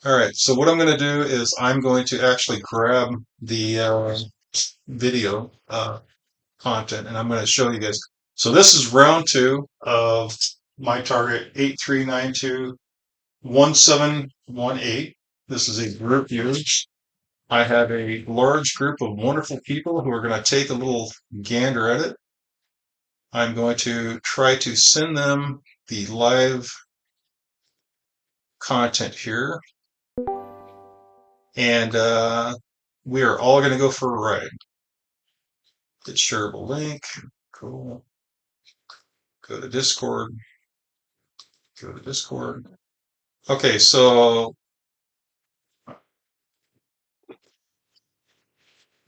All right, so what I'm going to do is I'm going to actually grab the video content and I'm going to show you guys. So this is round two of my target 83921718. This is a group view. I have a large group of wonderful people who are going to take a little gander at it. I'm going to try to send them the live content here. And we are all going to go for a ride. Get shareable link. Cool. Go to Discord. Go to Discord. Okay, so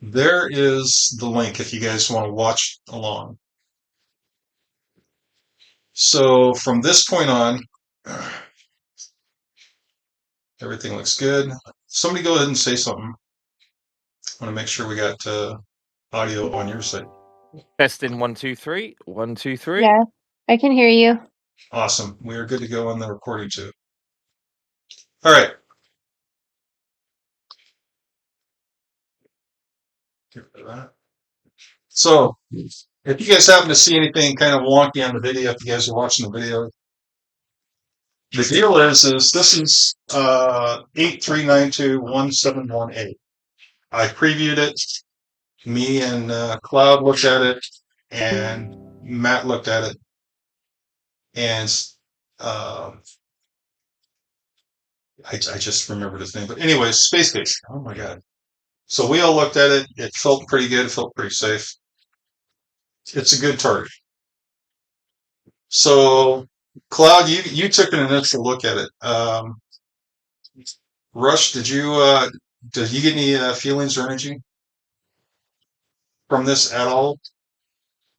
there is the link if you guys want to watch along. So from this point on, everything looks good. Somebody go ahead and say something. I want to make sure we got audio on your side. Testing 1 2 3 1 2 3. Yeah, I can hear you. Awesome. We are good to go on the recording too. All right. Get rid of that. So if you guys happen to see anything kind of wonky on the video, if you guys are watching the video, the deal is this is 83921718. I previewed it. Me and Cloud looked at it, and Matt looked at it, and I just remembered his name. But anyways, Space Base. Oh my god! So we all looked at it. It felt pretty good. It felt pretty safe. It's a good target. So Cloud, you took an initial look at it. Rush, did you get any feelings or energy from this at all?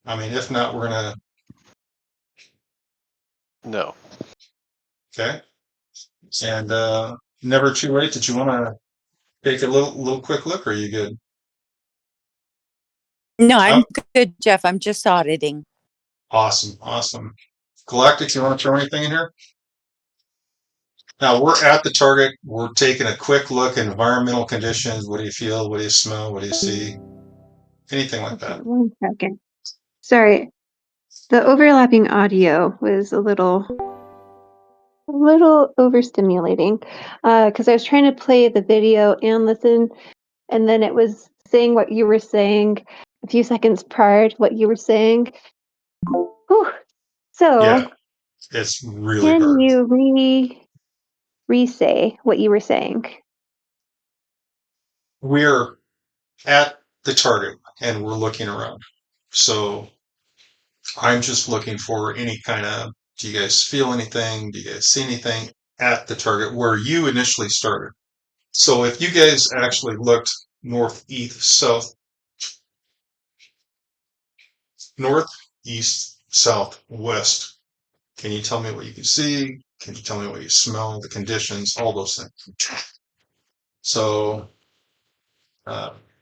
I mean, if not, we're gonna. No. Okay. And never too late. Did you want to take a little quick look, or are you good? No, I'm good, Jeff. I'm just auditing. Awesome. Galactic, you want to throw anything in here? Now we're at the target. We're taking a quick look at environmental conditions. What do you feel? What do you smell? What do you see? Anything like that. 1 second. Sorry, the overlapping audio was a little overstimulating because I was trying to play the video and listen, and then it was saying what you were saying a few seconds prior to what you were saying. Whew. So Yeah, it's really can hard. you re-say what you were saying? We're at the target and we're looking around. So I'm just looking for any kind of, do you guys feel anything? Do you guys see anything at the target where you initially started? So if you guys actually looked north, east, south, west, can you tell me what you can see? Can you tell me what you smell, the conditions, all those things? So,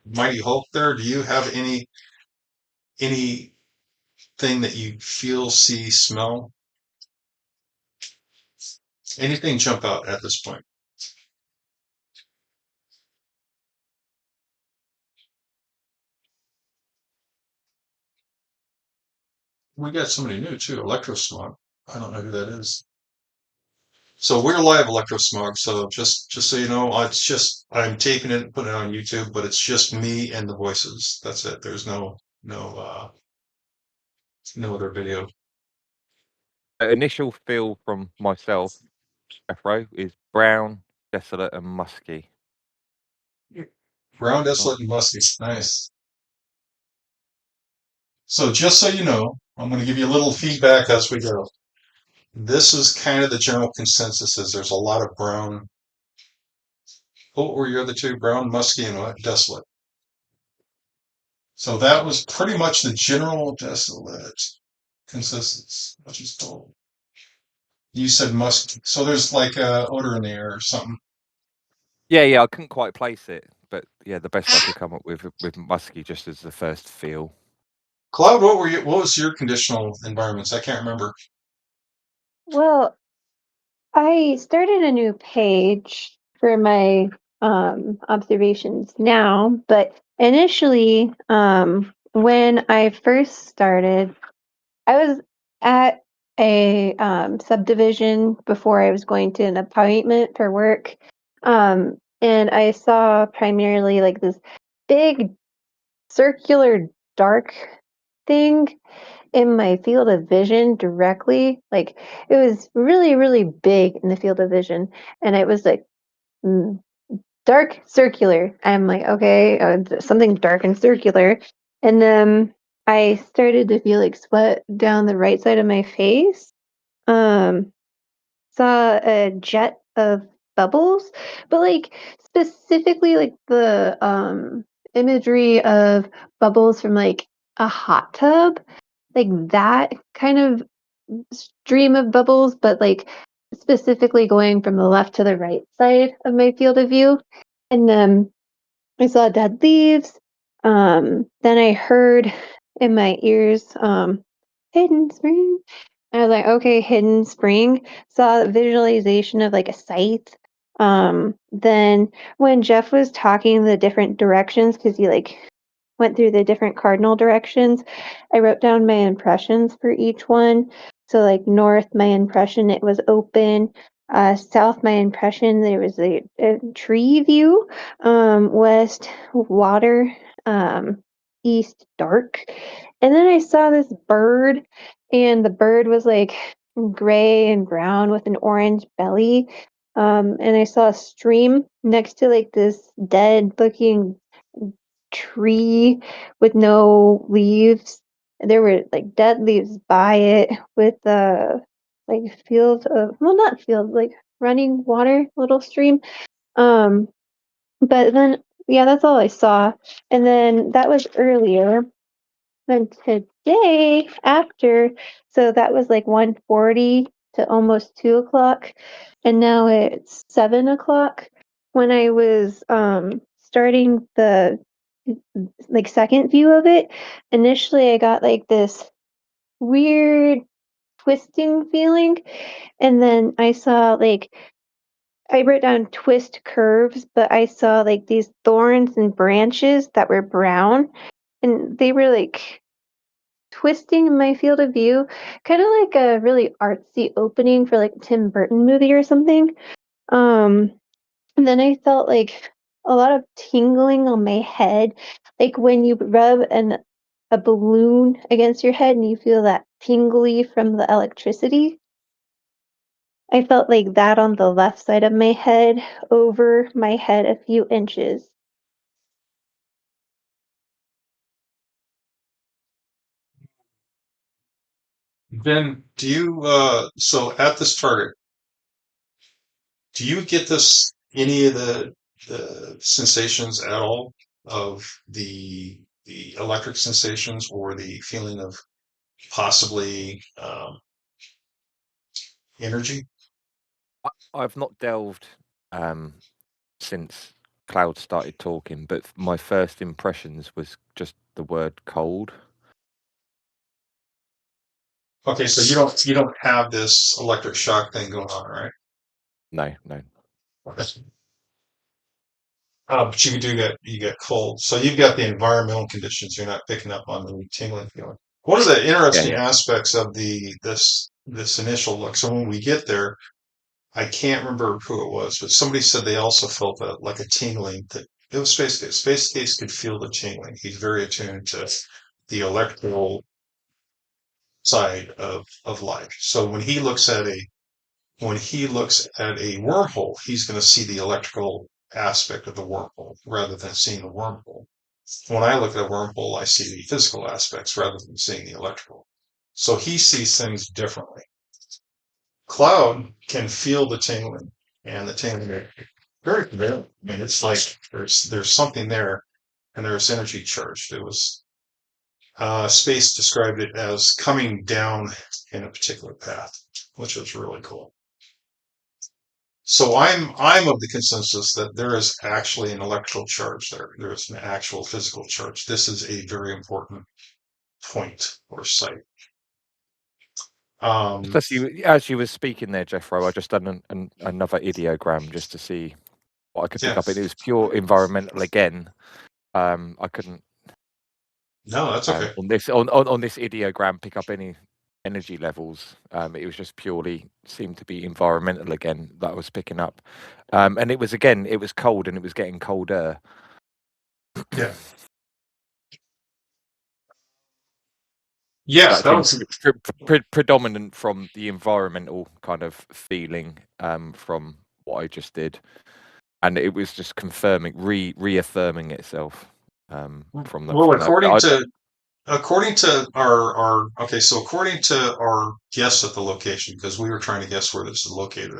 Mighty Hulk there, do you have anything that you feel, see, smell? Anything jump out at this point? We got somebody new too, Electrosmog. I don't know who that is. So we're live, Electrosmog. So just so you know, it's just I'm taping it and putting it on YouTube, but it's just me and the voices. That's it. There's no other video. Initial feel from myself, Afro, is brown, desolate, and musky. Brown, desolate, and musky. Nice. So just so you know, I'm going to give you a little feedback as we go. This is kind of the general consensus is there's a lot of brown. What were your other two? Brown, musky, and what? Desolate. So that was pretty much the general desolate consensus, which is told. You said musky. So there's like odor in the air or something. Yeah, I couldn't quite place it, but yeah, the best I could come up with musky just as the first feel. Cloud, what was your conditional environments? I can't remember. Well, I started a new page for my observations now, but initially, when I first started, I was at a subdivision before I was going to an appointment for work, and I saw primarily like this big circular dark thing in my field of vision directly. Like it was really, really big in the field of vision, and it was like mm, dark circular. I'm like, okay, something dark and circular. And then I started to feel like sweat down the right side of my face. Um, saw a jet of bubbles, but like specifically like the imagery of bubbles from like a hot tub, like that kind of stream of bubbles, but like specifically going from the left to the right side of my field of view. And then I saw dead leaves. Then I heard in my ears, hidden spring. I was like, okay, hidden spring. Saw a visualization of like a scythe. Then when Jeff was talking the different directions, because he like went through the different cardinal directions, I wrote down my impressions for each one. So like north, my impression it was open. South, my impression there was a tree view. West, water. East, dark. And then I saw this bird, and the bird was like gray and brown with an orange belly. And I saw a stream next to like this dead looking tree with no leaves. There were like dead leaves by it with like field of, well, not field, like running water, little stream. Um but then yeah, that's all I saw. And then that was earlier. Then today after, so that was like 1:40 to almost 2 o'clock, and now it's 7 o'clock. When I was starting the like second view of it, initially I got like this weird twisting feeling, and then I saw like I wrote down twist curves, but I saw like these thorns and branches that were brown, and they were like twisting in my field of view, kind of like a really artsy opening for like a Tim Burton movie or something. Um, and then I felt like a lot of tingling on my head, like when you rub a balloon against your head and you feel that tingly from the electricity. I felt like that on the left side of my head, over my head a few inches. Ben, do you so at this target, do you get this any of the sensations at all of the electric sensations or the feeling of possibly energy? I've not delved since Cloud started talking, but my first impressions was just the word cold. Okay, so you don't have this electric shock thing going on, right? No, no. Okay. But you get cold. So you've got the environmental conditions. You're not picking up on the tingling feeling. One of the interesting Yeah. aspects of this initial look. So when we get there, I can't remember who it was, but somebody said they also felt like a tingling. That it was Space Case. Space Case could feel the tingling. He's very attuned to the electrical side of life. So when he looks at a wormhole, he's going to see the electrical aspect of the wormhole rather than seeing the wormhole. When I look at a wormhole, I see the physical aspects rather than seeing the electrical. So he sees things differently. Cloud can feel the tingling, and the tingling is very prevailing. I mean, it's like there's something there, and there's energy charged. It was Space described it as coming down in a particular path, which was really cool. So I'm of the consensus that there is actually an electrical charge there. There is an actual physical charge. This is a very important point or site. As you were speaking there, Jeffro, I just done another ideogram just to see what I could pick Yeah. up, and it was pure environmental again. I couldn't No, that's okay. on this ideogram pick up any energy levels. It was just purely seemed to be environmental again that I was picking up, and it was cold and it was getting colder. Yeah. Yes, that That was seemed predominant from the environmental kind of feeling from what I just did, and it was just confirming, reaffirming itself from the. well. From that. According to our okay, so according to our guess at the location, because we were trying to guess where this is located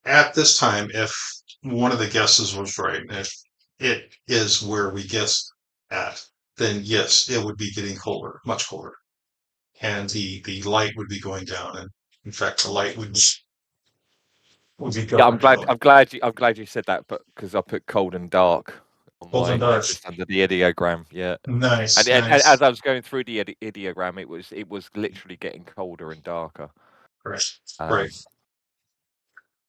at this time, if one of the guesses was right, and if it is where we guessed at, then yes, it would be getting colder, much colder, and the light would be going down, and in fact, the light would be Yeah, I'm going glad. I'm glad you said that, but because I put cold and dark on cold and my dark. just under the ideogram. Yeah, Nice, and nice. as I was going through the ideogram, it was literally getting colder and darker. Right, Um, right.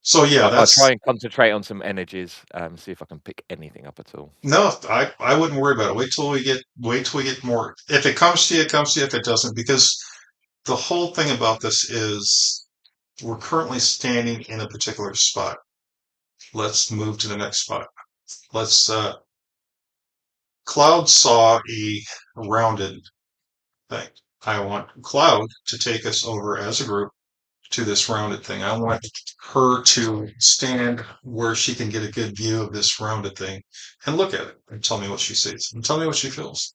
So yeah, I'll that's try and concentrate on some energies. See if I can pick anything up at all. no. I wouldn't worry about it. Wait till we get more. If it comes to you, it comes to you. If it doesn't, because the whole thing about this is we're currently standing in a particular spot. Let's move to the next spot. Let's Cloud saw a rounded thing. I want Cloud to take us over as a group to this rounded thing. I want her to stand where she can get a good view of this rounded thing and look at it and tell me what she sees and tell me what she feels.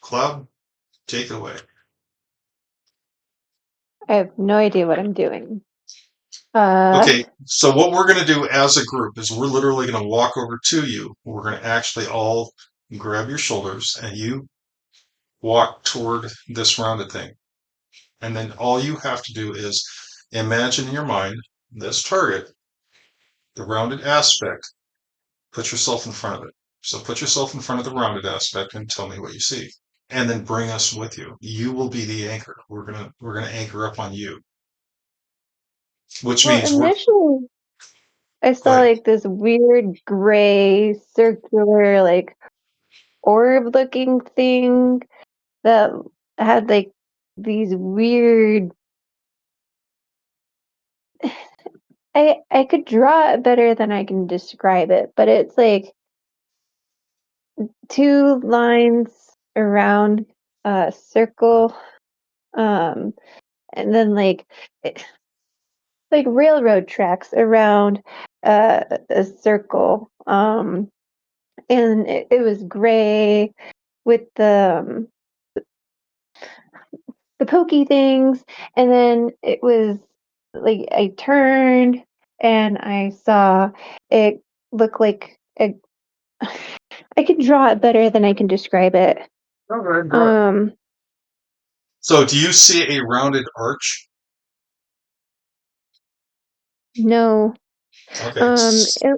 Cloud, take it away. I have no idea what I'm doing. Okay, so what we're going to do as a group is we're literally going to walk over to you. We're going to actually all grab your shoulders and you walk toward this rounded thing. And then all you have to do is imagine in your mind this target, the rounded aspect, put yourself in front of it. So put yourself in front of the rounded aspect and tell me what you see. And then bring us with you. You will be the anchor. We're gonna anchor up on you. Which Well, means initially, I go saw ahead. like this weird gray circular like orb looking thing that had like these weird I could draw it better than I can describe it, but it's like two lines around a circle, um, and then like railroad tracks around a circle. And it was gray with the pokey things, and then it was like I turned and I saw it look like a I can draw it better than I can describe it. So do you see a rounded arch? No. Okay.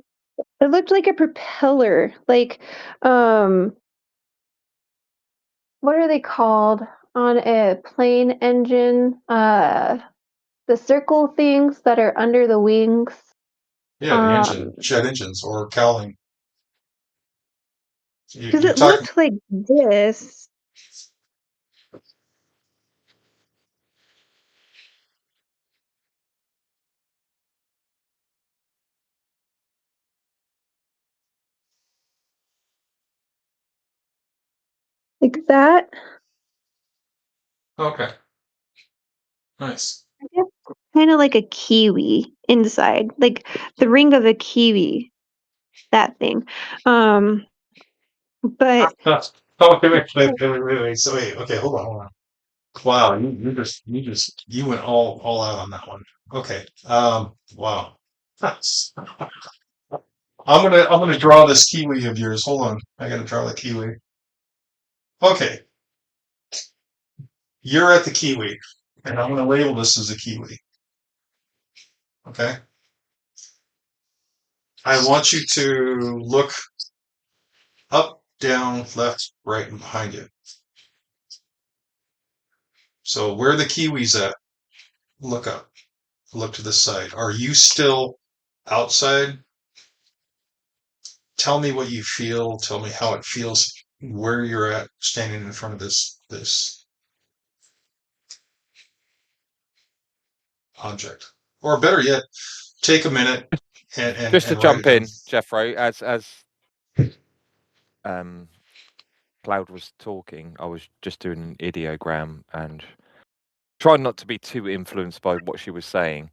It looked like a propeller. Like what are they called on a plane engine? The circle things that are under the wings. Yeah, the engine, jet engines or cowling. Because You're it talking. looked like this. Like that. Okay. Nice. I guess kind of like a kiwi inside. Like the ring of a kiwi. That thing. But Okay, wait. So wait, okay, hold on. Wow, you went all out on that one. Okay. Wow. I'm gonna draw this kiwi of yours. Hold on. I gotta draw the kiwi. Okay. You're at the kiwi. And I'm gonna label this as a kiwi. Okay? I want you to look up, down, left, right, and behind you. So where the kiwi's at, look up. Look to the side. Are you still outside tell me what you feel. Tell me how it feels where you're at standing in front of this object. Or better yet, take a minute Just to and write it jump down. in, Jeffro, as Cloud was talking, I was just doing an ideogram and trying not to be too influenced by what she was saying.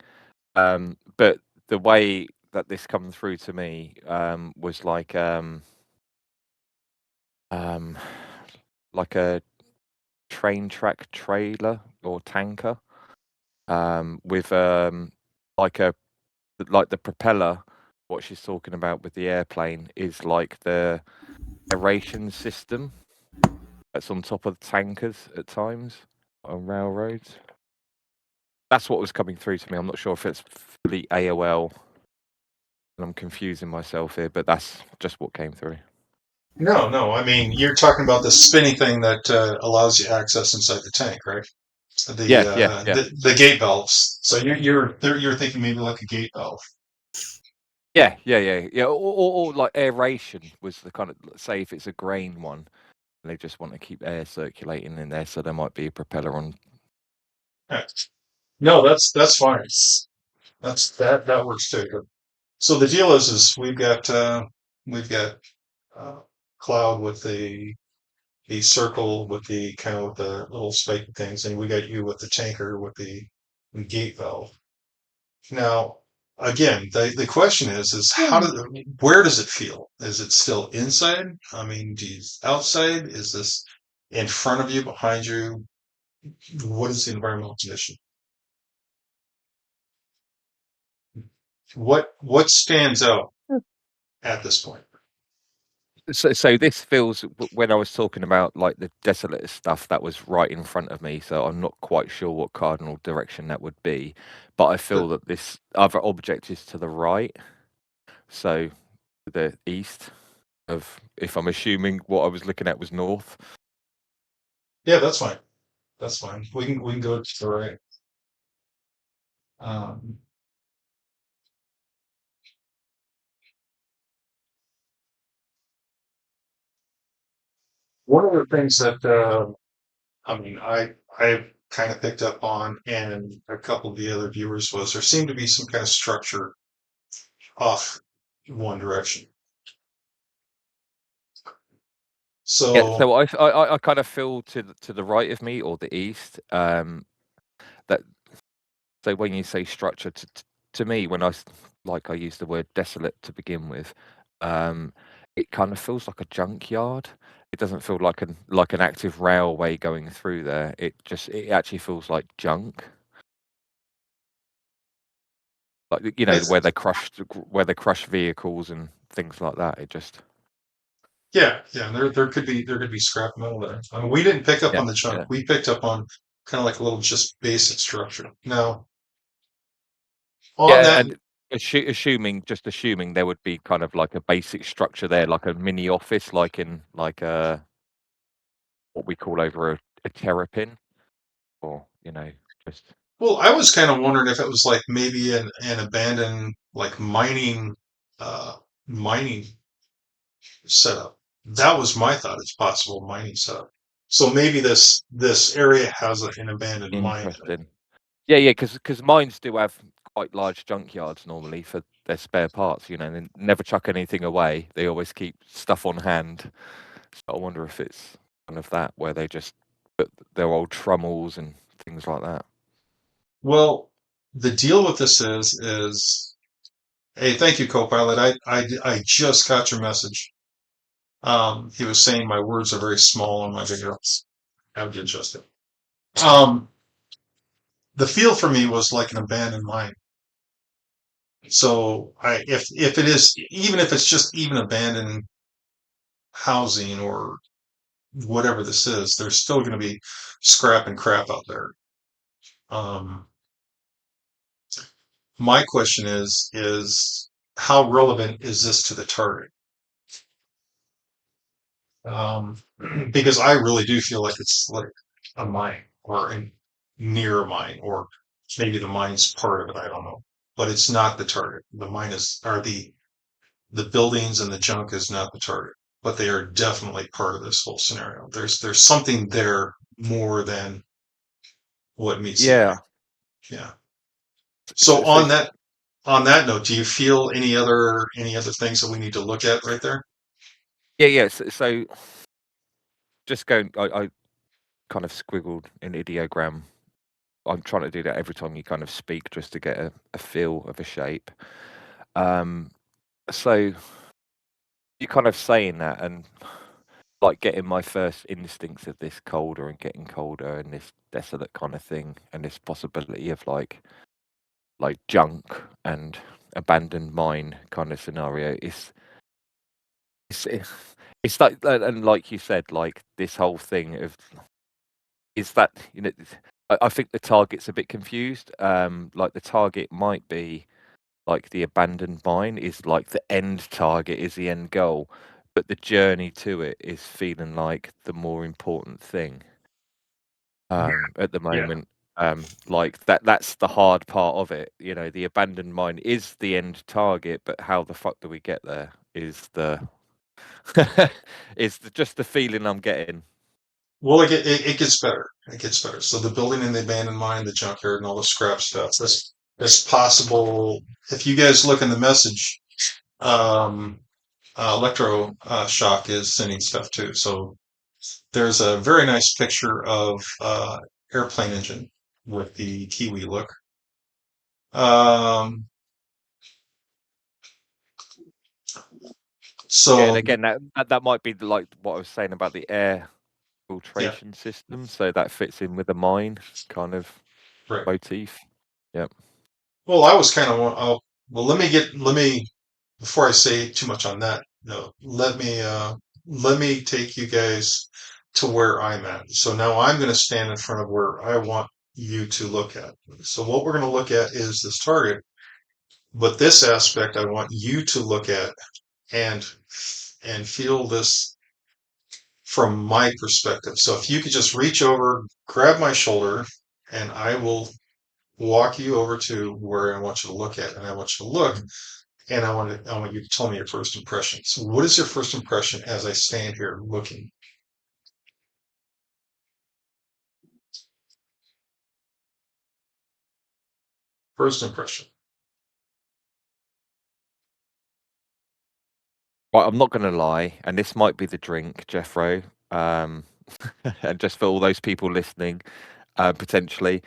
But the way that this come through to me was like a train track trailer or tanker with like the propeller. What she's talking about with the airplane is like the aeration system that's on top of the tankers at times on railroads. That's what was coming through to me. I'm not sure if it's fully AOL and I'm confusing myself here, but that's just what came through. No. I mean, you're talking about the spinny thing that allows you access inside the tank, right? Yeah. The gate valves. So you're thinking maybe like a gate valve. Yeah. Or like aeration was the kind of, say if it's a grain one, they just want to keep air circulating in there, so there might be a propeller on. Yeah. No, that's fine. That works too. So the deal is we've got Cloud with the circle with the kind of the little spiky things, and we got you with the tanker with the gate valve. Now, again, the question is where does it feel? Is it still inside? I mean, outside? Is this in front of you, behind you? What is the environmental condition? What stands out at this point? So this feels, when I was talking about like the desolate stuff, that was right in front of me, so I'm not quite sure what cardinal direction that would be, but I feel that this other object is to the right, so the east of, if I'm assuming what I was looking at was north. Yeah, that's fine. That's fine. We can go to the right. One of the things that I mean, I kind of picked up on, and a couple of the other viewers, was there seemed to be some kind of structure off one direction. Yeah, So so I kind of feel to the right of me or the east, that, so when you say structure, to me, when I use the word desolate to begin with, it kind of feels like a junkyard. It doesn't feel like an active railway going through there. It actually feels like junk. Like, it's, where they crush vehicles and things like that. It just, yeah, there could be scrap metal there. I mean, we didn't pick up yeah, on the chunk. yeah. We picked up on kind of like a little just basic structure. Now, on Yeah, that, and assuming there would be kind of like a basic structure there, like a mini office, like in like what we call over a terrapin, or just. well, I was kind of wondering if it was like maybe an abandoned like mining setup. That was my thought. It's possible mining setup. So maybe this area has an abandoned mine in it. Interesting. Yeah, because mines do have quite large junkyards normally for their spare parts. They never chuck anything away. They always keep stuff on hand. So I wonder if it's kind of that, where they just put their old trummels and things like that. Well, the deal with this is hey, thank you, Copilot. I just got your message. He was saying my words are very small on my videos. Have to adjust it. The feel for me was like an abandoned mine. So if it is, even if it's just even abandoned housing or whatever this is, there's still going to be scrap and crap out there. My question is how relevant is this to the target? Because I really do feel like it's like a mine or near a mine, or maybe the mine's part of it. I don't know, but it's not the target. The mine is, or the buildings and the junk is not the target, but they are definitely part of this whole scenario. There's something there more than what meets the Yeah. eye. Yeah. So So on that note, do you feel any other things that we need to look at right there? yeah. So just going, I kind of squiggled an ideogram. I'm trying to do that every time you kind of speak, just to get a feel of a shape. So you're kind of saying that, and like getting my first instincts of this colder and getting colder and this desolate kind of thing, and this possibility of like junk and abandoned mine kind of scenario. It's it's like, and like you said, like this whole thing of, is that, I think the target's a bit confused. Like the target might be like the abandoned mine is like the end target, is the end goal, but the journey to it is feeling like the more important thing at the Yeah. moment. Like that's the hard part of it. The abandoned mine is the end target, but how the fuck do we get there is just the feeling I'm getting. Well, it gets better. It gets better. So the building and the abandoned mine, the junkyard, and all the scrap stuff. That's possible. If you guys look in the message, Electro Shock is sending stuff too. So there's a very nice picture of airplane engine with the Kiwi look. Yeah, and So again, that might be like what I was saying about the air yeah, filtration system. So that fits in with the mine kind of right. motif. Yep. Well, I was kind of well. Let me before I say too much on that. No, let me take you guys to where I'm at. So now I'm going to stand in front of where I want you to look at. So what we're going to look at is this target, but this aspect I want you to look at and feel this from my perspective. So if you could just reach over, grab my shoulder, and I will walk you over to where I want you to look at, and I want you to look, and I want you to tell me your first impression. So what is your first impression as I stand here looking? First impression. Right, I'm not going to lie, and this might be the drink, Jeffro, and just for all those people listening, potentially.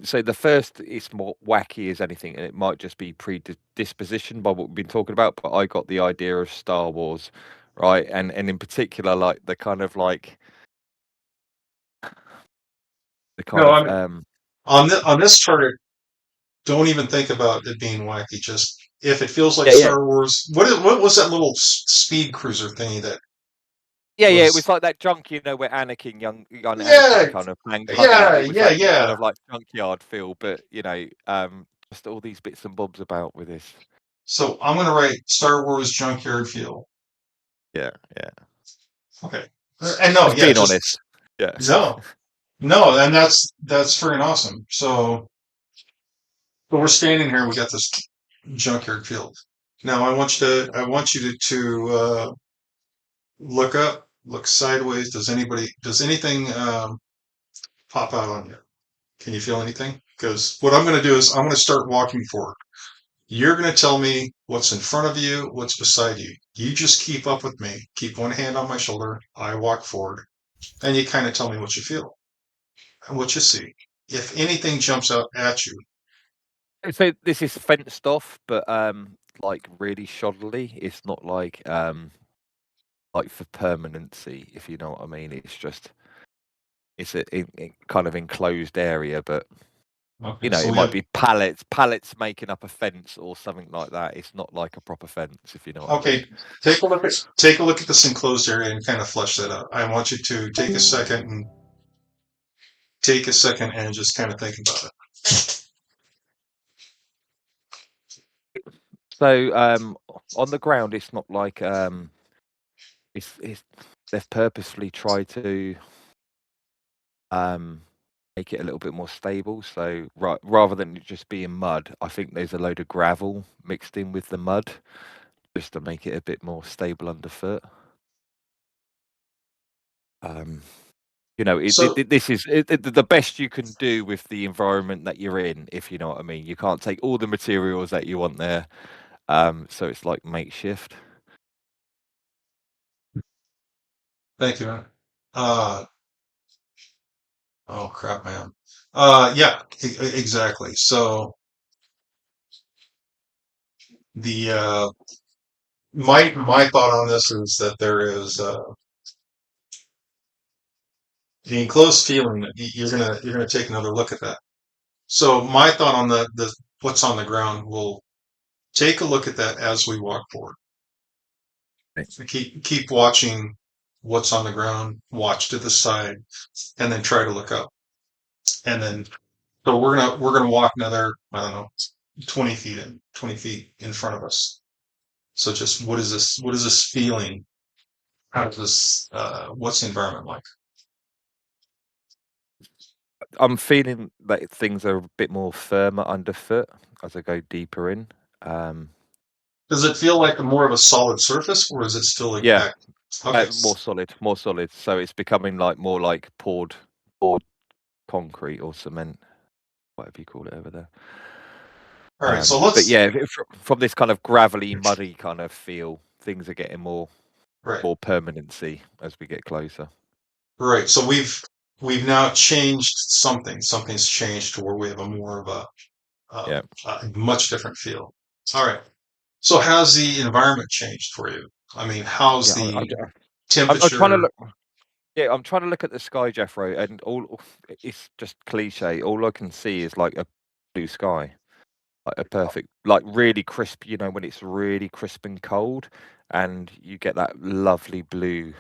So the first is more wacky as anything, and it might just be predisposition by what we've been talking about. But I got the idea of Star Wars, right, and in particular, like the kind of like the kind No, of I'm on this target. Don't even think about it being wacky. Just if it feels like yeah. Star Wars. What was that little speed cruiser thingy that Yeah, it was was? like that junk, where Anakin, young Anakin Yeah, kind of hung out. It was like the kind yeah. of like junkyard feel, but just all these bits and bobs about with this. So I'm gonna write Star Wars junkyard feel. Yeah. Okay, and no, Just yeah, being just honest. Yeah. no, and that's freaking awesome. So, but we're standing here, and we got this junkyard field. Now I want you to look up, look sideways. Does anything pop out on you? Can you feel anything? Because what I'm going to do is I'm going to start walking forward. You're going to tell me what's in front of you, what's beside you. You just keep up with me. Keep one hand on my shoulder. I walk forward, and you kind of tell me what you feel and what you see. If anything jumps out at you, So this is fenced off, but like really shoddily. It's not like for permanency, if you know what I mean. It's a kind of enclosed area, but okay, so it we might have be pallets making up a fence or something like that. It's not like a proper fence, if you know what I mean. okay. Take a look at this enclosed area and kind of flesh that out. I want you to take a second and just kind of think about it. So on the ground, it's not like it's they've purposefully tried to make it a little bit more stable. So rather than it just being mud, I think there's a load of gravel mixed in with the mud, just to make it a bit more stable underfoot. You know, So- this is the best you can do with the environment that you're in, if you know what I mean. You can't take all the materials that you want there, so it's like makeshift. Thank you, man. Oh crap, man. Yeah, exactly. So the my thought on this is that there is the enclosed feeling. You're gonna take another look at that. So my thought on the what's on the ground, we'll take a look at that as we walk forward. So keep watching what's on the ground, watch to the side, and then try to look up. And then so we're gonna walk another, I don't know, 20 feet in front of us. So just what is this feeling? How does this what's the environment like? I'm feeling that things are a bit more firmer underfoot as I go deeper in. Does it feel like more of a solid surface, or is it still like Yeah. Okay. More solid. So it's becoming like more like poured concrete or cement, whatever you call it over there. All right. So But let's yeah, from this kind of gravelly, muddy kind of feel, things are getting more right. permanency as we get closer. Right. So we've now changed something. Something's changed to where we have a more of Yeah. a much different feel. All right. So how's the environment changed for you? I mean, how's Yeah, the I'm temperature? trying to look. Yeah, I'm trying to look at the sky, Jeffro, and it's just cliche. All I can see is like a blue sky, like a perfect, like really crisp. You know, when it's really crisp and cold, and you get that lovely blue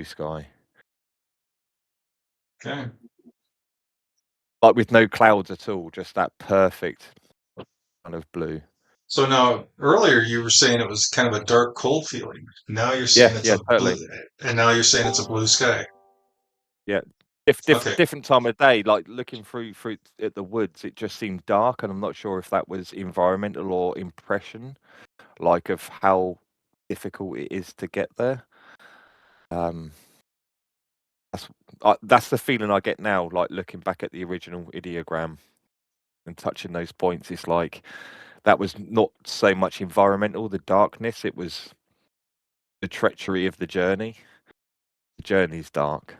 sky, Okay. like with no clouds at all, just that perfect kind of blue. So now earlier you were saying it was kind of a dark, cold feeling. Now you're Yeah, saying it's yeah, a totally. blue, and now you're saying it's a blue sky. Yeah, Okay. different time of day. Like looking through at the woods, it just seemed dark, and I'm not sure if that was environmental or impression, like of how difficult it is to get there. That's the feeling I get now. Like looking back at the original ideogram and touching those points, it's like that was not so much environmental, the darkness. It was the treachery of the journey. The journey's dark.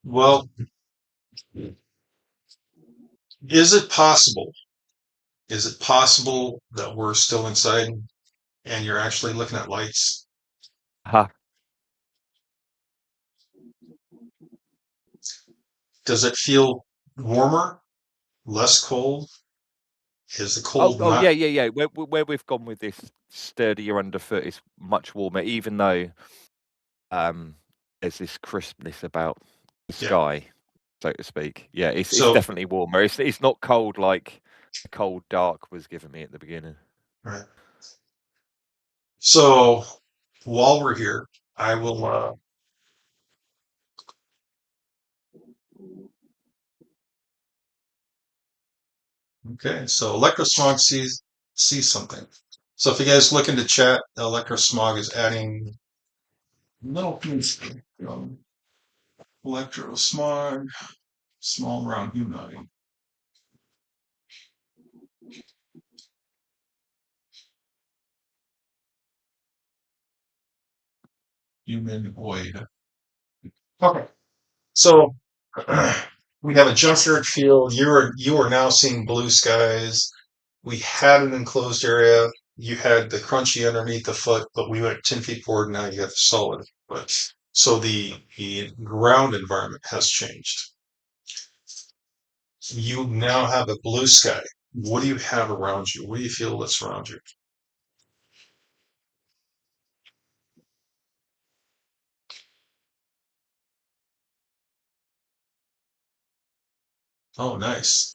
Well, is it possible? Is it possible that we're still inside and you're actually looking at lights? Ha. Does it feel warmer, less cold? Is the Oh, cold oh not? yeah. Where we've gone with this sturdier underfoot is much warmer, even though there's this crispness about the Yeah. sky, so to speak. Yeah, it's So, definitely warmer. It's not cold like the cold dark was giving me at the beginning. right. So while we're here, I will. Okay. So Electrosmog sees something. So if you guys look into chat, Electrosmog is adding little things. Electrosmog, small round humanoid. Humanoid. Okay. So we have a junkyard field. You are now seeing blue skies. We had an enclosed area. You had the crunchy underneath the foot, but we went 10 feet forward. Now you got the solid. But so the ground environment has changed. You now have a blue sky. What do you have around you? What do you feel that's around you? Oh, nice.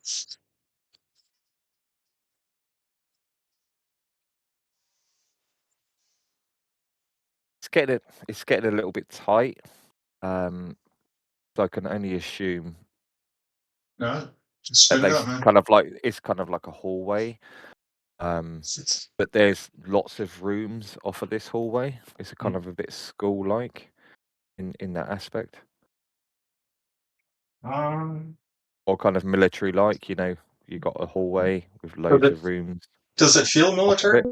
It's getting a little bit tight. So I can only assume No, just that spit it out, man. it's kind of like a hallway. But there's lots of rooms off of this hallway. It's a kind of a bit school-like in that aspect, or kind of military-like. You know, you got a hallway with loads of rooms. Does it feel off military? of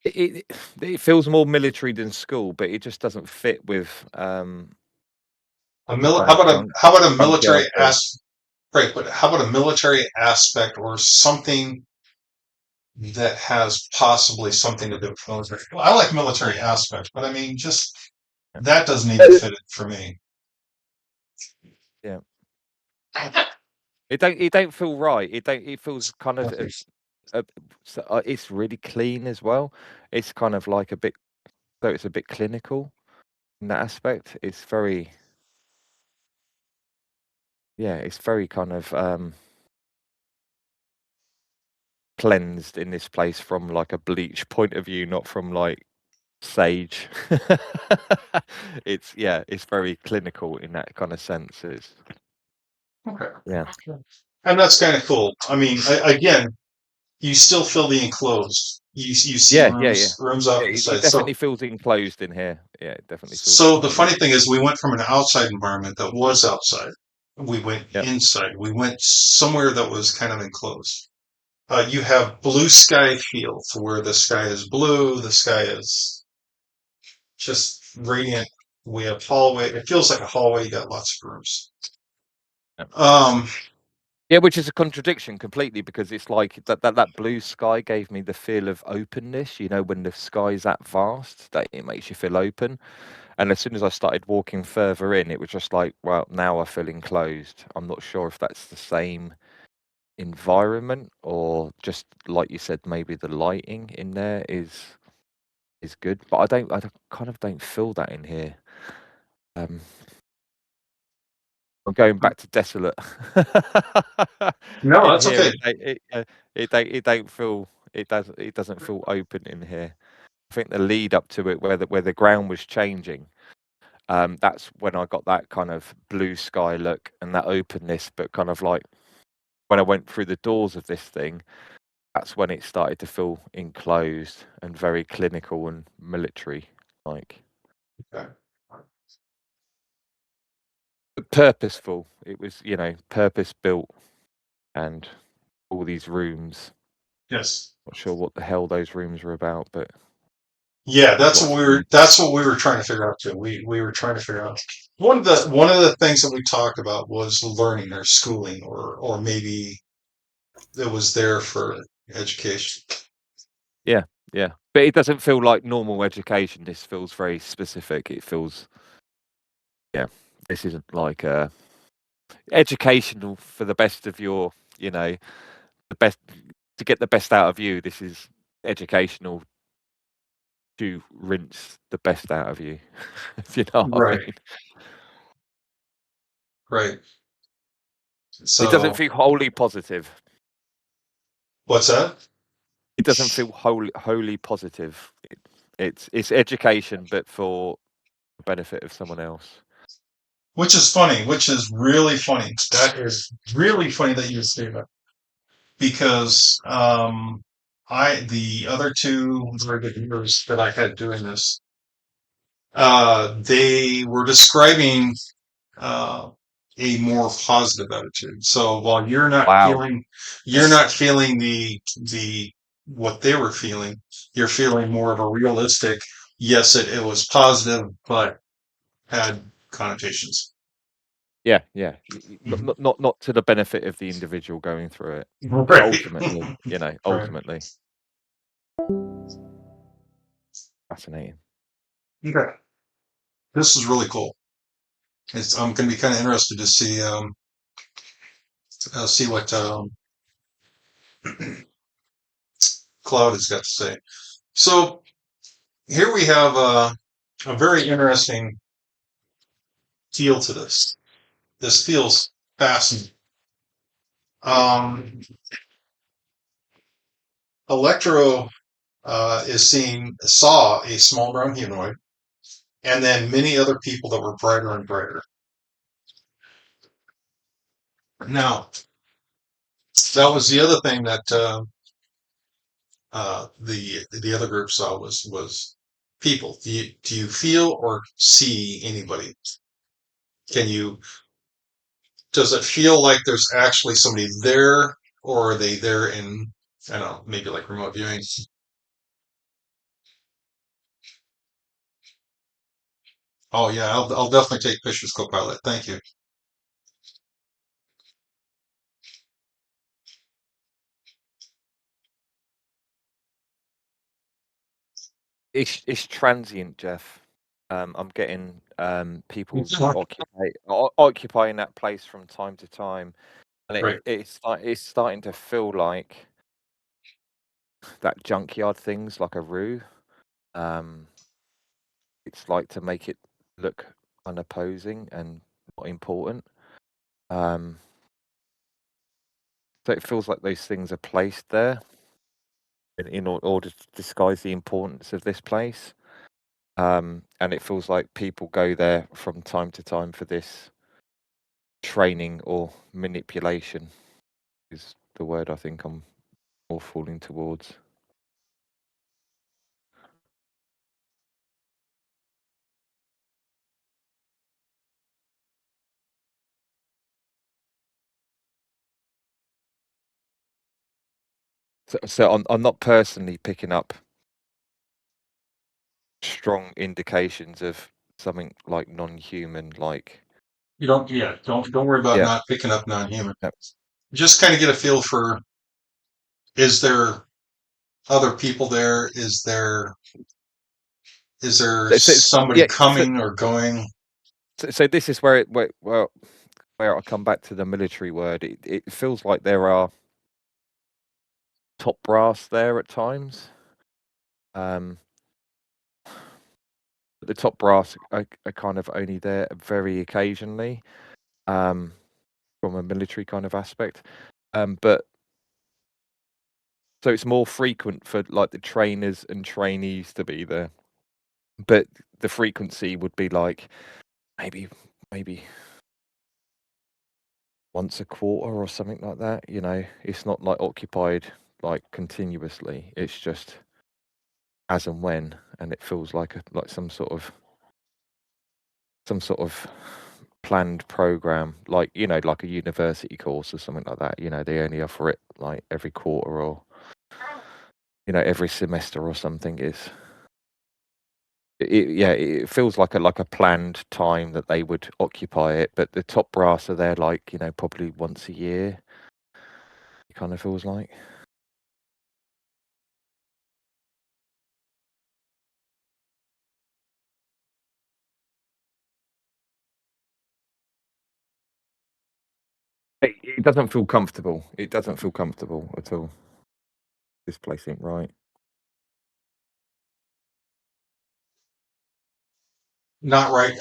it. It feels more military than school, but it just doesn't fit with How about a military aspect? Right, but how about a military aspect or something that has possibly something to do with military? Well, I like military aspect, but I mean, just that doesn't even fit it for me. Yeah. It don't feel right. It feels kind of it's really clean as well. It's kind of like it's a bit clinical in that aspect. It's very kind of cleansed in this place from like a bleach point of view, not from like sage. It's very clinical in that kind of sense. It's Okay. yeah. And that's kind of cool. I mean, again, you still feel the enclosed. You see rooms off the side. It definitely feels enclosed in here. Yeah, it definitely feels. So the funny thing is, we went from an outside environment that was outside. We went inside. We went somewhere that was kind of enclosed. You have blue sky feel to where the sky is blue. The sky is just radiant. We have hallway. It feels like a hallway. You got lots of rooms. Yeah, which is a contradiction completely, because it's like that blue sky gave me the feel of openness. You know, when the sky's that vast, that it makes you feel open. And as soon as I started walking further in, it was just like, well, now I feel enclosed. I'm not sure if that's the same environment or just like you said, maybe the lighting in there is good, but I kind of don't feel that in here. I'm going back to desolate. No, that's okay. It don't feel it doesn't feel open in here. I think the lead up to it, where the ground was changing, that's when I got that kind of blue sky look and that openness. But kind of like when I went through the doors of this thing, that's when it started to feel enclosed and very clinical and military like. Okay. Purposeful. It was, purpose built, and all these rooms. Yes. Not sure what the hell those rooms were about, but yeah, that's what we were trying to figure out too. We were trying to figure out one of the things that we talked about was learning or schooling, or maybe it was there for education. yeah. But it doesn't feel like normal education. This feels very specific. It feels, this isn't like educational for the best of your, the best to get the best out of you. This is educational to rinse the best out of you. If you know what I mean. Right. So It doesn't feel wholly positive. What's that? It doesn't feel wholly positive. It's education, but for the benefit of someone else. Which is funny. Which is really funny. That is really funny that you say that, because the other two very good viewers that I had doing this, they were describing a more positive attitude. So while you're not feeling the what they were feeling, you're feeling more of a realistic. Yes, it was positive, but had connotations. Yeah. Not to the benefit of the individual going through it. Right. Ultimately. Fascinating. Okay. This is really cool. I'm going to be kind of interested to see what Cloud has got to say. So here we have a very interesting feel to this. This feels fascinating. Electro saw a small brown humanoid, and then many other people that were brighter and brighter. Now, That was the other thing that the other group saw was people. Do you feel or see anybody? Does it feel like there's actually somebody there, or are they there in, I don't know, maybe like remote viewing? Oh yeah, I'll definitely take pictures, Copilot. Thank you. It's transient, Jeff. I'm getting people Right. occupying that place from time to time, and it's starting to feel like that junkyard thing's like a ruse. It's like to make it look unopposing and not important. So it feels like those things are placed there in order to disguise the importance of this place. And it feels like people go there from time to time for this training or manipulation is the word I think I'm more falling towards. So I'm not personally picking up strong indications of something like non-human, like You don't, yeah, don't worry about yeah, not picking up non-human. yeah. Just kind of get a feel for, is there other people there? Is there somebody Yeah. coming or going? So this is where I come back to the military word. It feels like there are top brass there at times. But the top brass are kind of only there very occasionally, from a military kind of aspect. But so it's more frequent for like the trainers and trainees to be there. But the frequency would be like maybe once a quarter or something like that. You know, it's not like occupied like continuously. It's just as and when, and it feels like some sort of planned program, like like a university course or something like that. They only offer it like every quarter or every semester or something. It feels like a planned time that they would occupy it, but the top brass are there like probably once a year. It kind of feels like. It doesn't feel comfortable. It doesn't feel comfortable at all. This place ain't right. Not right.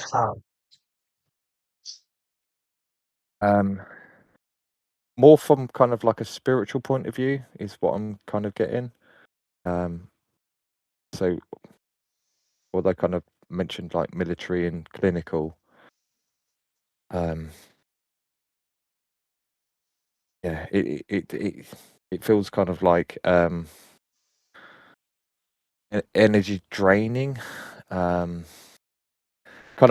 More from kind of like a spiritual point of view is what I'm kind of getting. So, although I kind of mentioned like military and clinical, yeah, it feels kind of like energy draining. Kind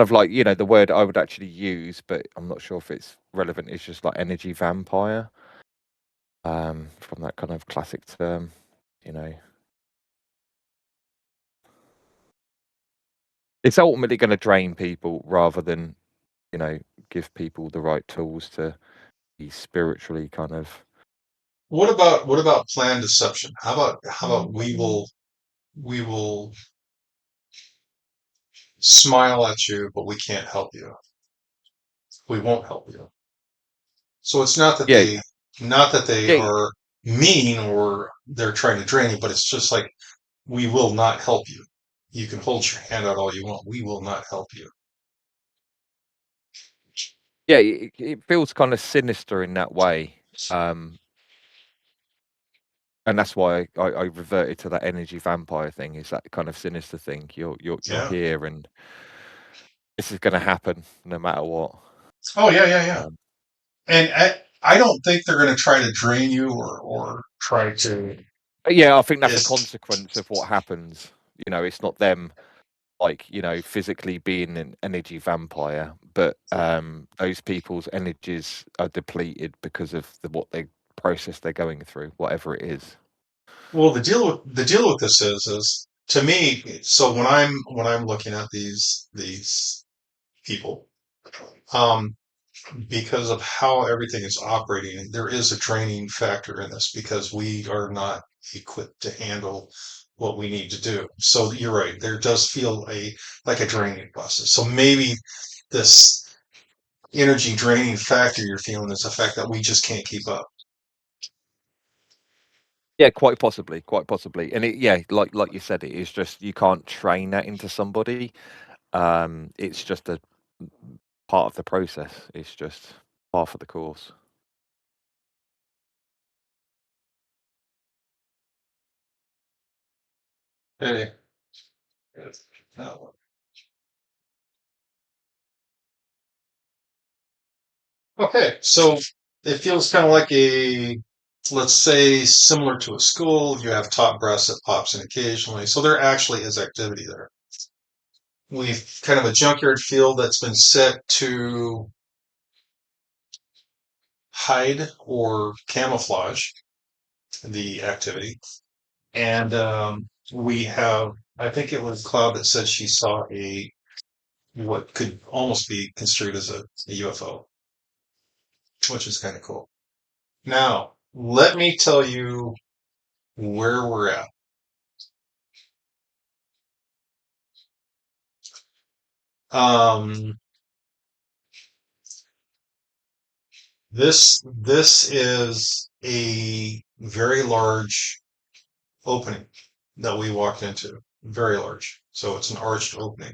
of like the word I would actually use, but I'm not sure if it's relevant. It's just like energy vampire. From that kind of classic term, it's ultimately going to drain people rather than give people the right tools to be spiritually kind of. What about planned deception? How about we will smile at you, but we can't help you. We won't help you. So it's not that Yeah, they yeah, are mean or they're trying to drain you, but it's just like, we will not help you. You can hold your hand out all you want. We will not help you. yeah. It feels kind of sinister in that way, and that's why I reverted to that energy vampire thing. Is that kind of sinister thing? You're Yeah. here, and this is going to happen no matter what. Oh yeah. And I don't think they're going to try to drain you or try to. Yeah, I think that's Yes. a consequence of what happens. You know, it's not them like, you know, physically being an energy vampire, but those people's energies are depleted because of what they process they're going through, whatever it is. Well, the deal with this is to me. So when I'm looking at these people, um, because of how everything is operating, there is a draining factor in this because we are not equipped to handle what we need to do. So you're right. There does feel like a draining process. So maybe this energy draining factor you're feeling is the fact that we just can't keep up. Yeah, quite possibly, and like you said, it is just you can't train that into somebody. It's just a part of the process. It's just part of the course. Hey. Okay, so it feels kind of like let's say, similar to a school. You have top brass that pops in occasionally, so there actually is activity there. We've kind of a junkyard field that's been set to hide or camouflage the activity. And we have, I think it was Cloud that said she saw what could almost be construed as a UFO, which is kind of cool. Now, let me tell you where we're at. Um, this is a very large opening that we walked into. Very large. So it's an arched opening.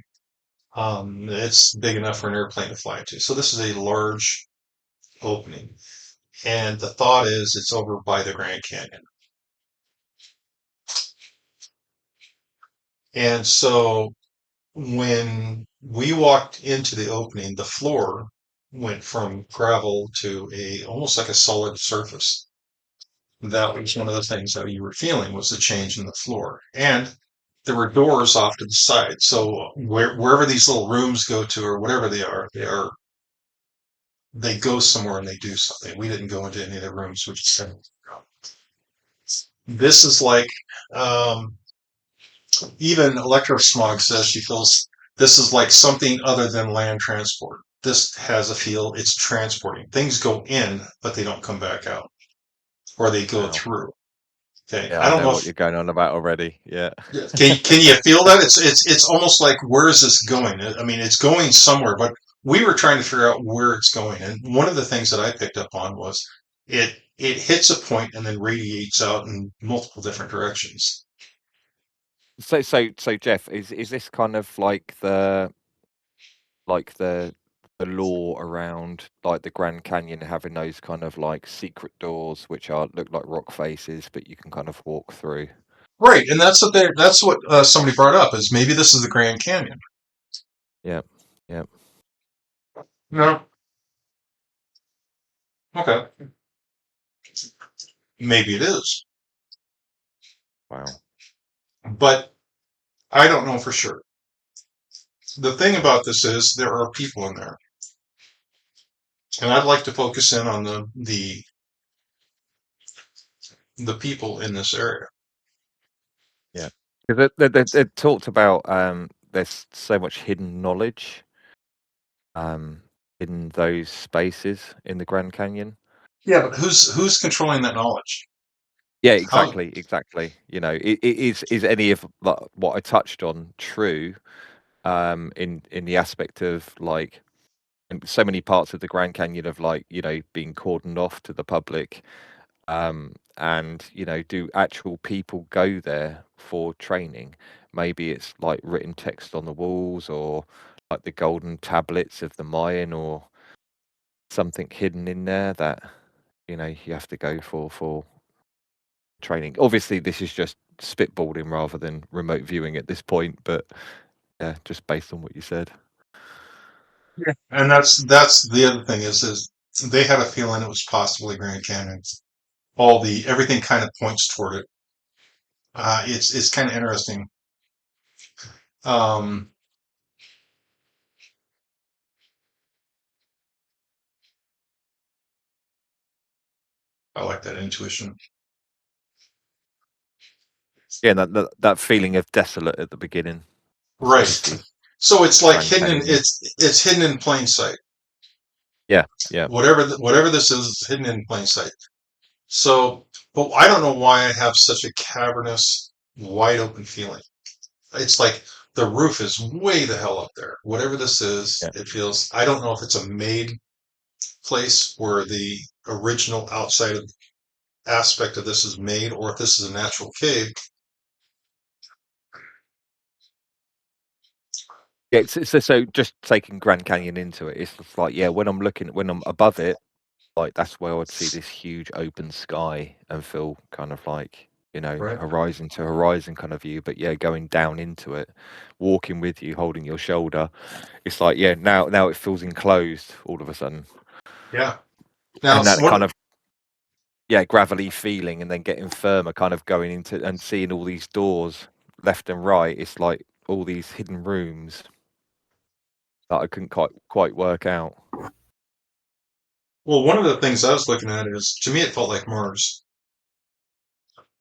It's big enough for an airplane to fly into. So this is a large opening. And the thought is it's over by the Grand Canyon. And so when we walked into the opening, the floor went from gravel to almost like a solid surface. That was one of the things that you were feeling was the change in the floor. And there were doors off to the side. So wherever these little rooms go to or whatever they go somewhere and they do something. We didn't go into any of the rooms, which is kind of, this is like even Electrosmog says she feels this is like something other than land transport. This has a feel it's transporting. Things go in, but they don't come back out. Or they go Wow. through. Okay. Yeah, I don't know what you're going on about already. Yeah. Can you feel that? It's almost like where is this going? I mean, it's going somewhere, but we were trying to figure out where it's going. And one of the things that I picked up on was it hits a point and then radiates out in multiple different directions. So Jeff, is this kind of like the law around like the Grand Canyon having those kind of like secret doors which look like rock faces, but you can kind of walk through? Right, and that's what somebody brought up is maybe this is the Grand Canyon. Yeah. Yeah. No. Okay. Maybe it is, Wow. but I don't know for sure. The thing about this is there are people in there, and I'd like to focus in on the people in this area. Yeah. Because they talked about there's so much hidden knowledge in those spaces in the Grand Canyon. Yeah, but who's controlling that knowledge? Yeah, How? exactly. You know, is any of what I touched on true in the aspect of like so many parts of the Grand Canyon of like, you know, being cordoned off to the public, and you know, do actual people go there for training? Maybe it's like written text on the walls or like the golden tablets of the Mayan or something hidden in there that, you know, you have to go for training. Obviously, this is just spitballing rather than remote viewing at this point, but yeah, just based on what you said. Yeah. And that's the other thing is they had a feeling it was possibly Grand Canyon. Everything kind of points toward it. It's kind of interesting. Um, I like that intuition. Yeah, that feeling of desolate at the beginning. Right. Safety. So it's like Grand hidden in Canyon. it's hidden in plain sight. Yeah. Whatever this is hidden in plain sight. So, but I don't know why I have such a cavernous, wide open feeling. It's like the roof is way the hell up there. Whatever this is, Yeah. it feels. I don't know if it's a made place where the original outside aspect of this is made, or if this is a natural cave. Yeah, so just taking Grand Canyon into it, it's just like, when I'm above it, like that's where I'd see this huge open sky and feel kind of like, Right. horizon to horizon kind of view. But going down into it, walking with you, holding your shoulder, it's like, now it feels enclosed all of a sudden. Yeah. Now, And that kind of gravelly feeling, and then getting firmer, kind of going into and seeing all these doors left and right. It's like all these hidden rooms that I couldn't quite work out. well, one of the things I was looking at is, to me, it felt like Mars.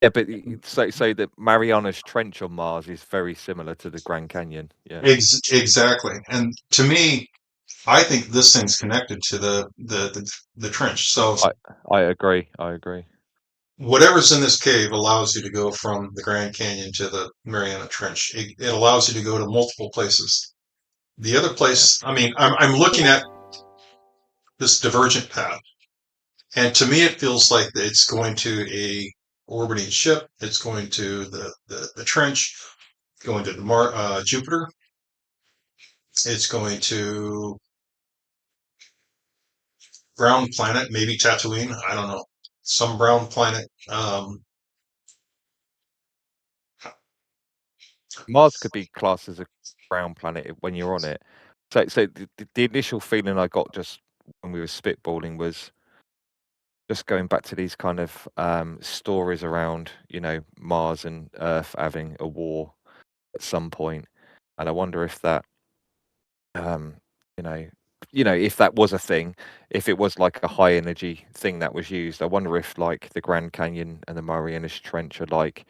Yeah, but so the Marianas Trench on Mars is very similar to the Grand Canyon. Yeah, Exactly. And to me, I think this thing's connected to the trench. So I agree. whatever's in this cave allows you to go from the Grand Canyon to the Mariana Trench. It allows you to go to multiple places. The other place, I mean, I'm looking at this divergent path, and to me, it feels like it's going to a orbiting ship. It's going to the trench, going to the Jupiter. It's going to brown planet, maybe Tatooine. I don't know, some brown planet. Mars could be classed as a brown planet when you're on it. So the initial feeling I got just when we were spitballing was just going back to these kind of stories around, Mars and Earth having a war at some point, and I wonder if that, um, you know, if that was a thing, if it was like a high energy thing that was used. I wonder if like the Grand Canyon and the Marianas Trench are like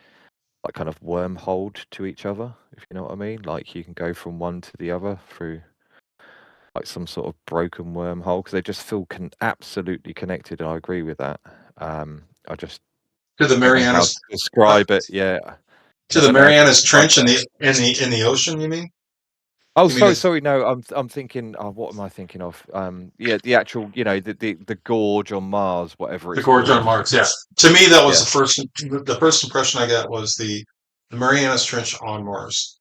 kind of wormholed to each other, if you know what I mean. Like you can go from one to the other through like some sort of broken wormhole, because they just feel absolutely connected. And I agree with that. I just To the don't know how Marianas, to describe it. Yeah, to I the don't know how to Marianas describe Trench it. in the ocean. You mean? Oh, You mean it's sorry. No, I'm thinking. Oh, what am I thinking of? The actual, the gorge on Mars, whatever the it's gorge on called. Mars? Yeah. To me, that was Yeah, the first impression I got was the Marianas Trench on Mars.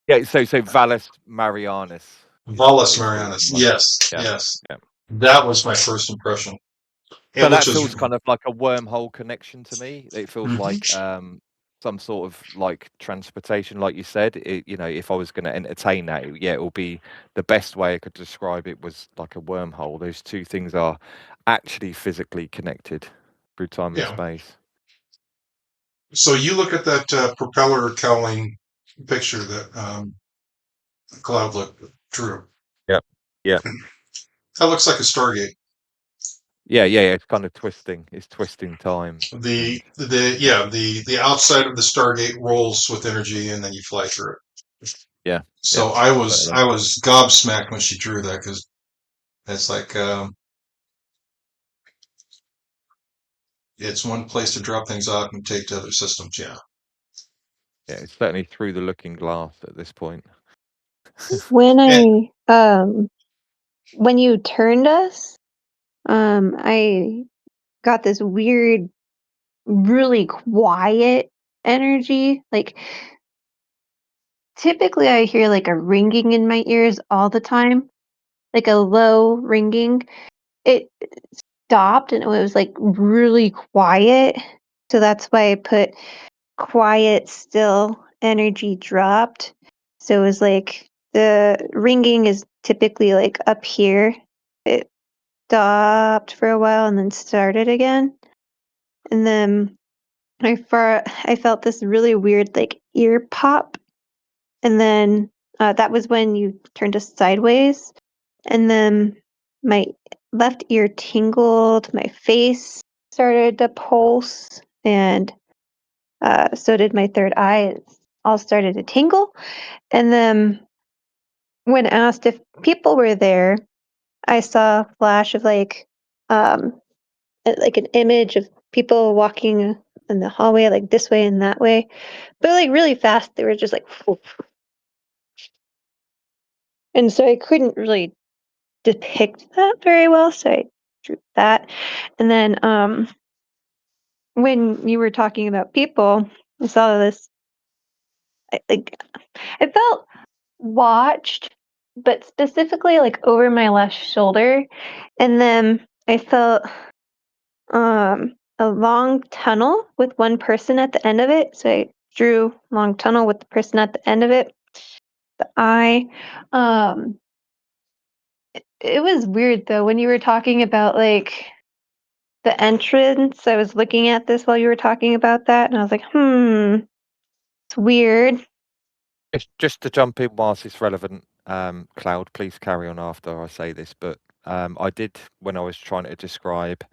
yeah. So Valles Marianus is what Valles it's called Marianas. on Mars. Yes, Yeah, yes. yeah. That was my first impression, So and which that was feels kind of like a wormhole connection to me. It feels like Mhm. some sort of like transportation, like you said. If I was going to entertain that, it will be the best way I could describe it was like a wormhole. Those two things are actually physically connected through time and Yeah. space. So you look at that propeller cowling picture that Cloudlook drew. Yeah, yeah, That looks like a Stargate. yeah. It's kind of twisting. It's twisting time. And The outside of the Stargate rolls with energy, and then you fly through it. yeah, So totally. I was gobsmacked when she drew that, because it's like it's one place to drop things off and take to other systems. Yeah. Yeah, it's certainly through the looking glass at this point. When And when you turned us, I got this weird, really quiet energy. Like typically I hear like a ringing in my ears all the time, like a low ringing. It stopped and it was like really quiet. So that's why I put quiet, still, energy dropped. So it was like the ringing is typically like up here. It stopped for a while and then started again. And then I felt this really weird like ear pop. And then that was when you turned us sideways. And then my left ear tingled, my face started to pulse, and so did my third eye. It all started to tingle. And then when asked if people were there, I saw a flash of like an image of people walking in the hallway, like this way and that way, but like really fast. They were just like, whoosh. And so I couldn't really depict that very well, so I drew that. And then when you were talking about people, I saw this. I felt watched, but specifically like over my left shoulder, and then I felt a long tunnel with one person at the end of it. So I drew long tunnel with the person at the end of it. The eye. It was weird though when you were talking about like the entrance. I was looking at this while you were talking about that, and I was like, it's weird. Just to jump in whilst it's relevant, Cloud, please carry on after I say this. But I did, when I was trying to describe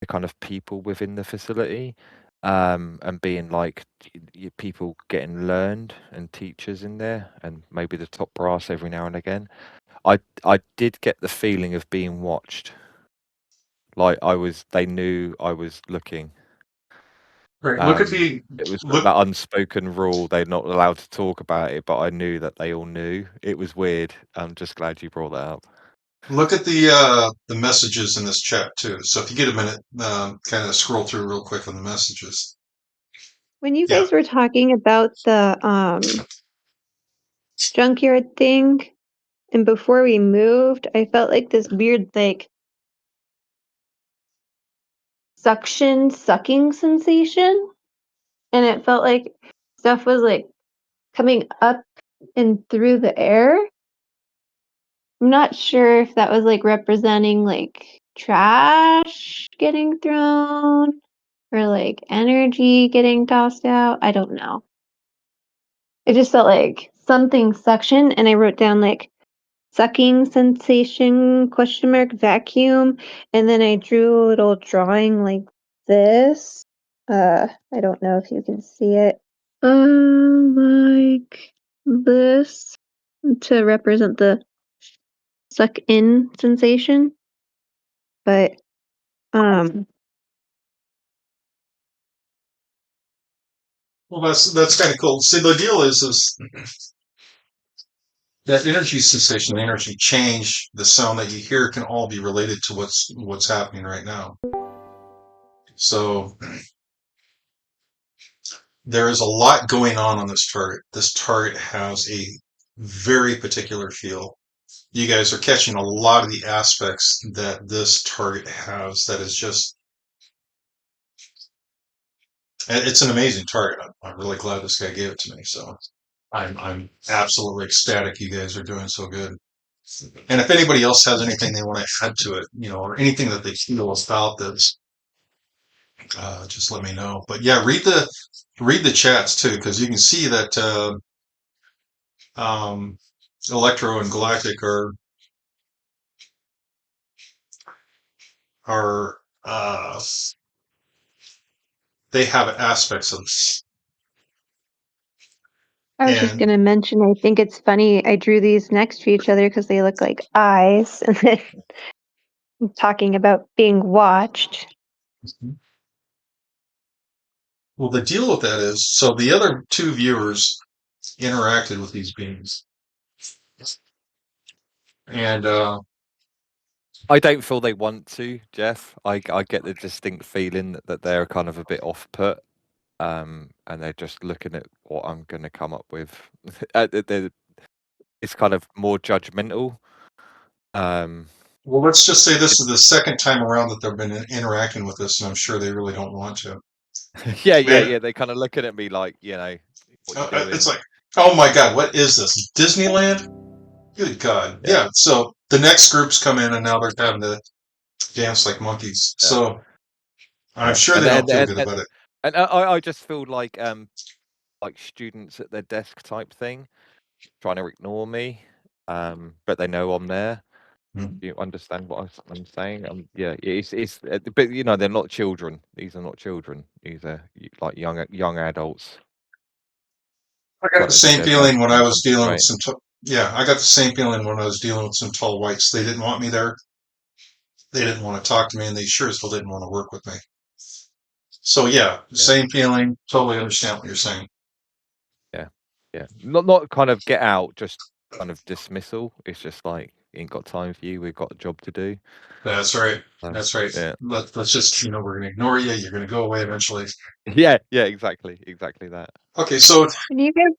the kind of people within the facility, and being like people getting learned and teachers in there, and maybe the top brass every now and again. I did get the feeling of being watched. Like they knew I was looking. Right. Look at the It was look. that unspoken rule; they're not allowed to talk about it, but I knew that they all knew. It was weird. I'm just glad you brought that up. Look at the messages in this chat too. So if you get a minute, kind of scroll through real quick on the messages. When you Yeah. guys were talking about the junkyard thing, and before we moved, I felt like this weird like sucking sensation, and it felt like stuff was like coming up and through the air. I'm not sure if that was like representing like trash getting thrown or like energy getting tossed out. I don't know. It just felt like something suction, and I wrote down like sucking sensation vacuum, and then I drew a little drawing like this. I don't know if you can see it. Like this to represent the suck in sensation. But Well, that's kind of cool. See, the deal is that energy sensation, the energy change, the sound that you hear can all be related to what's happening right now. So there is a lot going on this target. This target has a very particular feel. You guys are catching a lot of the aspects that this target has that is just, it's an amazing target. I'm really glad this guy gave it to me. So I'm absolutely ecstatic you guys are doing so good. And if anybody else has anything they want to add to it, or anything that they feel about this, just let me know. But yeah, read the chats too, because you can see that Electro and Galactic are they have aspects of this. I was just going to mention, I think it's funny. I drew these next to each other because they look like eyes, and then talking about being watched. Well, the deal with that is, so the other two viewers interacted with these beings, and I don't feel they want to, Jeff. I get the distinct feeling that they're kind of a bit off put, and they're just looking at what I'm going to come up with. It's kind of more judgmental. Well, let's just say this is the second time around that they've been interacting with us, and I'm sure they really don't want to. Yeah. They're kind of looking at me like, what you doing? It's like, oh my God, what is this? Disneyland? Good God. Yeah. So the next groups come in, and now they're having to dance like monkeys. Yeah. So I'm Yeah. sure And they and don't feel and, good and, about it. and I just feel like students at their desk type thing, trying to ignore me, but they know I'm there. Hmm. You understand what I'm saying? Yeah, it's but you know they're not children. These are not children. These are like young adults I got trying the to do same their best feeling when and I was dealing with concentrate. some. Yeah, I got the same feeling when I was dealing with some tall whites. They didn't want me there. They didn't want to talk to me, and they sure as hell didn't want to work with me. So yeah, Yeah, same feeling. Totally understand what you're saying. yeah, yeah. Not kind of get out, just kind of dismissal. It's just like ain't got time for you. We've got a job to do. That's right. That's right. Yeah, Let's just, we're going to ignore you. You're going to go away eventually. yeah, exactly that. Okay, so When you guys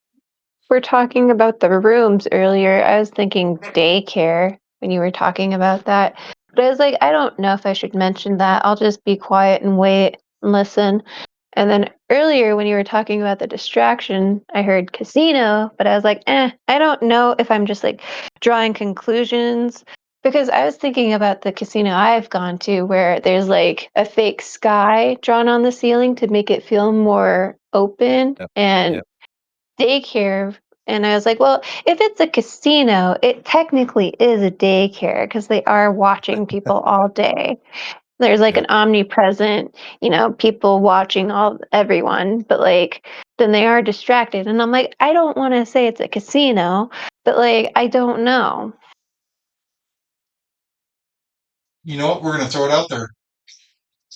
were talking about the rooms earlier, I was thinking daycare when you were talking about that. But I was like, I don't know if I should mention that. I'll just be quiet and wait and listen. And then earlier when you were talking about the distraction, I heard casino, but I was like, I don't know if I'm just like drawing conclusions. Because I was thinking about the casino I've gone to where there's like a fake sky drawn on the ceiling to make it feel more open Yep, and yep. daycare. And I was like, well, if it's a casino, it technically is a daycare because they are watching people all day. There's like Yeah. an omnipresent, people watching everyone, but like then they are distracted. And I'm like, I don't want to say it's a casino, but like I don't know. you know what? We're going to throw it out there.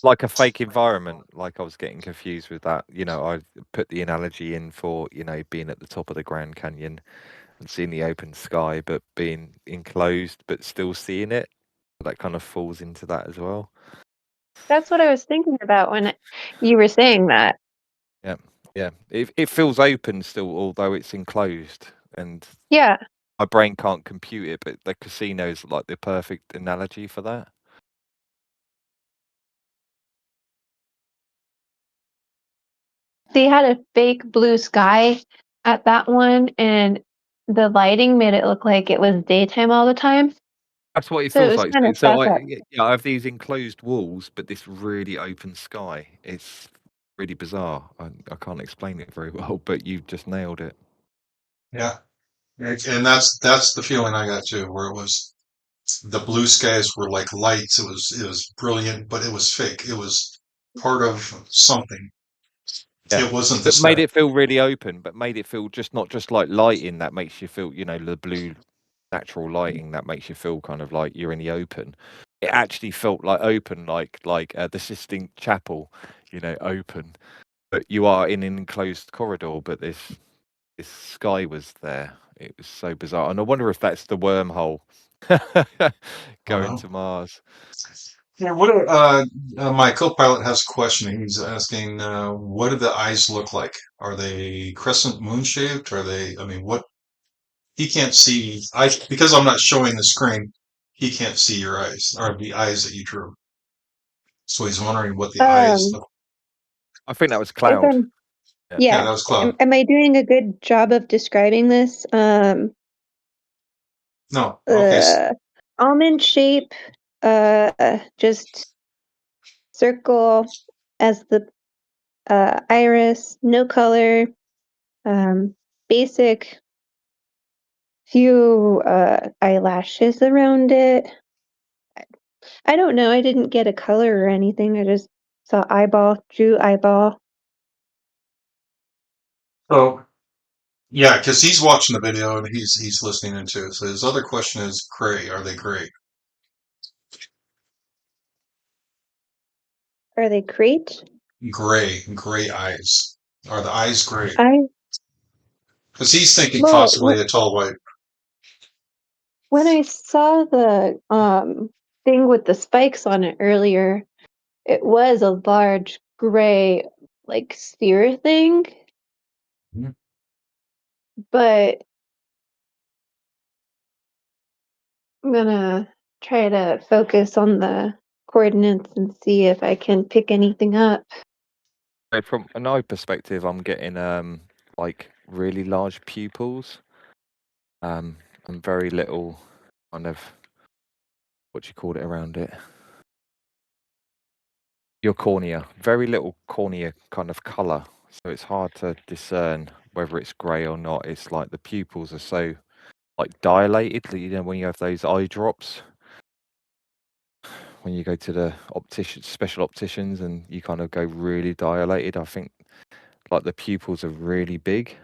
Like a fake environment. Like I was getting confused with that. You know, I put the analogy in for being at the top of the Grand Canyon and seeing the open sky, but being enclosed, but still seeing it. That kind of falls into that as well. That's what I was thinking about when you were saying that. Yeah, yeah. It feels open still, although it's enclosed, and Yeah. my brain can't compute it. But the casino's like the perfect analogy for that. They had a fake blue sky at that one, and the lighting made it look like it was daytime all the time. That's what it So it feels was like. kind of So fucked up. I have these enclosed walls, but this really open sky. It's really bizarre. I can't explain it very well, but you've just nailed it. Yeah. And that's the feeling I got too, where it was the blue skies were like lights. It was brilliant, but it was fake. It was part of something. Yeah. It wasn't the But made sky. it feel really open, but made it feel just not just like lighting that makes you feel, the blue natural lighting that makes you feel kind of like you're in the open. It actually felt like open, like the Sistine Chapel, open. But you are in an enclosed corridor, but this sky was there. It was so bizarre, and I wonder if that's the wormhole Oh going no. to Mars. Yeah, my co-pilot has a question. He's asking, what do the eyes look like? Are they crescent moon shaped? Are they, I mean, what he can't see, because I'm not showing the screen, he can't see your eyes or the eyes that you drew. So he's wondering what the eyes Um, look. I think that was if cloud. I'm, Yeah. Yeah, yeah. that was Cloud. Am I doing a good job of describing this? No, okay. Uh, almond shape, just circle as the iris, no color, basic, few eyelashes around it. I don't know. I didn't get a color or anything. I just saw eyeball, drew eyeball. So yeah, because he's watching the video and he's listening into it. So his other question is gray. Are they gray? Are they great? Gray eyes. Are the eyes gray? I Because he's thinking well, possibly a tall white. when I saw the thing with the spikes on it earlier, it was a large gray like sphere thing, Mhm. but I'm gonna try to focus on the coordinates and see if I can pick anything up. So from an eye perspective, I'm getting like really large pupils, and very little kind of what do you call it around it. your cornea. Very little cornea kind of color, so it's hard to discern whether it's grey or not. It's like the pupils are so like dilated. You know, when you have those eye drops, when you go to the special opticians, and you kind of go really dilated. I think like the pupils are really big.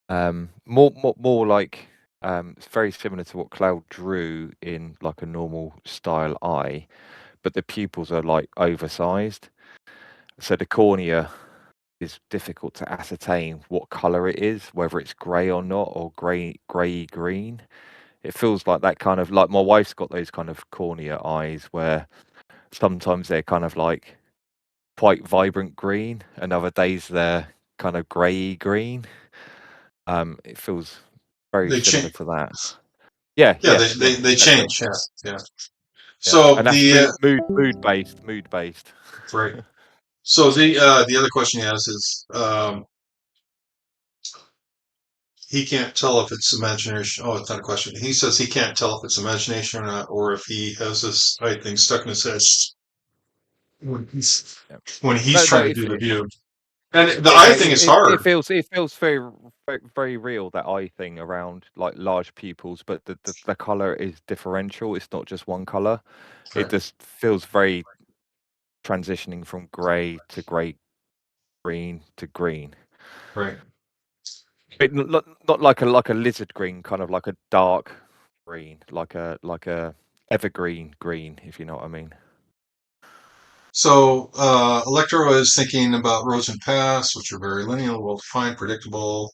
More like it's very similar to what Cloud drew in like a normal style eye, but the pupils are like oversized. So the cornea is difficult to ascertain what color it is, whether it's grey or not, or grey green. It feels like that kind of like my wife's got those kind of cornea eyes where sometimes they're kind of like quite vibrant green, and other days they're kind of grey green. It feels very They similar change. to that. Yeah, Yeah, yeah, they exactly. change. Yeah, yeah. Yeah. So And that's the mood based. right. So the other question he has is he can't tell if it's imagination. Oh, it's not a question. He says he can't tell if it's imagination or not, or if he has this eye thing stuck in his head when he's Yeah. when he's No, trying to it's, do the it, view. And the yeah, eye thing is it hard. feels very very real, that eye thing around like large pupils, but the color is differential. It's not just one color. It Right. just feels very transitioning from grey to green to green. Right. But not like a lizard green, kind of like a dark green, like a evergreen green, if you know what I mean. So Electro is thinking about roads and paths, which are very linear, well-defined, predictable,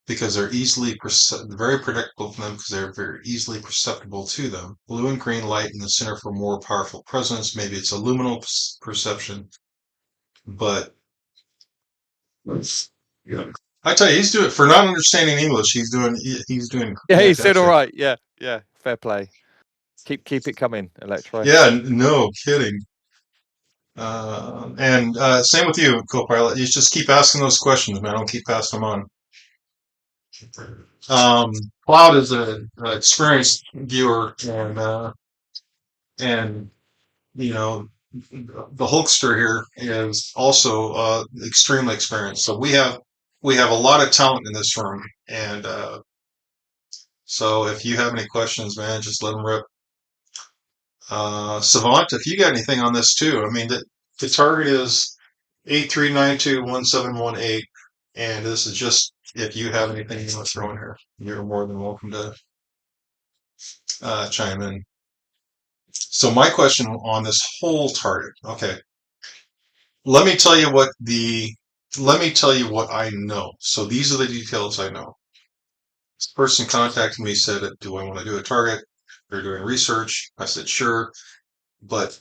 because they're very predictable for them because they're very easily perceptible to them. Blue and green light in the center for more powerful presence. Maybe it's a luminal perception, but yeah. I tell you, he's doing for not understanding English. He's doing Yeah, he said all fantastic. right. Yeah, fair play. Keep it coming, Electro. Yeah, no kidding. And same with you, Copilot. You just keep asking those questions, man. I'll keep passing them on. Cloud is an experienced viewer, and you know the Hulkster here is also extremely experienced. So we have a lot of talent in this room, and so if you have any questions, man, just let them rip. Savant, if you got anything on this too, I mean the target is 83921718, and this is just if you have anything you want to throw in here, you're more than welcome to chime in. So my question on this whole target, okay, let me tell you what I know. So these are the details I know. This person contacted me, said, do I want to do a target? They're doing research. I said, sure, but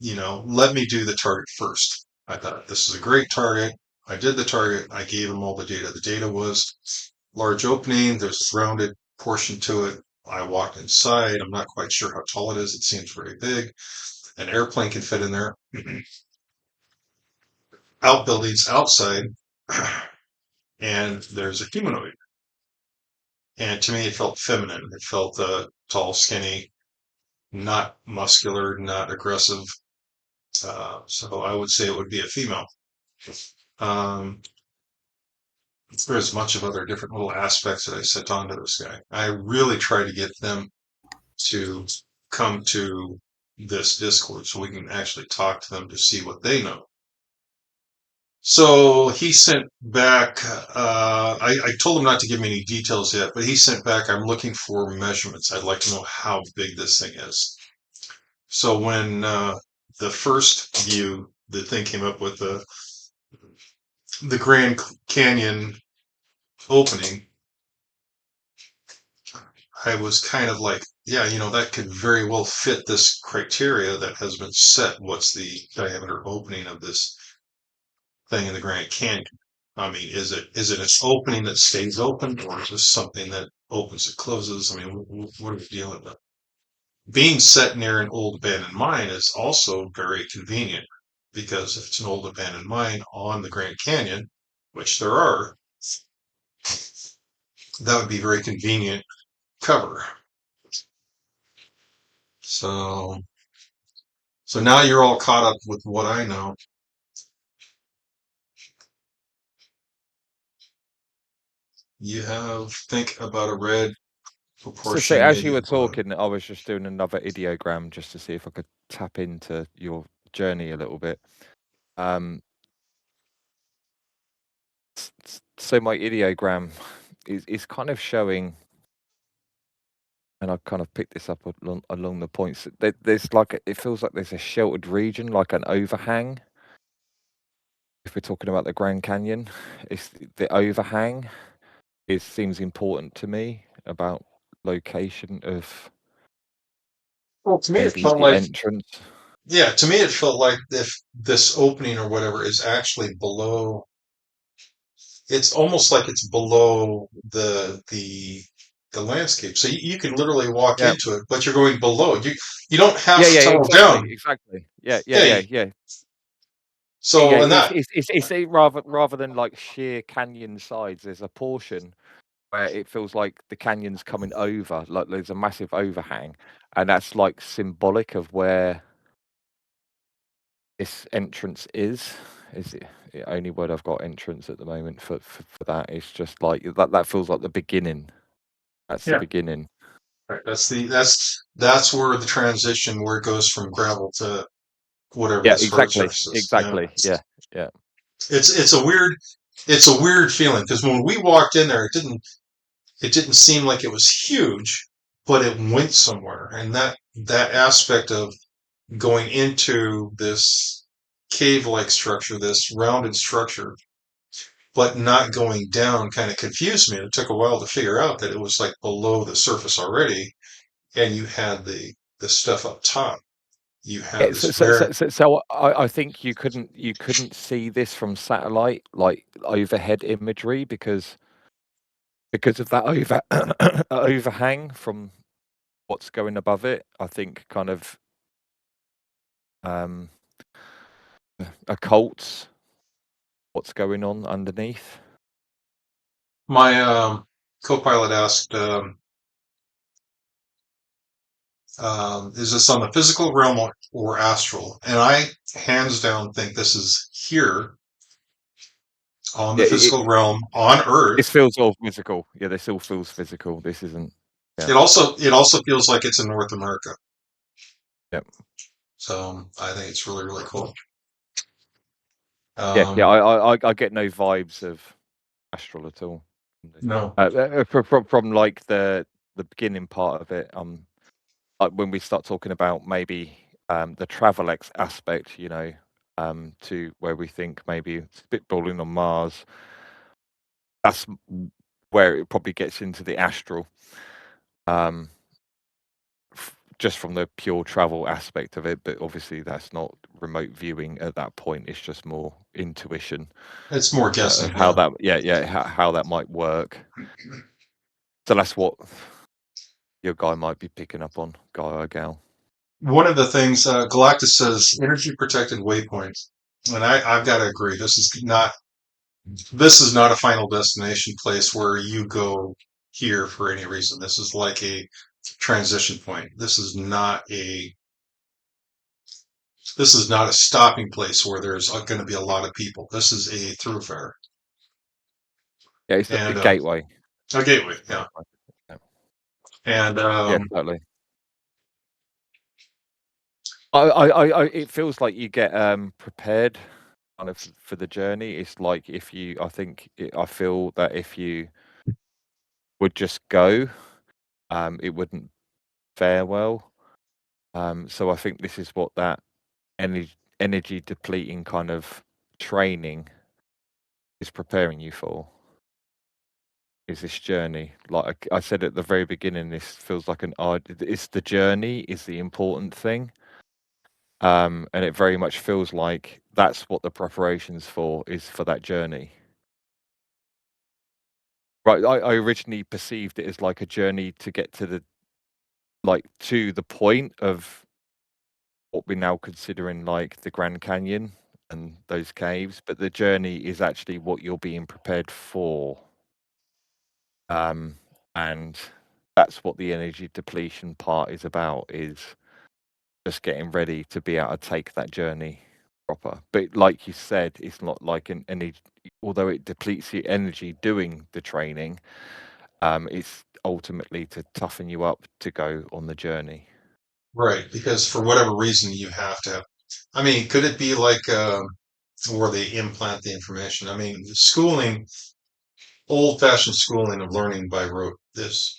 let me do the target first. I thought this is a great target. I did the target. I gave them all the data. The data was large opening. There's a rounded portion to it. I walked inside. I'm not quite sure how tall it is. It seems very big. An airplane can fit in there. Outbuildings outside, and there's a humanoid. And to me, it felt feminine. It felt tall, skinny, not muscular, not aggressive. So I would say it would be a female. Um, there's a bunch of other different little aspects that I set onto this guy. I really try to get them to come to this Discord so we can actually talk to them to see what they know. So he sent back, I told him not to give me any details yet, but he sent back, I'm looking for measurements. I'd like to know how big this thing is. So when the first view, the thing came up with the Grand Canyon opening, I was kind of like, yeah, that could very well fit this criteria that has been set. What's the diameter opening of this thing in the Grand Canyon? I mean, is it an opening that stays open, or is this something that opens and closes? I mean, what are we dealing with? Being set near an old abandoned mine is also very convenient, because if it's an old abandoned mine on the Grand Canyon, which there are, that would be very convenient cover. So So now you're all caught up with what I know. You have think about a red So proportion, as you maybe were a blue. talking, I was just doing another ideogram just to see if I could tap into your journey a little bit. So my ideogram is kind of showing, and I've kind of picked this up along the points. There's like it feels like there's a sheltered region, like an overhang. If we're talking about the Grand Canyon, it's the overhang. It seems important to me about location of Well, to me, it maybe felt the like, entrance. yeah, to me, it felt like if this opening or whatever is actually below, it's almost like it's below the landscape. So you can literally walk Yeah, into it, but you're going below. You don't have yeah, to yeah, tunnel down. exactly. Yeah, yeah, Yeah. yeah, yeah. Yeah, So and that it's rather than like sheer canyon sides. There's a portion where it feels like the canyon's coming over, like there's a massive overhang, and that's like symbolic of where this entrance is. Is the only word I've got, entrance, at the moment for that. It's just like that feels like the beginning. That's the yeah. beginning. Right. That's where the transition where it goes from gravel to whatever Yeah, this hard exactly, surface is. Yeah. exactly. Yeah, yeah. It's a weird feeling because when we walked in there, it didn't seem like it was huge, but it went somewhere, and that aspect of going into this cave-like structure, this rounded structure, but not going down, kind of confused me. It took a while to figure out that it was like below the surface already, and you had the stuff up top. You had Yeah, this very so I think you couldn't see this from satellite, like overhead imagery, because of that overhang from what's going above it. I think kind of um occults what's going on underneath. my co-pilot asked, is this on the physical realm or astral? And I hands down think this is here on the Yeah, physical realm on Earth. this feels all physical. Yeah, this all feels physical. This isn't. Yeah, It also feels like it's in North America. yeah, So I think it's really, really cool. yeah. I get no vibes of astral at all. No. From like the beginning part of it. Like when we start talking about maybe the travel aspect, to where we think maybe spitballing on Mars. That's where it probably gets into the astral. Just from the pure travel aspect of it, but obviously that's not remote viewing at that point. It's just more intuition It's more guessing. of how Yeah. that how that might work. So that's what your guy might be picking up on, guy or gal. One of the things Galactus says, energy protected waypoints, and I've got to agree. This is not a final destination place where you go here for any reason. This is like a transition point. This is not a stopping place where there's going to be a lot of people. This is a thoroughfare Yeah, it's a and gateway. a gateway. Yeah, Yeah, and yeah, totally. It feels like you get prepared kind of for the journey. It's like I feel that if you would just go, it wouldn't fare well. So I think this is what that energy depleting kind of training is preparing you for. Is this journey? Like I said at the very beginning, this feels like it's the journey is the important thing. And it very much feels like that's what the preparations is for that journey. Right. I originally perceived it as like a journey to get to the point of what we're now considering like the Grand Canyon and those caves, but the journey is actually what you're being prepared for. And that's what the energy depletion part is about, is just getting ready to be able to take that journey proper. But like you said, it's not like any, although it depletes your energy doing the training, it's ultimately to toughen you up to go on the journey. Right, because for whatever reason you have to have. I mean, could it be like where they implant the information? I mean, schooling, old-fashioned schooling of learning by rote is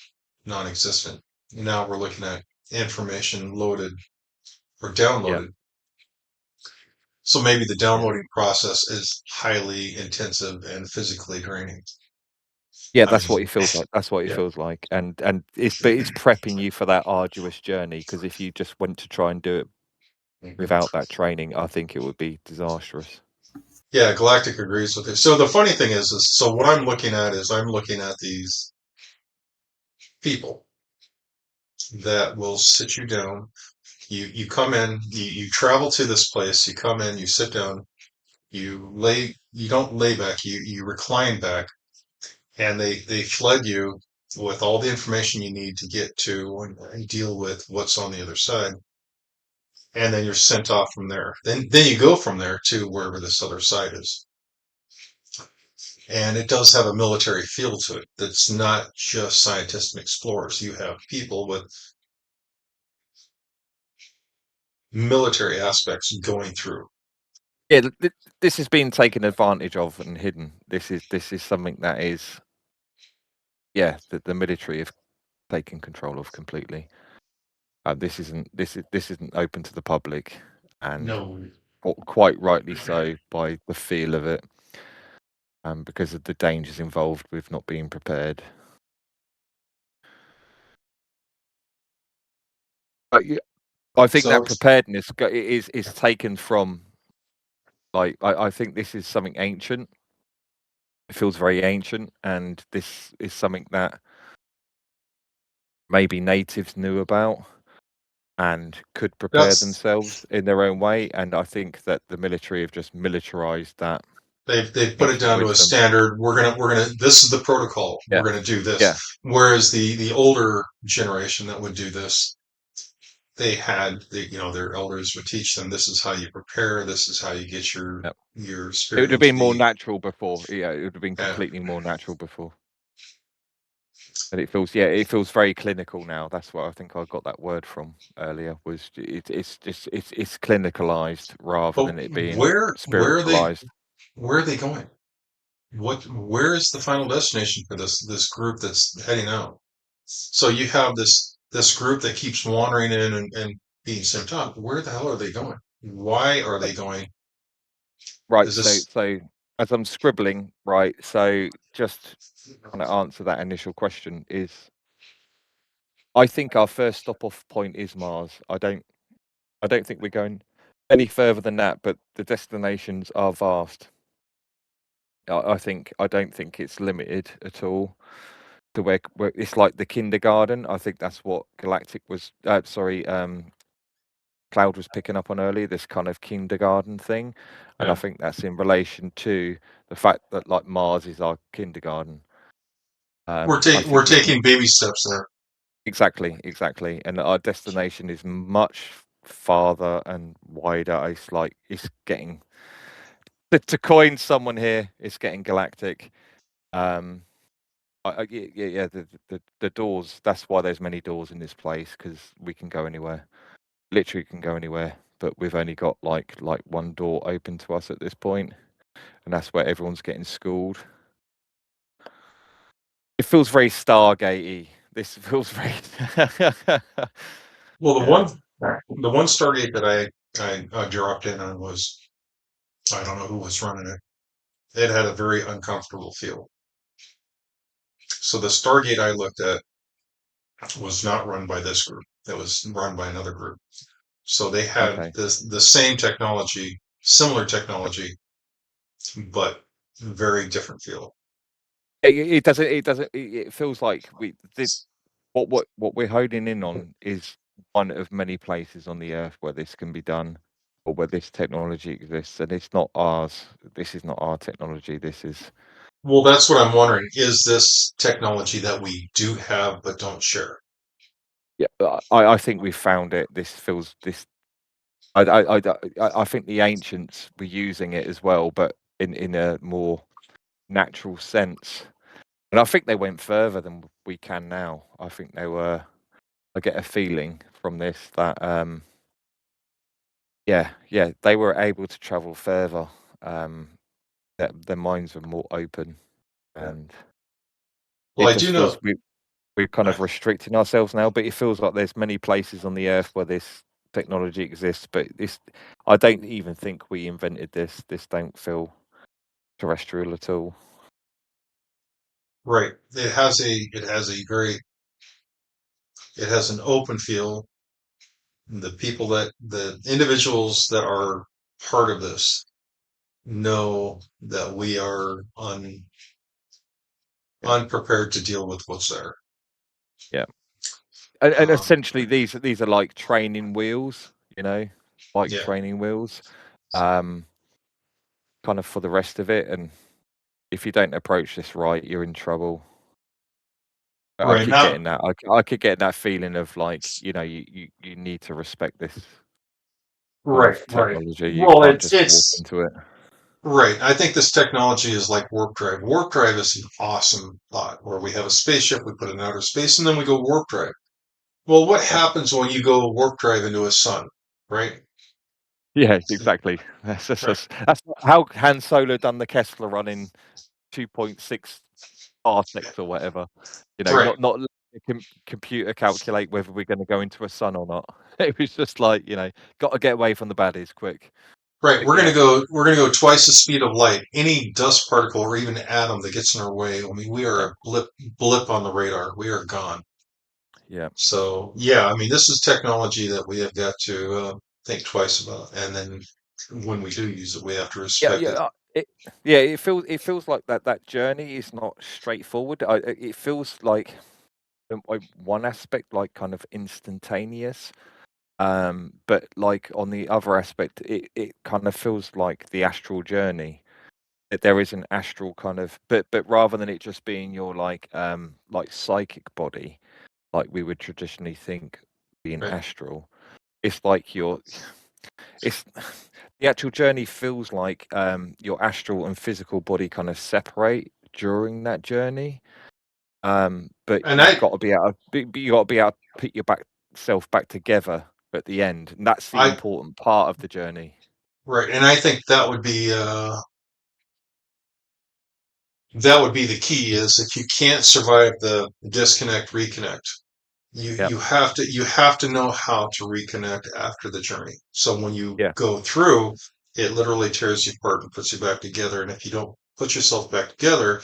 non-existent. Now we're looking at information loaded or downloaded. So maybe the downloading process is highly intensive and physically draining. Yeah, I that's what mean, it feels like. That's what it yeah. feels like, and it's prepping you for that arduous journey. Because if you just went to try and do it without that training, I think it would be disastrous. Yeah, Galactic agrees with it. So the funny thing is so what I'm looking at is I'm looking at these people that will sit you down. You come in, you travel to this place, you come in, you sit down, you don't lay back, you recline back, and they flood you with all the information you need to get to and deal with what's on the other side. And then you're sent off from there. Then you go from there to wherever this other side is. And it does have a military feel to it. That's not just scientists and explorers. You have people with military aspects going through. Yeah, this has been taken advantage of and hidden. This is something that is, yeah, the military have taken control of completely. This isn't open to the public, and No. quite rightly so by the feel of it, because of the dangers involved with not being prepared. But yeah, I think So that preparedness is taken from, like, I think this is something ancient. It feels very ancient, and this is something that maybe natives knew about and could prepare that's themselves in their own way. And I think that the military have just militarized that they've put it ancient down to a wisdom. standard. We're gonna this is the protocol. Yeah. We're gonna do this. Yeah. Whereas the older generation that would do this, they had their elders would teach them this is how you prepare, this is how you get your Yep. your It spirit would have into been more the natural before. Yeah, it would have been yeah. completely more natural before. And it feels very clinical now. That's what I think I got that word from earlier. Was it's clinicalized rather But than it being where spiritualized. are they going? Where is the final destination for this group that's heading out? So you have this group that keeps wandering in and being sent out. Where the hell are they going? Why are they going? Right. Is So this as I'm scribbling, right. So just trying to answer that initial question is, I think our first stop off point is Mars. I don't think we're going any further than that, but the destinations are vast. I don't think it's limited at all to where it's like the kindergarten. I think that's what Galactic was. Cloud was picking up on earlier. This kind of kindergarten thing, and I Yeah. think that's in relation to the fact that, like, Mars is our kindergarten. we're taking baby steps there. Exactly, and our destination is much farther and wider. It's getting, to coin someone here, it's getting galactic. Yeah, the doors. That's why there's many doors in this place, because we can go anywhere. Literally can go anywhere, but we've only got like one door open to us at this point, and that's where everyone's getting schooled. It feels very Stargate-y. This feels very. Well, Yeah. the one Stargate that I dropped in on was I don't know who was running it. It had a very uncomfortable feel. So the Stargate I looked at was not run by this group. It was run by another group. So they had Okay. the same technology, similar technology, but very different feel. It doesn't. It feels like what we're honing in on is one of many places on the Earth where this can be done, or where this technology exists, and it's not ours. This is not our technology. This is. Well, that's what I'm wondering. Is this technology that we do have but don't share? Yeah, I think we've found it. This I think the ancients were using it as well, but in a more natural sense. And I think they went further than we can now. I think they were. I get a feeling from this that yeah, they were able to travel further. That their minds were more open, Yeah. and Well, it I do just know. feels we're kind of restricting ourselves now. But it feels like there's many places on the earth where this technology exists. But I don't even think we invented this. This don't feel terrestrial at all. Right. It has an open feel. The individuals that are part of this know that we are unprepared to deal with what's there. Yeah. And Um, essentially, these are like training wheels, like Yeah. training wheels, kind of for the rest of it. And if you don't approach this right, you're in trouble. I Right keep now, getting that. I keep getting that feeling of like, you need to respect this kind right, of right. technology. You Well, can't it's just walk it's into it. right. I think this technology is like warp drive. Warp drive is an awesome thought where we have a spaceship, we put it in outer space, and then we go warp drive. Well, what Yeah, happens when you go warp drive into a sun, right? yeah, exactly. Right, That's how Han Solo done the Kessler run in 2.6 parsecs or whatever. right, Not let the computer calculate whether we're going to go into a sun or not. It was just like, got to get away from the baddies quick. right. But yeah, We're gonna go twice the speed of light. Any dust particle or even atom that gets in our way, I mean, we are yeah, a blip on the radar. We are gone. yeah, So yeah, I mean, this is technology that we have got to think twice about, and then when we do use it, we have to yeah, respect it. it feels like that journey is not straightforward. It feels like one aspect like kind of instantaneous. But like on the other aspect, it kind of feels like the astral journey. That there is an astral kind of, but rather than it just being your like psychic body, like we would traditionally think being Right. astral, it's like it's the actual journey feels like your astral and physical body kind of separate during that journey. But And you've got to be able to put your self back together at the end, and that's the I important part of the journey. right, and I think that would be the key is if you can't survive the disconnect reconnect, Yeah, you have to know how to reconnect after the journey. So when you yeah, go through, it literally tears you apart and puts you back together. And if you don't put yourself back together,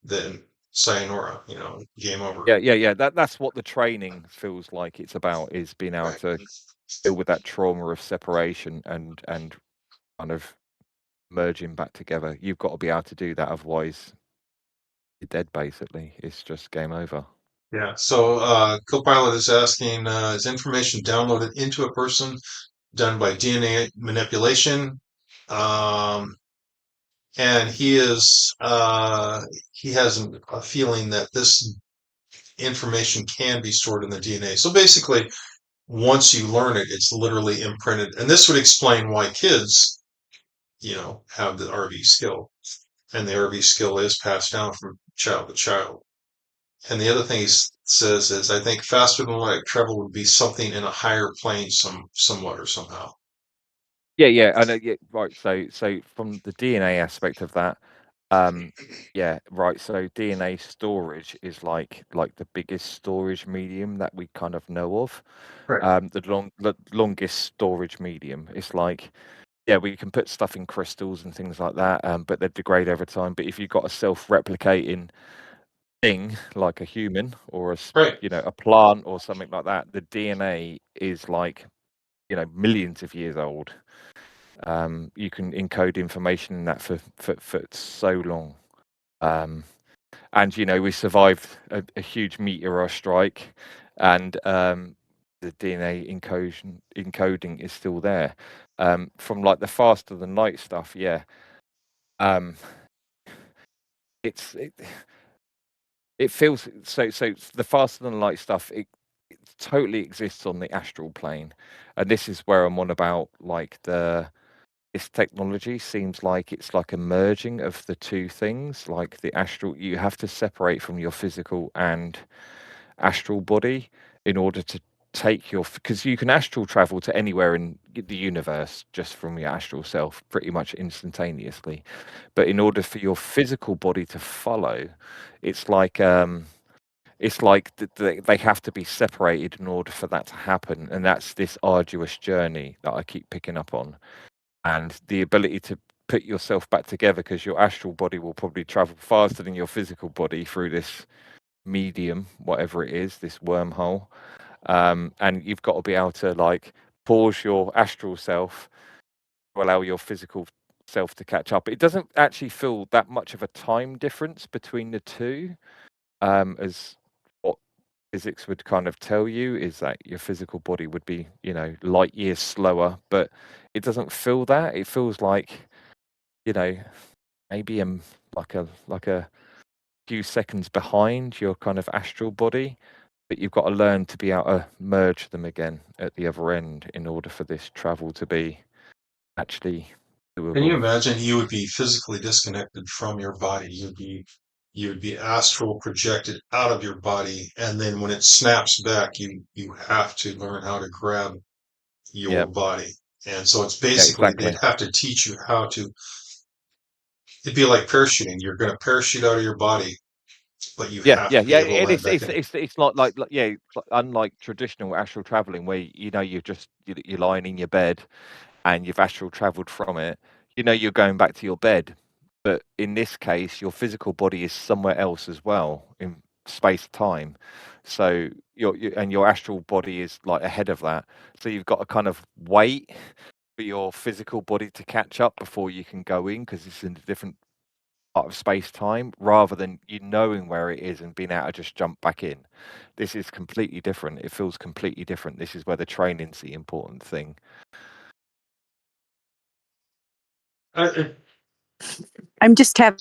then sayonara, game over. yeah. That's what the training feels like. It's about is being able Right. to deal with that trauma of separation and kind of merging back together. You've got to be able to do that, otherwise you're dead. Basically, it's just game over. Yeah. So Copilot is asking, is information downloaded into a person done by DNA manipulation? Um, and he has a feeling that this information can be stored in the DNA. So basically, once you learn it, it's literally imprinted. And this would explain why kids, have the RV skill. And the RV skill is passed down from child to child. And the other thing he says is, I think faster than light travel would be something in a higher plane, somewhat or somehow. Yeah, I know. Yeah, right. So from the DNA aspect of that, yeah, right. So DNA storage is like the biggest storage medium that we kind of know of. Right. The longest storage medium. It's like, yeah, we can put stuff in crystals and things like that, but they degrade over time. But if you've got a self-replicating thing like a human or Right. a plant or something like that, the DNA is like millions of years old. You can encode information in that for so long. And we survived a huge meteor strike, and the DNA encoding is still there. From like the faster than light stuff, yeah. Um, it feels so the faster than light stuff. totally exists on the astral plane, and this is where I'm on about like this technology seems like it's like a merging of the two things. Like the astral, you have to separate from your physical and astral body in order to take your, because you can astral travel to anywhere in the universe just from your astral self pretty much instantaneously, but in order for your physical body to follow, it's like they have to be separated in order for that to happen, and that's this arduous journey that I keep picking up on. And the ability to put yourself back together, because your astral body will probably travel faster than your physical body through this medium, whatever it is, this wormhole. And you've got to be able to like pause your astral self to allow your physical self to catch up. It doesn't actually feel that much of a time difference between the two, as what physics would kind of tell you is that your physical body would be, light years slower, but it doesn't feel that. It feels like, maybe like a few seconds behind your kind of astral body, but you've got to learn to be able to merge them again at the other end in order for this travel to be actually doable. Can you imagine you would be physically disconnected from your body? You'd be astral projected out of your body, and then when it snaps back, you have to learn how to grab your Yep. body. And so it's basically exactly. they'd have to teach you how to. It'd be like parachuting. You're going to parachute out of your body, but you have to be able to And land back in. it's not like unlike traditional astral traveling where you're lying in your bed and you've astral traveled from it. You're going back to your bed, but in this case, your physical body is somewhere else as well in space time. So your astral body is like ahead of that. So you've got to kind of wait for your physical body to catch up before you can go in, because it's in a different part of space time, rather than you knowing where it is and being able to just jump back in. This is completely different. It feels completely different. This is where the training's the important thing. I'm just having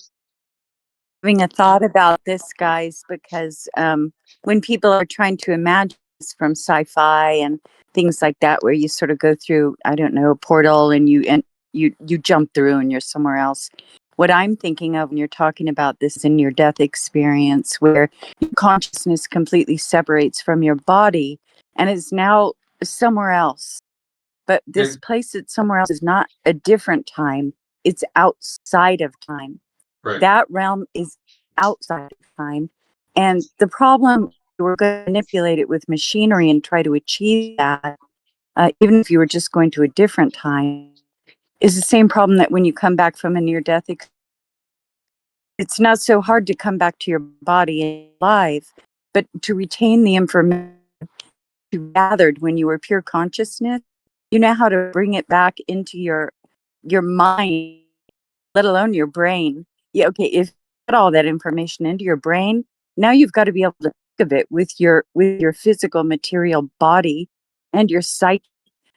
a thought about this, guys, because when people are trying to imagine this from sci-fi and things like that, where you sort of go through, I don't know, a portal and you jump through and you're somewhere else. What I'm thinking of when you're talking about this in your death experience, where your consciousness completely separates from your body and is now somewhere else. But this place that's somewhere else is not a different time. It's outside of time. Right. That realm is outside of time. And the problem, we're going to manipulate it with machinery and try to achieve that, even if you were just going to a different time, is the same problem that when you come back from a near-death experience, it's not so hard to come back to your body alive, but to retain the information you gathered when you were pure consciousness, you know how to bring it back into your mind, let alone your brain. Yeah, okay, if you put all that information into your brain, now you've got to be able to think of it with your physical material body and your psyche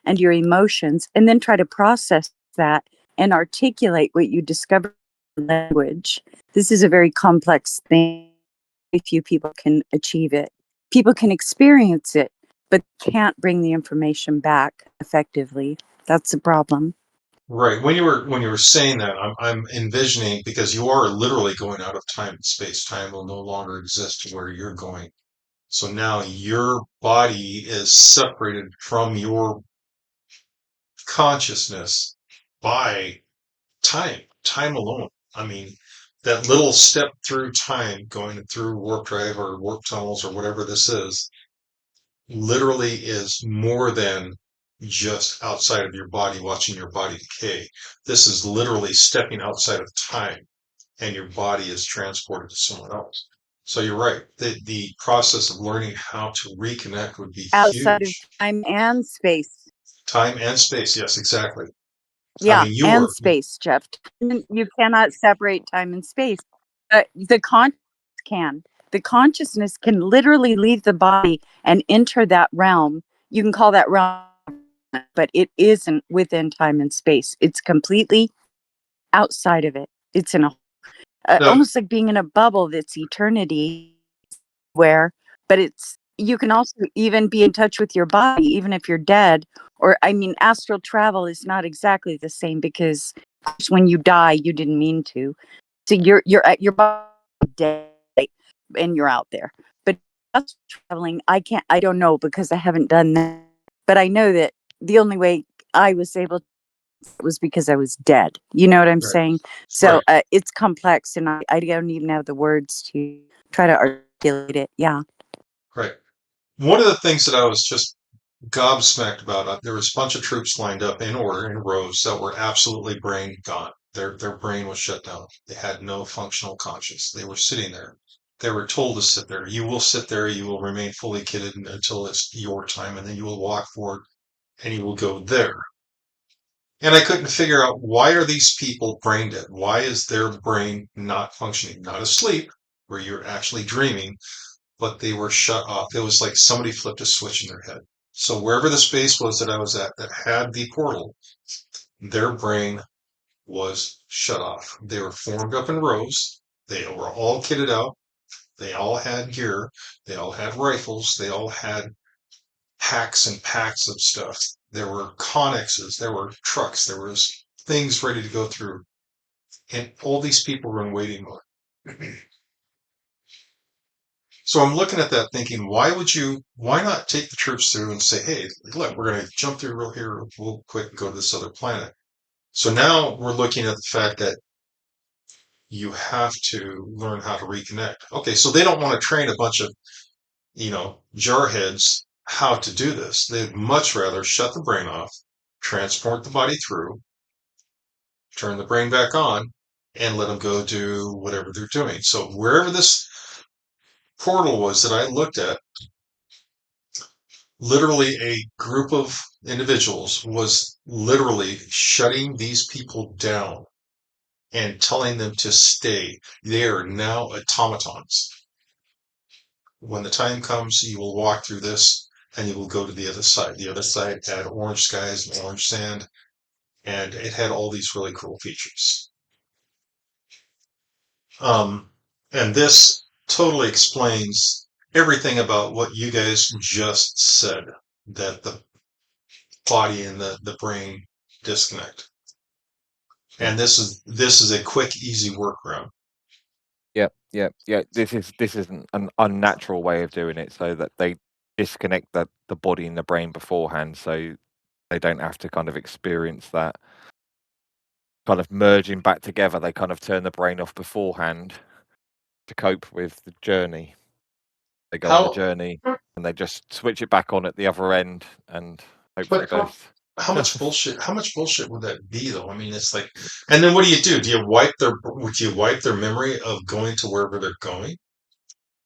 and your emotions, and then try to process that and articulate what you discover in language. This is a very complex thing. Very few people can achieve it. People can experience it, but can't bring the information back effectively. That's the problem. Right. When you were saying that, I'm envisioning, because you are literally going out of time and space. Time will no longer exist where you're going. So now your body is separated from your consciousness by time alone. I mean, that little step through time, going through warp drive or warp tunnels or whatever this is, literally is more than just outside of your body, watching your body decay. This is literally stepping outside of time, and your body is transported to someone else. So you're right. The process of learning how to reconnect would be Outside of huge. time and space. Time and space, yes, exactly. Yeah, I mean, you and were space, Jeff. You cannot separate time and space, but the consciousness can. The consciousness can literally leave the body and enter that realm. You can call that realm, but it isn't within time and space. It's completely outside of it. It's in a no, almost like being in a bubble that's eternity, where, but it's you can also even be in touch with your body, even if you're dead. Or, I mean, astral travel is not exactly the same because of course, when you die, you didn't mean to. So you're at your body dead and you're out there. But astral traveling, I don't know because I haven't done that. But I know that the only way I was able to was because I was dead. You know what I'm Right. saying? So Right. it's complex, and I don't even have the words to try to articulate it. Yeah. Right. One of the things that I was just gobsmacked about, there was a bunch of troops lined up in order in rows that were absolutely brain gone. Their brain was shut down. They had no functional conscious. They were sitting there. They were told to sit there. You will sit there. You will remain fully kitted until it's your time, and then you will walk forward and you will go there. And I couldn't figure out, why are these people brain dead? Why is their brain not functioning? Not asleep, where you're actually dreaming, but they were shut off. It was like somebody flipped a switch in their head. So wherever the space was that I was at that had the portal, their brain was shut off. They were formed up in rows. They were all kitted out. They all had gear. They all had rifles. They all had packs and packs of stuff. There were connexes. There were trucks. There was things ready to go through. And all these people were in waiting mode. So I'm looking at that thinking, why not take the troops through and say, hey, look, we're going to jump through real here real quick and go to this other planet. So now we're looking at the fact that you have to learn how to reconnect. Okay, so they don't want to train a bunch of, jarheads how to do this. They'd much rather shut the brain off, transport the body through, turn the brain back on, and let them go do whatever they're doing. So wherever this portal was that I looked at, literally a group of individuals was literally shutting these people down and telling them to stay. They are now automatons. When the time comes, you will walk through this and you will go to the other side. The other side had orange skies and orange sand, and it had all these really cool features. And this totally explains everything about what you guys just said, that the body and the brain disconnect. And this is a quick, easy workaround. Yeah. This isn't an unnatural way of doing it, so that they disconnect the body and the brain beforehand, so they don't have to kind of experience that kind of merging back together. They kind of turn the brain off beforehand to cope with the journey. They go on the How journey and they just switch it back on at the other end and hope for the but how best. how much bullshit would that be though? I mean, it's like, and then what do? Do you wipe their memory of going to wherever they're going?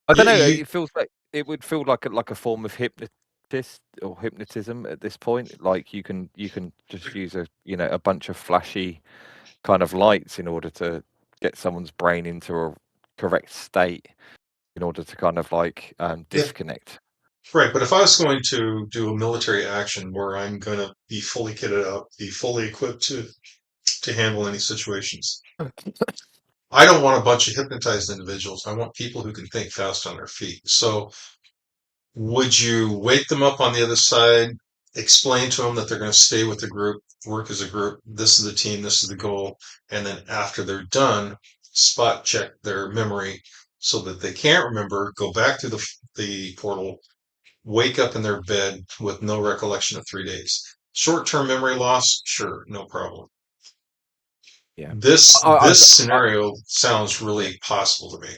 I You, don't know. you It feels like it would feel like a form of hypnotist or hypnotism at this point. Like you can just use a bunch of flashy kind of lights in order to get someone's brain into a correct state in order to kind of like if disconnect. Right, but if I was going to do a military action where I'm going to be fully kitted out, be fully equipped to handle any situations, I don't want a bunch of hypnotized individuals. I want people who can think fast on their feet. So, would you wake them up on the other side, explain to them that they're going to stay with the group, work as a group, this is the team, this is the goal, and then after they're done, spot check their memory so that they can't remember, go back to the portal, wake up in their bed with no recollection of 3 days. Short-term memory loss, sure, no problem. Yeah. This I scenario sounds really possible to me.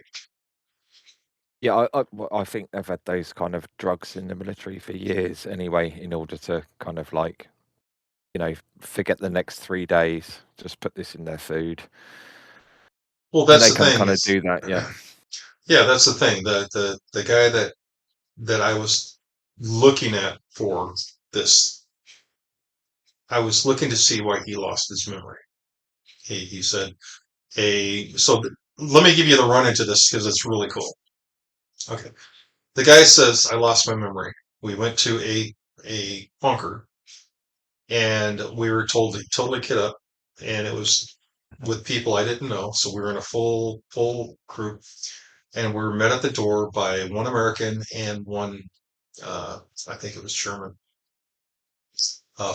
Yeah, I think they've had those kind of drugs in the military for years anyway, in order to kind of like, forget the next 3 days, just put this in their food. Well, And that's they the can thing kind of is, do that, yeah. yeah, that's the thing. The guy that I was looking at for this, I was looking to see why he lost his memory. He said let me give you the run into this because it's really cool. Okay. The guy says, I lost my memory. We went to a bunker and we were told to totally kid up, and it was with people I didn't know. So we were in a full group, and we were met at the door by one American and one I think it was Sherman.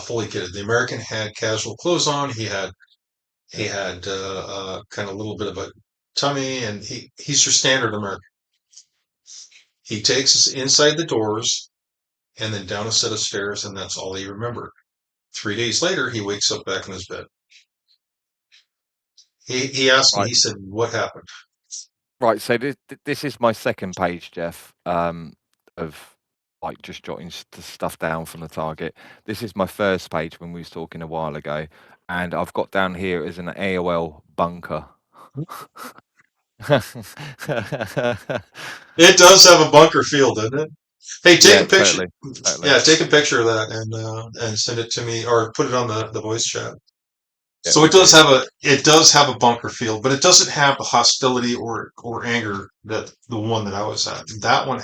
Fully kitted. The American had casual clothes on. He had kind of a little bit of a tummy, and he's your standard American. He takes us inside the doors and then down a set of stairs, and that's all he remembered. 3 days later, he wakes up back in his bed. He asked me, Right. he said, "What happened?" Right. So this is my second page, Jeff, of like just jotting stuff down from the target. This is my first page when we was talking a while ago, and I've got down here as an AOL bunker. It does have a bunker feel, doesn't it? Hey, take Yeah, a picture. totally. Yeah, take a picture of that and send it to me, or put it on the voice chat. Yeah, So it does okay. have a bunker feel, but it doesn't have the hostility or anger that the one that I was at. That one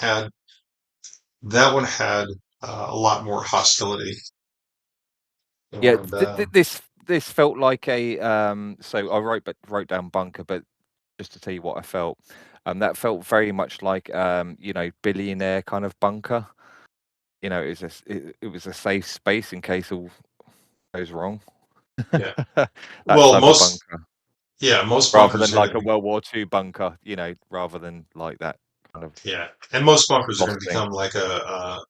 had a lot more hostility. Yeah, And this felt like a so I wrote down bunker, but just to tell you what I felt, that felt very much like you know, billionaire kind of bunker. You know, it was a safe space in case all goes wrong. yeah, That well, type of bunker, most rather bunkers than are like going a to be, World War II bunker. You know, rather than like that kind of yeah, and most bunkers are going lost to thing. become like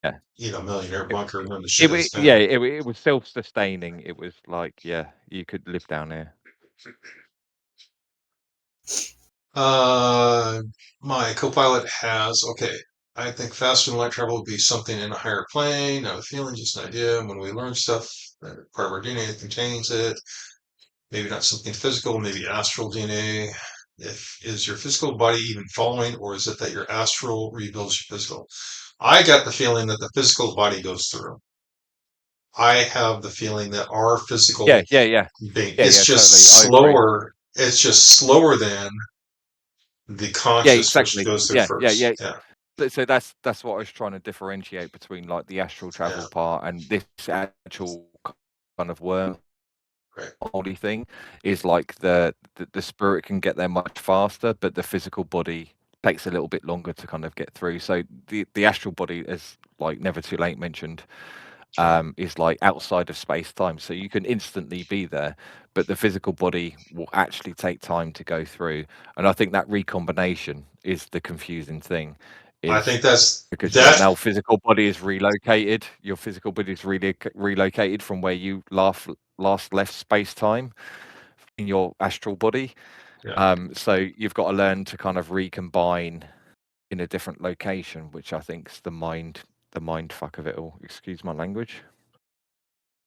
Yeah. millionaire It, bunker when the shit is yeah, down. it was self-sustaining. It was like, yeah, you could live down here. My co-pilot has, okay, I think faster than light travel would be something in a higher plane, not a feeling, just an idea. When we learn stuff, part of our DNA that contains it, maybe not something physical, maybe astral DNA. Is your physical body even following, or is it that your astral rebuilds your physical? I got the feeling that the physical body goes through. I have the feeling that our physical Yeah, being, it's just totally. I agree. slower. It's just slower than the Yeah, conscious, which exactly. goes through Yeah. first. Yeah, So that's what I was trying to differentiate between like the astral yeah, travel part and this actual kind of worm right. holy thing is like the spirit can get there much faster, but the physical body takes a little bit longer to kind of get through. So the astral body, as like Never Too Late mentioned, is like outside of space time, so you can instantly be there, but the physical body will actually take time to go through. And I think that recombination is the confusing thing, I is think that's because your that. now physical body is relocated. Your physical body is really relocated from where you last left space time in your astral body. Yeah. So you've got to learn to kind of recombine in a different location, which I think is the mind fuck of it all. Excuse my language.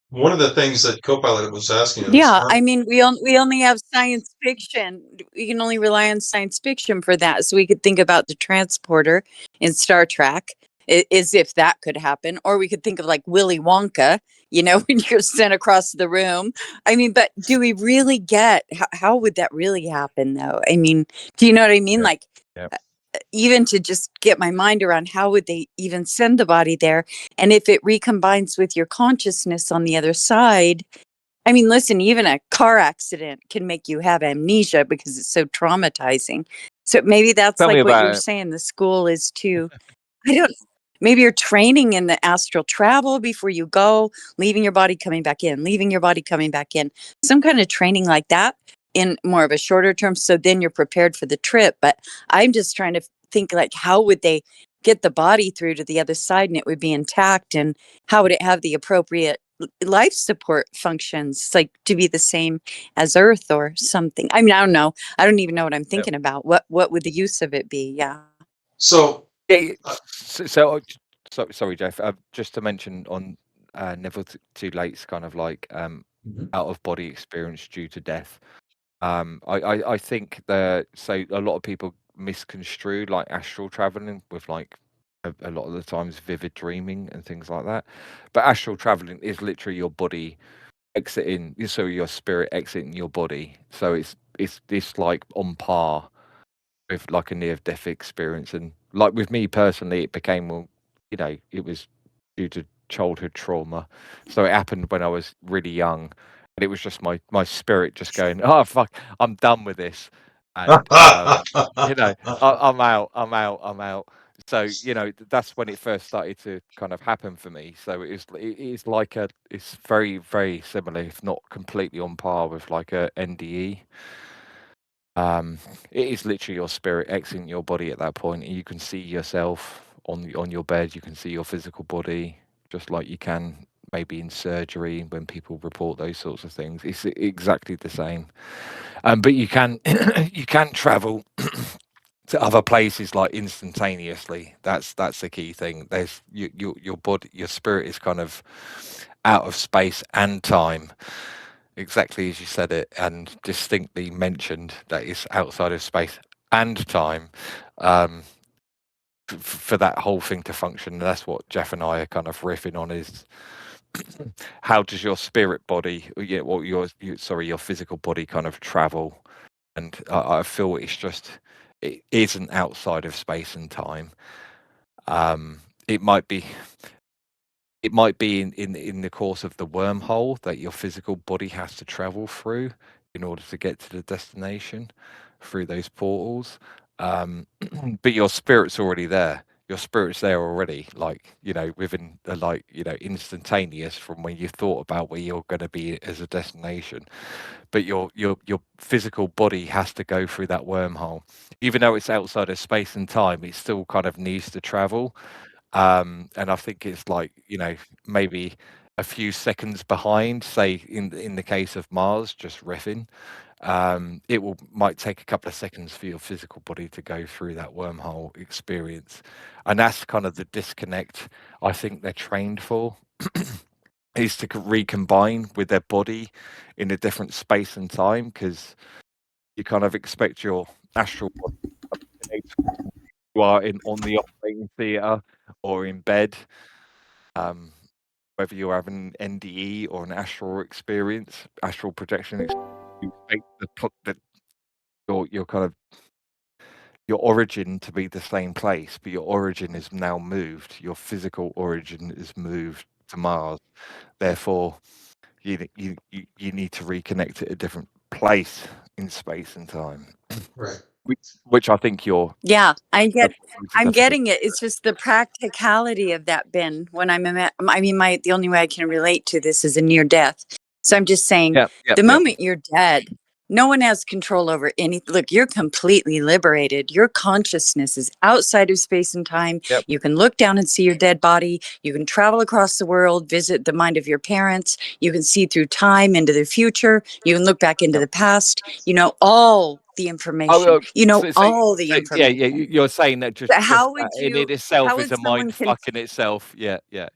One of the things that Copilot was asking us, Yeah, I mean, we only have science fiction. We can only rely on science fiction for that. So we could think about the transporter in Star Trek, as if that could happen, or we could think of like Willy Wonka, you know, when you're sent across the room. I mean, but do we really get how would that really happen, though? I mean, do you know what I mean? Yeah. Like, Yeah. even to just get my mind around how would they even send the body there, and if it recombines with your consciousness on the other side. I mean, listen, even a car accident can make you have amnesia because it's so traumatizing. So maybe that's Tell me like what you're about it. saying. The school is to, I don't, maybe you're training in the astral travel before you go, leaving your body, coming back in, leaving your body, coming back in. Some kind of training like that in more of a shorter term. So then you're prepared for the trip. But I'm just trying to think like, how would they get the body through to the other side and it would be intact? And how would it have the appropriate life support functions, like to be the same as Earth or something? I mean, I don't know. I don't even know what I'm thinking about. What would the use of it be? Yeah. so Yeah, sorry, Jeff. Just to mention on Never Too Late's kind of like out of body experience due to death. I think so a lot of people misconstrue like astral traveling with like a lot of the times vivid dreaming and things like that. But astral traveling is literally your body exiting, so your spirit exiting your body. So it's like on par with like a near death experience. And like with me personally, it became, well, you know, it was due to childhood trauma. So it happened when I was really young, and it was just my spirit just going, oh fuck, I'm done with this. And you know, I'm out. So that's when it first started to kind of happen for me. So it's like it's very, very similar, if not completely on par with like a NDE. It is literally your spirit exiting your body at that point, and you can see yourself on your bed. You can see your physical body, just like you can maybe in surgery when people report those sorts of things. It's exactly the same. But you can you can travel to other places like instantaneously. That's the key thing. There's your body, your spirit is kind of out of space and time, exactly as you said it, and distinctly mentioned that it's outside of space and time, for that whole thing to function. And that's what Jeff and I are kind of riffing on, is how does your spirit body, your physical body kind of travel? And I feel it isn't outside of space and time. It might be in the course of the wormhole that your physical body has to travel through in order to get to the destination through those portals. But your spirit's already there. Your spirit's there already, within instantaneous from when you thought about where you're going to be as a destination. But your physical body has to go through that wormhole, even though it's outside of space and time. It still kind of needs to travel, and I think it's maybe a few seconds behind, say in the case of Mars, just riffing. It might take a couple of seconds for your physical body to go through that wormhole experience, and that's kind of the disconnect I think they're trained for. Is to recombine with their body in a different space and time, because you kind of expect your astral body to connect when you are on the operating theatre or in bed, whether you're having an NDE or an astral projection experience. You expect your kind of your origin to be the same place, but your origin is now moved. Your physical origin is moved to Mars. Therefore, you need to reconnect at a different place in space and time. Right. Which I think you're. Yeah, I'm getting it. It's just the practicality of that, Ben. When the only way I can relate to this is a near death. So I'm just saying, the moment you're dead, no one has control over anything. Look, you're completely liberated. Your consciousness is outside of space and time. Yep. You can look down and see your dead body. You can travel across the world, visit the mind of your parents. You can see through time into the future. You can look back into the past. You know all the information. All the information. Yeah, you're saying that just how would in you? it itself how is would a someone mind fuck in itself. Yeah. Yeah,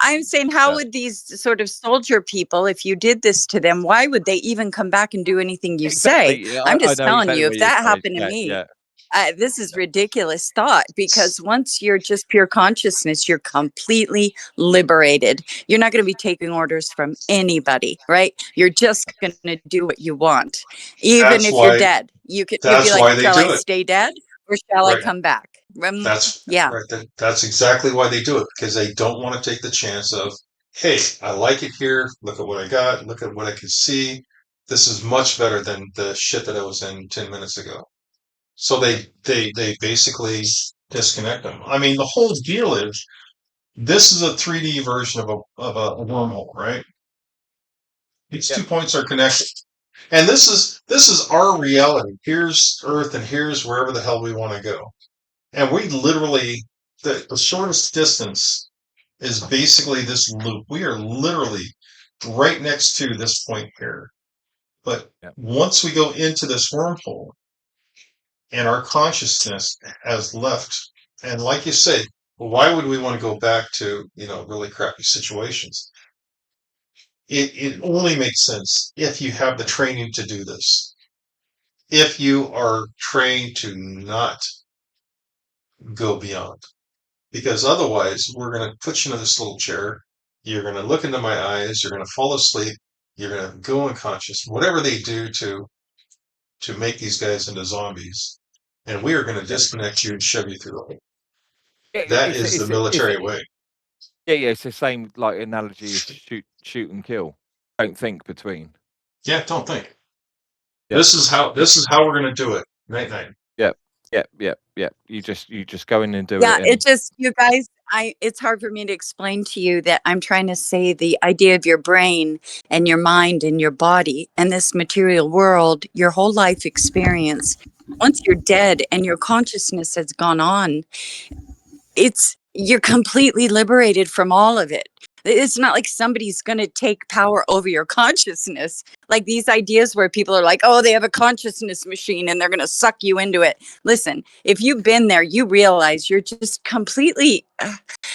I'm saying, how would these sort of soldier people, if you did this to them, why would they even come back and do anything you say? Yeah, I'm just I know telling exactly you, what if you're that saying. happened to me, this is ridiculous thought, because once you're just pure consciousness, you're completely liberated. You're not going to be taking orders from anybody, right? You're just going to do what you want. Even if you're dead, you'll be like, shall I stay dead or shall I come back? That's exactly why they do it, because they don't want to take the chance of, hey, I like it here. Look at what I got. Look at what I can see. This is much better than the shit that I was in 10 minutes ago. So they basically disconnect them. I mean, the whole deal is, this is a 3D version of a wormhole, right? These 2 points are connected, and this is our reality. Here's Earth, and here's wherever the hell we want to go. And we literally, the shortest distance is basically this loop. We are literally right next to this point here. But once we go into this wormhole and our consciousness has left, and like you say, why would we want to go back to, really crappy situations? It only makes sense if you have the training to do this. If you are trained to not go beyond. Because otherwise, we're going to put you in this little chair. You're going to look into my eyes. You're going to fall asleep. You're going to go unconscious. Whatever they do to make these guys into zombies, and we are going to disconnect you and shove you through the hole. That is the military way. Yeah, it's the same analogy as shoot and kill. Don't think between. Yeah, don't think. This is how we're going to do it. Night. Yeah. Yeah. You just go in and do Yeah, it, it and just, you guys, it's hard for me to explain to you that I'm trying to say the idea of your brain and your mind and your body and this material world, your whole life experience. Once you're dead and your consciousness has gone on, you're completely liberated from all of it. It's not like somebody's going to take power over your consciousness. Like these ideas where people are like, oh, they have a consciousness machine and they're going to suck you into it. Listen, if you've been there, you realize you're just completely,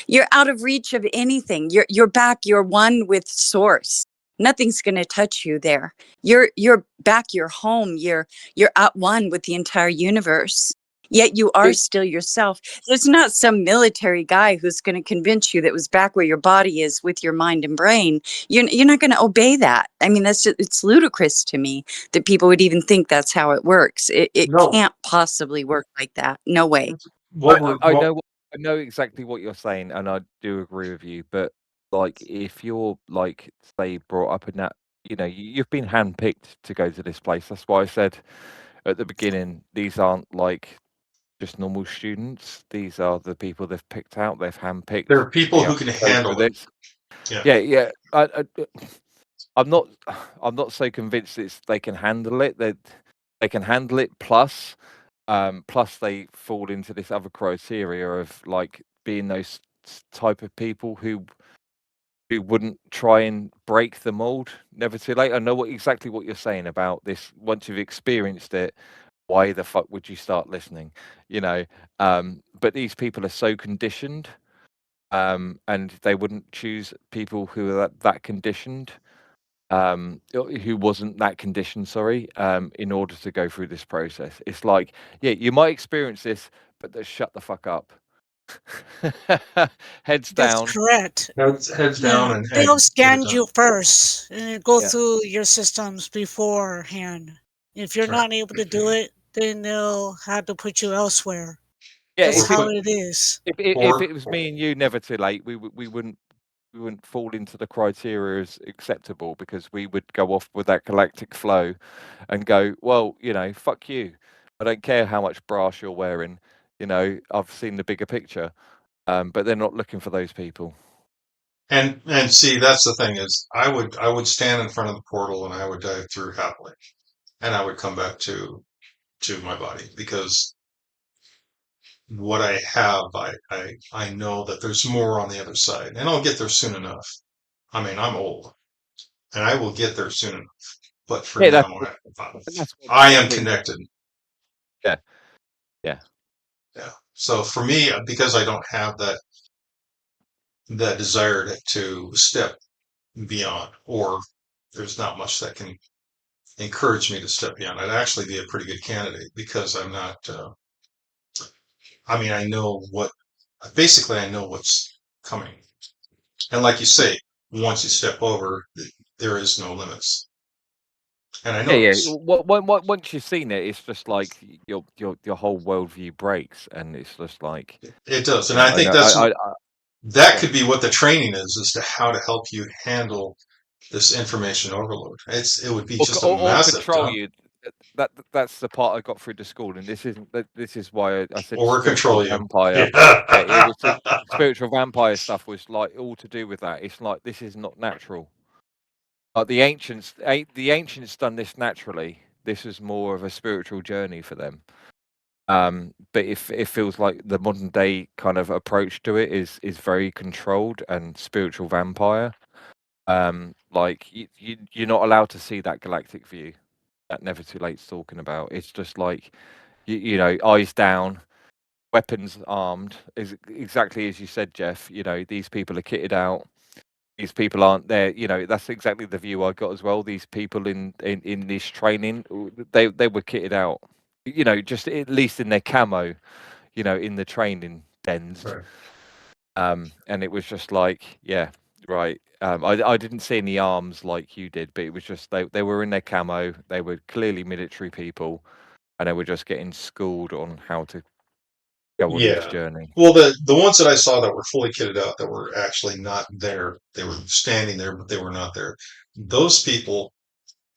you're out of reach of anything. You're back. You're one with source. Nothing's going to touch you there. You're back. You're home. You're at one with the entire universe. Yet you are still yourself. There's not some military guy who's going to convince you that was back where your body is with your mind and brain. You're not going to obey that. I mean, it's ludicrous to me that people would even think that's how it works. It No, can't possibly work like that. No way. what we're I what, know exactly what you're saying, and I do agree with you. But like, if you're like, say, brought up in that, you've been handpicked to go to this place. That's why I said at the beginning, these aren't like just normal students. These are the people they've picked out. They've handpicked there are to people be able who can to go handle through it. this. Yeah. Yeah. I'm not so convinced they can handle it. They can handle it. Plus they fall into this other criteria of like being those type of people who wouldn't try and break the mold. Never too late. I know exactly what you're saying about this. Once you've experienced it, why the fuck would you start listening? But these people are so conditioned, and they wouldn't choose people who are that conditioned, who wasn't that conditioned, sorry, in order to go through this process. It's like, yeah, you might experience this, but just shut the fuck up. Heads That's down. correct. Heads Yeah, down and they'll get it scan done. you first and go Yeah. through your systems beforehand. If you're Right. not able to do it, then they'll have to put you elsewhere. Yeah, That's Or how put it is. if or it was me and you, never too late, we wouldn't fall into the criteria as acceptable, because we would go off with that galactic flow and go, well, fuck you. I don't care how much brass you're wearing. I've seen the bigger picture. But they're not looking for those people. and see, that's the thing is I would stand in front of the portal and I would dive through happily. And I would come back to my body, because what I have, I know that there's more on the other side, and I'll get there soon enough. I mean, I'm old, and I will get there soon enough. But for Yeah, now, that's I am what- connected. Yeah. Yeah. So for me, because I don't have that desire to step beyond, or there's not much that can encourage me to step beyond, I'd actually be a pretty good candidate, because I'm not. I mean, I know what's coming. And like you say, once you step over, there is no limits. And I know Yeah. this. Once you've seen it, it's just like your whole worldview breaks, and it's just like, It does. And I I think know, that yeah. could be what the training is as to how to help you handle this information overload. It would be just a or massive control dump. you. That's the part I got through the school, and this is why I said Or spiritual control you. vampire. Yeah, it was Yeah. spiritual vampire stuff was like all to do with that. It's like, this is not natural. Like the ancients done this naturally. This is more of a spiritual journey for them. But if it feels like the modern day kind of approach to it is very controlled and spiritual vampire. Like you're not allowed to see that galactic view that Never Too Late's talking about. It's just like, eyes down, weapons armed, is exactly as you said, Jeff. These people are kitted out. These people aren't there. That's exactly the view I got as well. These people in this training, they were kitted out. Just at least in their camo. In the training dens. Right. And it was just like, yeah, right. I didn't see any arms like you did, but it was just they were in their camo. They were clearly military people, and they were just getting schooled on how to go on this Yeah. journey. Well, the ones that I saw that were fully kitted out, that were actually not there, they were standing there, but they were not there. Those people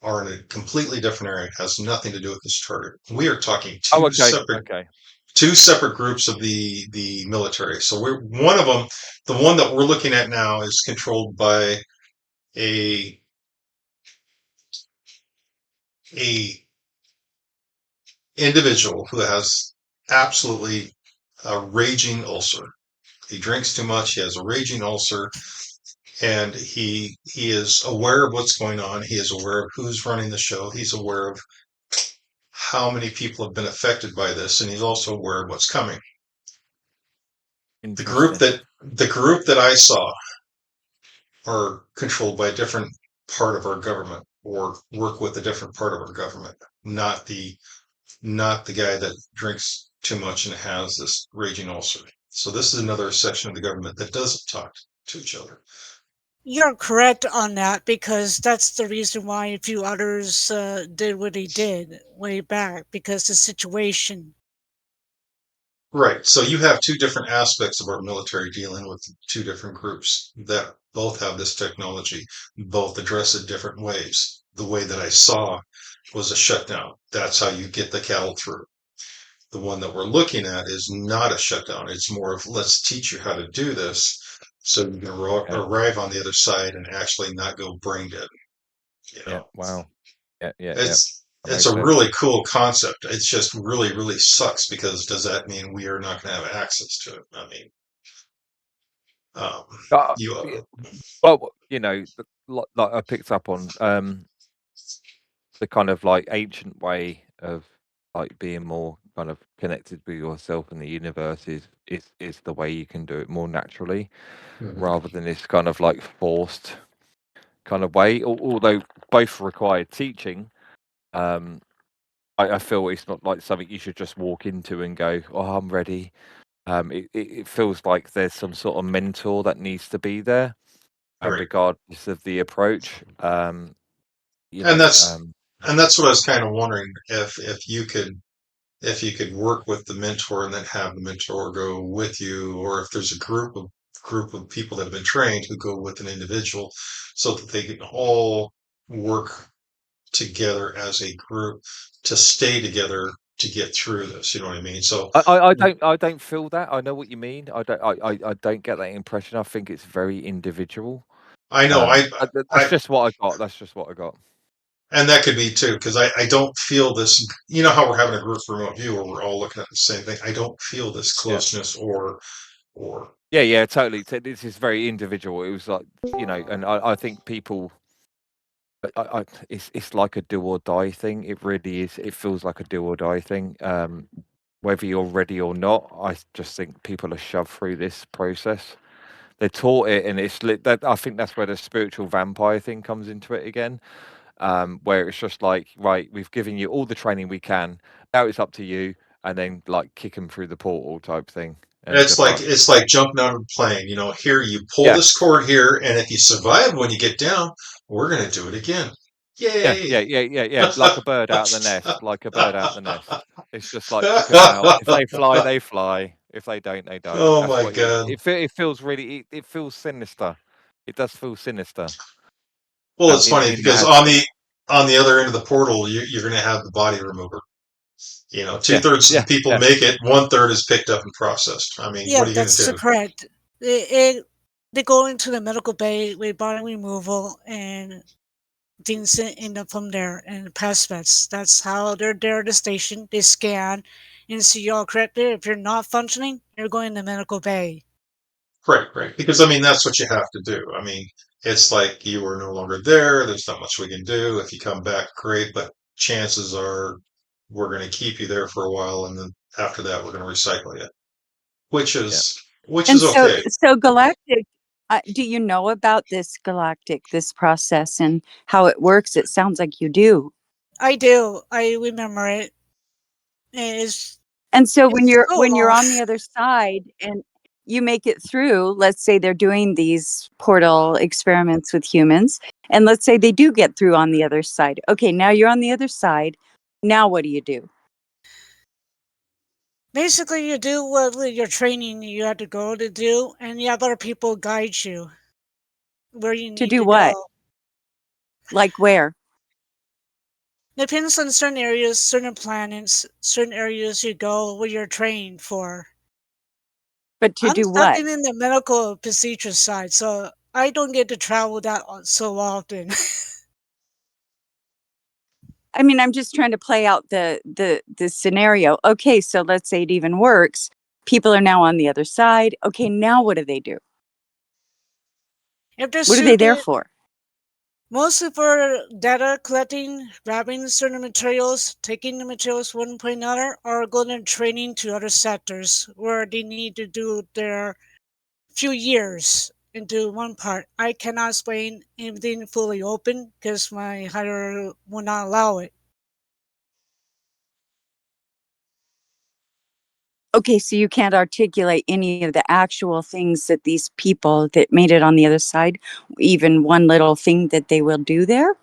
are in a completely different area. It has nothing to do with this charter. We are talking Oh, okay. Okay. two separate groups of the military. So we're one of them. The one that we're looking at now is controlled by a individual who has absolutely a raging ulcer. He drinks too much. He has a raging ulcer, and he is aware of what's going on. He is aware of who's running the show. He's aware of how many people have been affected by this, and he's also aware of what's coming. The group that I saw are controlled by a different part of our government or work with a different part of our government, not the guy that drinks too much and has this raging ulcer. So this is another section of the government that doesn't talk to each other. You're correct on that, because that's the reason why a few others did what they did way back, because the situation. Right. So you have two different aspects of our military dealing with two different groups that both have this technology, both address it different ways. The way that I saw was a shutdown. That's how you get the cattle through. The one that we're looking at is not a shutdown. It's more of let's teach you how to do this so you can arrive on the other side and actually not go brain dead. You know? Yeah. Wow. Yeah. Yeah. It's a really cool concept. It's just really, really sucks because does that mean we are not going to have access to it? I mean, well, you know, like I picked up on the kind of like ancient way of like being more kind of connected with yourself and the universe is the way you can do it more naturally, rather than this kind of like forced kind of way. Although both require teaching, I feel it's not like something you should just walk into and go, "Oh, I'm ready." It feels like there's some sort of mentor that needs to be there, Right. regardless of the approach. You know, and that's what I was kind of wondering if you could work with the mentor and then have the mentor go with you, or if there's a group of people that have been trained who go with an individual so that they can all work together as a group to stay together to get through this. You know what I mean? So I don't feel that. I know what you mean. I don't get that impression. I think it's very individual. I know that's just what I got. That's just what I got. And that could be too, because I don't feel this. You know how we're having a group remote view where we're all looking at the same thing. I don't feel this closeness or Yeah, totally. This is very individual. It was like, you know, and I think people, it's like a do or die thing. It really is. It feels like a do or die thing. Whether you're ready or not, I just think people are shoved through this process. They're taught it, and it's that. I think that's where the spiritual vampire thing comes into it again. Where it's just like, right, we've given you all the training we can. Now it's up to you, and then like kick them through the portal type thing. And it's like jumping out of a plane. You know, here you pull this cord here, and if you survive when you get down, we're gonna do it again. Yay! Yeah. Like a bird out of the nest. Like a bird out of the nest. It's just like kick them out. If they fly, they fly. If they don't, they don't. Oh That's my what god! It feels really. It feels sinister. It does feel sinister. Well, it's funny because on the other end of the portal, you're going to have the body remover. You know, 2/3 of the people make it. 1/3 is picked up and processed. I mean, what are you going to do? That's correct. They go into the medical bay with body removal, and things end up from there and past vets. That's how they're there at the station. They scan and see you all correctly. If you're not functioning, you're going to medical bay. Right. Because I mean, that's what you have to do. I mean, it's like you are no longer there. There's not much we can do. If you come back, great. But chances are we're going to keep you there for a while, and then after that, we're going to recycle you, which is okay. So Galactic, do you know about this process and how it works? It sounds like you do. I do. I remember it. And so when you're on the other side and you make it through, let's say they're doing these portal experiments with humans, and let's say they do get through on the other side. Okay, now you're on the other side. Now what do you do? Basically, you do what your training you had to go to do, and you have other people guide you where you need to do what? Go. Like where? Depends on certain areas, certain planets, certain areas you go where you're trained for. But to I'm do stuck what? in the medical procedure side, so I don't get to travel that so often. I mean, I'm just trying to play out the scenario. Okay, so let's say it even works. People are now on the other side. Okay, now what do they do? If they're What are they there suited, for? mostly for data collecting, grabbing certain materials, taking the materials one point another, or going to training to other sectors where they need to do their few years into one part. I cannot explain everything fully open because my hire will not allow it. Okay, so you can't articulate any of the actual things that these people that made it on the other side, even one little thing that they will do there?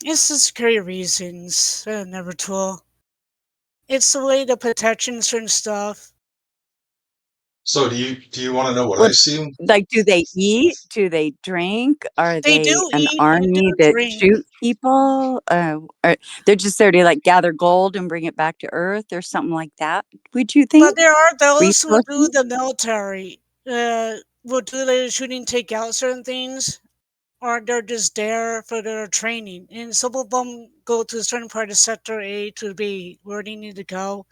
It's the security reasons. Never tool. It's the way the protection certain stuff. So do you want to know what I Well, see? like, do they eat? Do they drink? Are They they do an eat and do army that drink. shoot people? Or they're just there to like gather gold and bring it back to Earth or something like that? Would you But think? there are those who do Resources? the military, will do the shooting, take out certain things, or they're just there for their training. And some of them go to a certain part of Sector A to B, where they need to go.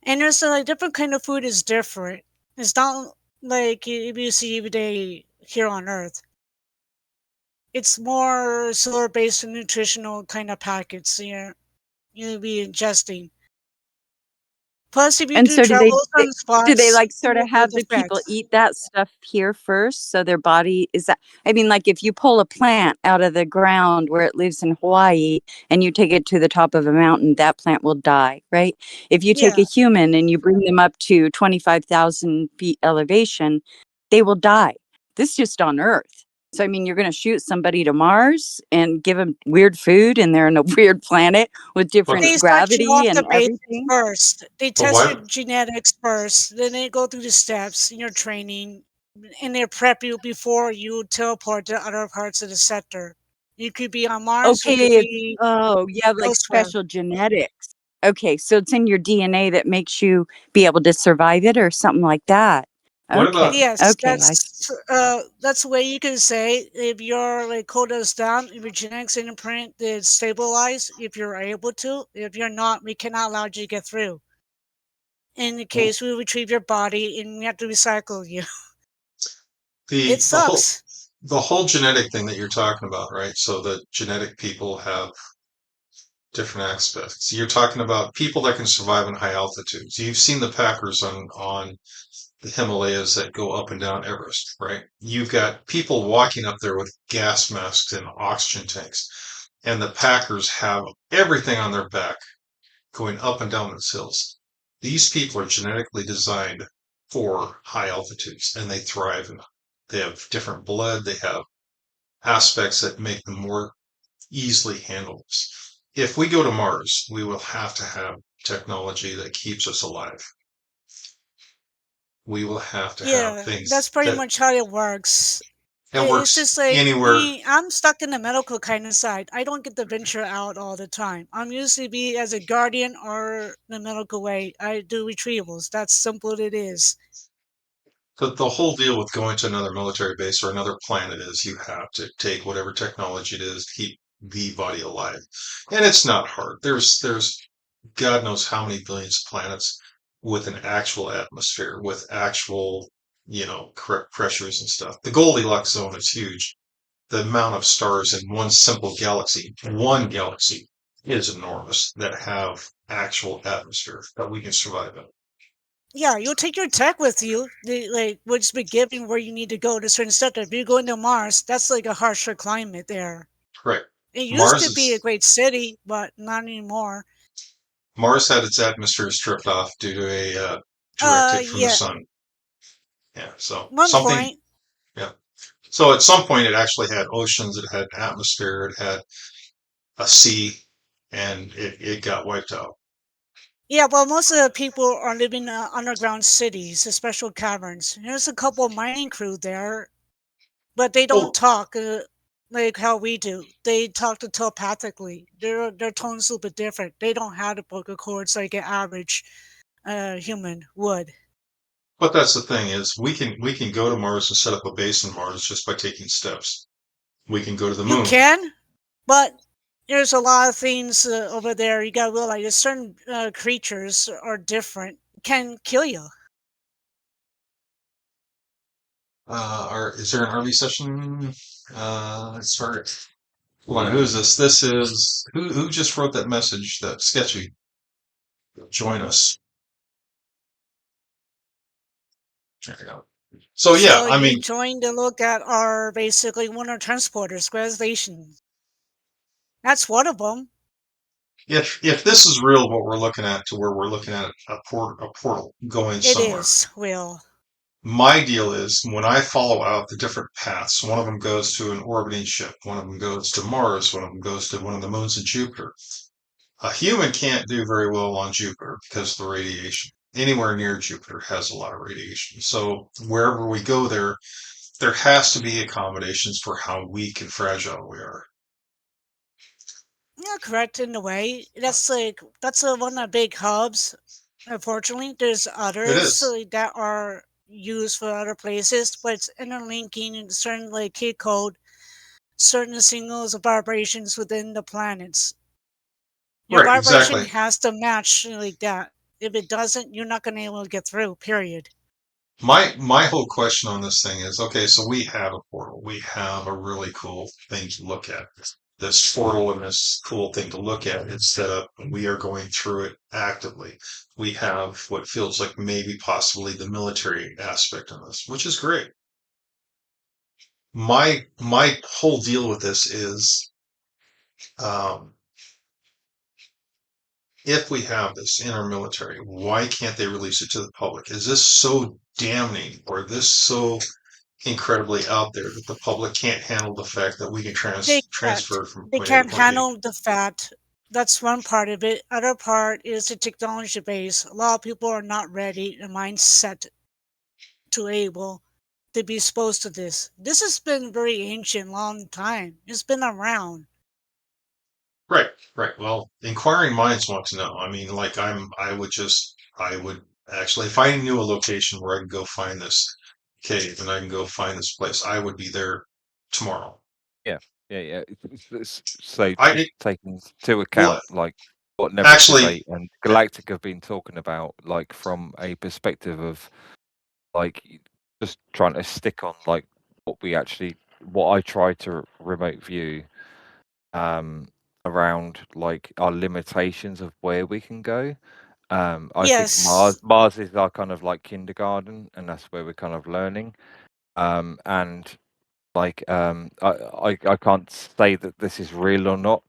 And there's like different kind of food is different. It's not like if you see every day here on Earth. It's more solar based and nutritional kind of packets you'll be ingesting. Plus, if you And do so travel certain do they spots, like you sort of will go have to the fat. people eat that stuff here first so their body is that I mean like if you pull a plant out of the ground where it lives in Hawaii and you take it to the top of a mountain, that plant will die, right? If you take Yeah. a human and you bring them up to 25,000 feet elevation, they will die. This is just on Earth. So I mean, you're going to shoot somebody to Mars and give them weird food, and they're on a weird planet with different They start you gravity off the and basics everything. first. They But test your why? genetics first, then they go through the steps in your training, and they prep you before you teleport to other parts of the sector. You could be on Mars, you could Okay, be you have, like, elsewhere. special genetics. Okay, so it's in your DNA that makes you be able to survive it or something like that. What about? Okay, Yes, okay, I that's the way you can say if your like code is down, if your genetics imprint is stabilized, if you're able to. If you're not, we cannot allow you to get through. In the case we retrieve your body and we have to recycle you. It The whole sucks. genetic thing that you're talking about, right? So the genetic people have different aspects. You're talking about people that can survive in high altitudes. You've seen the packers on the Himalayas that go up and down Everest, right? You've got people walking up there with gas masks and oxygen tanks, and the packers have everything on their back going up and down those hills. These people are genetically designed for high altitudes and they thrive and they have different blood, they have aspects that make them more easily handled. If we go to Mars, we will have to have technology that keeps us alive. We will have to have Yeah, that's things pretty that much how it works. It's works just like anywhere. me, I'm stuck in the medical kind of side. I don't get to venture out all the time. I'm usually be as a guardian or the medical way. I do retrievals. That's simple it is. The whole deal with going to another military base or another planet is you have to take whatever technology it is to keep the body alive. And it's not hard. There's God knows how many billions of planets with an actual atmosphere, with actual, correct pressures and stuff. The Goldilocks zone is huge. The amount of stars in one galaxy, is enormous that have actual atmosphere that we can survive in. Yeah, you'll take your tech with you. Like, will just be given where you need to go to certain stuff. If you go into Mars, that's like a harsher climate there. Right. It used Mars to be a is great city, but not anymore. Mars had its atmosphere stripped off due to a direct hit from the Yeah, sun. Yeah, so one something. point. Yeah, so at some point it actually had oceans, it had atmosphere, it had a sea, and it got wiped out. Yeah, well, most of the people are living in underground cities, the special caverns. There's a couple mining crew there, but they don't Oh, talk. like how we do. They talk to telepathically. Their tone's a little bit different. They don't have the vocal cords like an average human would. But that's the thing is we can go to Mars and set up a base on Mars just by taking steps. We can go to the You moon. can, but there's a lot of things over there. You gotta realize that certain creatures are different, can kill you. Is there an RV session? Let's start. Hold on, who's this? This is who just wrote that message? That sketchy. Join us. There you go. So yeah, So I you mean, joined to look at our basically lunar transporters, ground stations. That's one of them. if this is real, what we're looking at to where we're looking at a portal going It somewhere. is, Will. My deal is when I follow out the different paths, one of them goes to an orbiting ship, one of them goes to Mars, one of them goes to one of the moons of Jupiter. A human can't do very well on Jupiter because of the radiation. Anywhere near Jupiter has a lot of radiation. So wherever we go there has to be accommodations for how weak and fragile we are. Yeah, correct in a way. That's one of the big hubs. Unfortunately, there's It others is. that are used for other places, but it's interlinking in certain like key code, certain signals of vibrations within the planets. Your Right, vibration exactly. has to match like that. If it doesn't, you're not going to be able to get through. Period. My whole question on this thing is, okay, so we have a portal. We have a really cool thing to look at. This portal and this cool thing to look at is set up, and we are going through it actively. We have what feels like maybe possibly the military aspect of this, which is great. My whole deal with this is, um, if we have this in our military, why can't they release it to the public? Is this so damning or this so incredibly out there that the public can't handle the fact that we can They can't. transfer from They point A to can't point B? handle the fact. That's one part of it. Other part is the technology base. A lot of people are not ready, the mindset to able to be exposed to this. This has been very ancient, long time. It's been around. Right, right. Well, inquiring minds want to know. I mean, like I would actually, if I knew a location where I can go find this cave and I can go find this place, I would be there tomorrow. Yeah. So I just it, taking into well, account like what actually, Neverthelate and Galactic have been talking about, like from a perspective of like just trying to stick on like what I try to remote view around like our limitations of where we can go. I think Yes. Mars is our kind of like kindergarten, and that's where we're kind of learning. And like I can't say that this is real or not.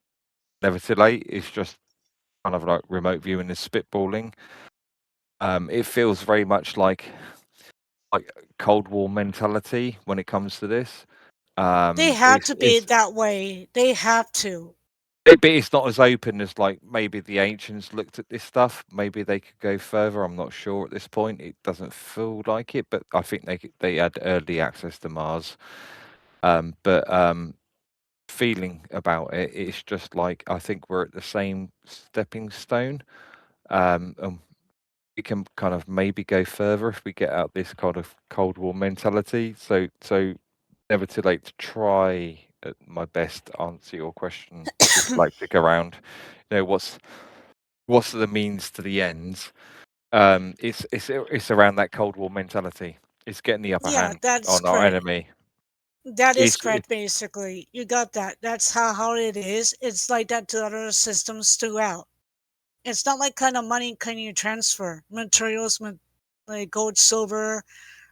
Neverthelate, it's just kind of like remote viewing and spitballing. It feels very much like Cold War mentality when it comes to this. They have to be that way. They have to. But it's not as open as like maybe the ancients looked at this stuff. Maybe they could go further. I'm not sure at this point. It doesn't feel like it, but I think they had early access to Mars. But feeling about it, it's just like I think we're at the same stepping stone. And we can kind of maybe go further if we get out this kind of Cold War mentality. So never too late to try at my best to answer your question. Like stick around. You know what's the means to the ends? It's around that Cold War mentality. It's getting the upper Yeah, hand that's on our correct. enemy. That is It's correct, basically. You got that. That's how it is. It's like that to other systems throughout. It's not like kind of money can you transfer. Materials, like gold, silver,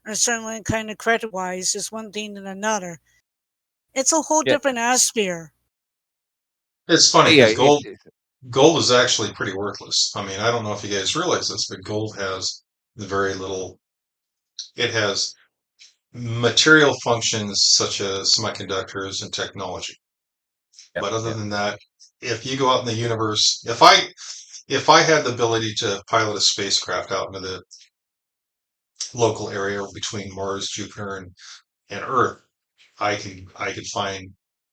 or certainly kind of credit wise, is one thing than another. It's a whole yeah, different atmosphere. it's funny yeah. because gold is actually pretty worthless. I mean, I don't know if you guys realize this, but gold has very little. It has material functions such as semiconductors and technology. Yeah, But other yeah. than that, if you go out in the universe, if I had the ability to pilot a spacecraft out into the local area between Mars, Jupiter, and Earth, I could find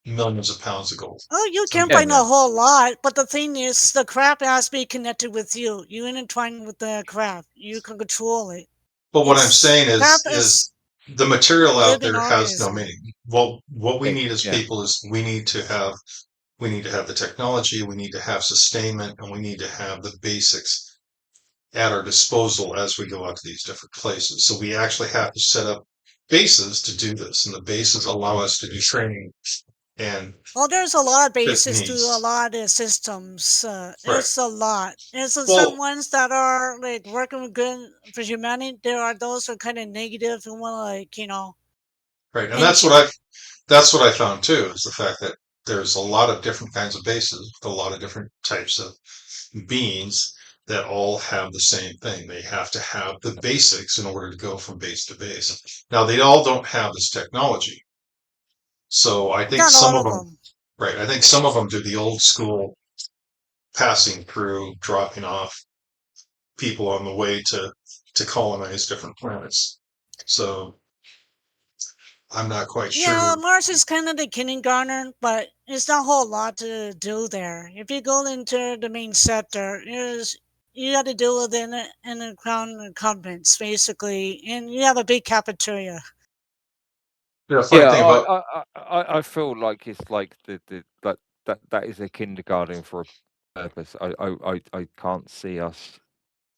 millions of pounds of gold. Oh, you So- can Yeah, find yeah. a whole lot, but the thing is, the craft has to be connected with you. You intertwine with the craft. You can control it. But what I'm It's- saying craft is the material out living there has no organism. meaning. Well, what we Yeah, need as yeah. people is we need to have the technology, we need to have sustainment, and we need to have the basics at our disposal as we go out to these different places. So we actually have to set up bases to do this, and the bases allow us to do training and Well, there's a lot of bases to needs. a lot of systems. Right. There's a lot. There's Well- some ones that are like working with good for humanity. There are those that are kind of negative and want to right. And And- that's what I found too, is the fact that there's a lot of different kinds of bases with a lot of different types of beings that all have the same thing. They have to have the basics in order to go from base to base. Now they all don't have this technology. So I think not some all of of them, them. right, I think some of them do the old school passing through, dropping off people on the way to colonize different planets. So I'm not quite Yeah, sure. Mars is kind of the kindergarten, but it's not a whole lot to do there. If you go into the main sector, you got to deal with in the crown incumbents basically, and you have a big cafeteria. The funny Yeah, thing about I feel like it's like the that is a kindergarten for a purpose. I can't see us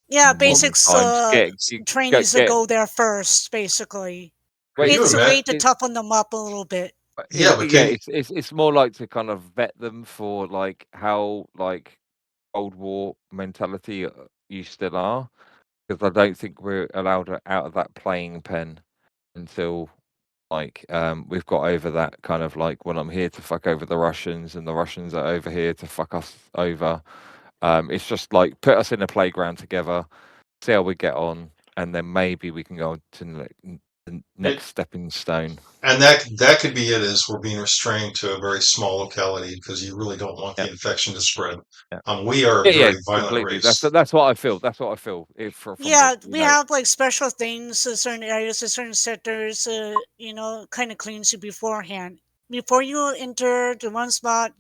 Yeah, modern basics times trainees that get- go there first, basically. Can you It's a way imagine? to toughen them up a little bit. Yeah, but yeah, can- it's more like to kind of vet them for like how like Cold War mentality you still are, because I don't think we're allowed out of that playing pen until like we've got over that kind of like, when I'm here to fuck over the Russians and the Russians are over here to fuck us over. It's just like put us in a playground together, see how we get on, and then maybe we can go to the next stepping stone. And that could be it, is we're being restrained to a very small locality because you really don't want the Yeah. infection to spread. Yeah. We are a Yeah, very violent completely. race. That's what I feel. That's what I feel. From Yeah, the, we have like special things in certain areas, in certain sectors, kind of cleans you beforehand. Before you enter the one spot,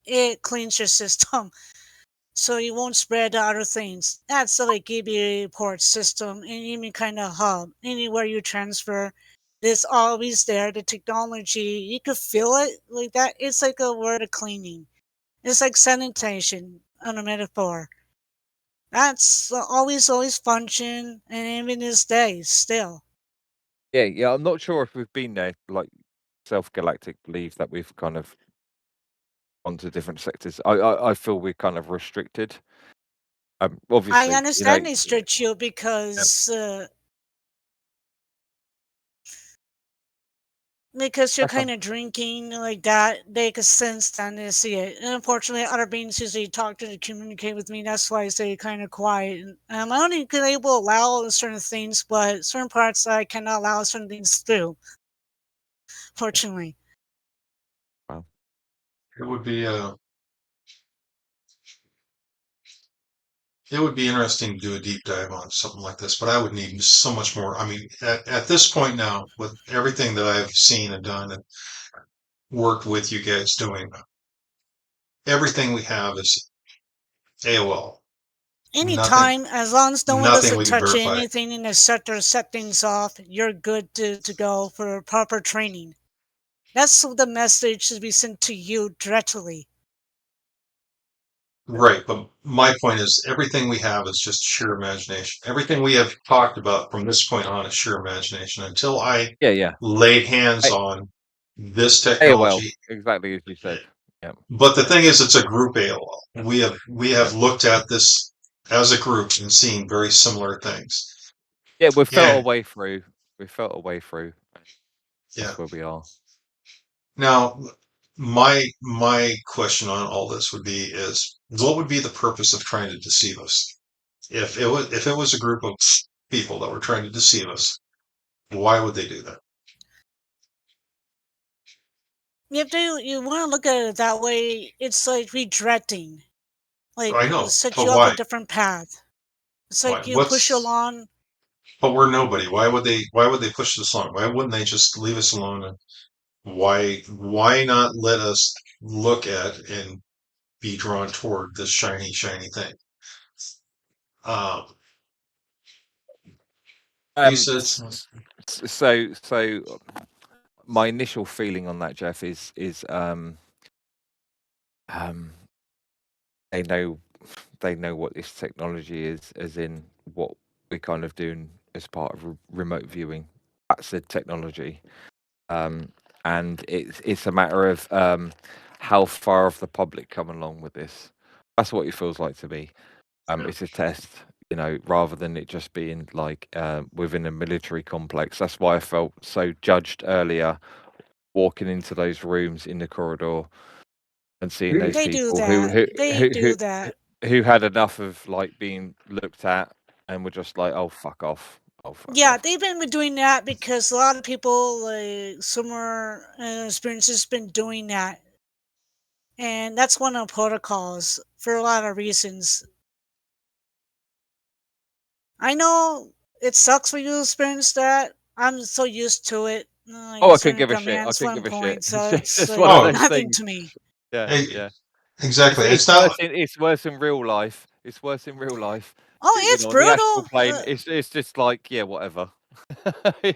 it cleans your system. So you won't spread to other things. That's the like GB report system, and even kind of hub. Anywhere you transfer, it's always there. The technology, you could feel it like that. It's like a word of cleaning. It's like sanitation on a metaphor. That's always function, and even this day still. yeah. I'm not sure if we've been there, like self-galactic leave, that we've kind of onto different sectors. I feel we're kind of restricted. Obviously, I understand they stretch you because you're That's kind of drinking like that. They can sense and they see it. And unfortunately, other beings usually talk to communicate with me. That's why I stay kind of quiet. And I'm only able to allow certain things, but certain parts I cannot allow certain things through. Fortunately. It would be interesting to do a deep dive on something like this, but I would need so much more. I mean, at this point now, with everything that I've seen and done and worked with you guys doing, everything we have is AOL. Anytime, as long as no one nothing we doesn't can touch verify. anything in the sector, set things off, you're good to go for proper training. That's the message should be sent to you directly. Right, but my point is everything we have is just sheer imagination. Everything we have talked about from this point on is sheer imagination. Until I yeah. laid hands on this AOL, technology, exactly as you said. Yeah. But the thing is, it's a group AOL. We have looked at this as a group and seen very similar things. Yeah, we felt Yeah. our way through. We felt our way through. Yeah. That's where we are. Now, my question on all this would be is what would be the purpose of trying to deceive us? If it was a group of people that were trying to deceive us, why would they do that? If you want to look at it that way, it's like redirecting. Like I know, set but you up why? a different path. It's Why? like you push you along. But we're nobody. Why would they push us along? Why wouldn't they just leave us alone why not let us look at and be drawn toward this shiny thing? Um, he said, So my initial feeling on that, Jeff, is they know what this technology is, as in what we're kind of doing as part of remote viewing. That's the technology, and it's a matter of how far of the public come along with this. That's what it feels like to me. It's a test, rather than it just being like within a military complex. That's why I felt so judged earlier, walking into those rooms in the corridor and seeing those They do people that. They do that. who had enough of like being looked at and were just like, oh fuck off, Yeah, off. they've been doing that because a lot of people, like similar experiences, been doing that, and that's one of the protocols for a lot of reasons. I know it sucks when you experience that. I'm so used to it. Oh, I Certain couldn't give a shit. I commands couldn't one give a shit. point, so It's it's just like one of those nothing things. to me. Yeah, Hey, yeah. exactly. It's It's not. worse. It's worse in real life. It's worse in real life. Oh, it's On the astral brutal. plane, it's just like, yeah, whatever. yeah.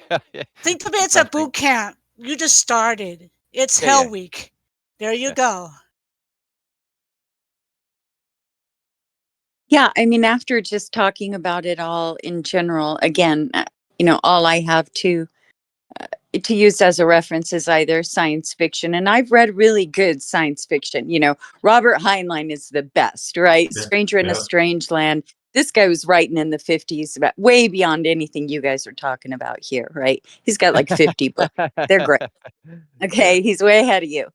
Think of it as a Nothing. boot camp. You just started. It's Yeah, Hell yeah. Week. There you Yeah. go. Yeah, I mean, after just talking about it all in general, again, all I have to use as a reference is either science fiction, and I've read really good science fiction. Robert Heinlein is the best, right? Yeah, Stranger in a yeah. Strange Land. This guy was writing in the 50s about way beyond anything you guys are talking about here, right? He's got like 50 books. They're great. Okay, Yeah. he's way ahead of you.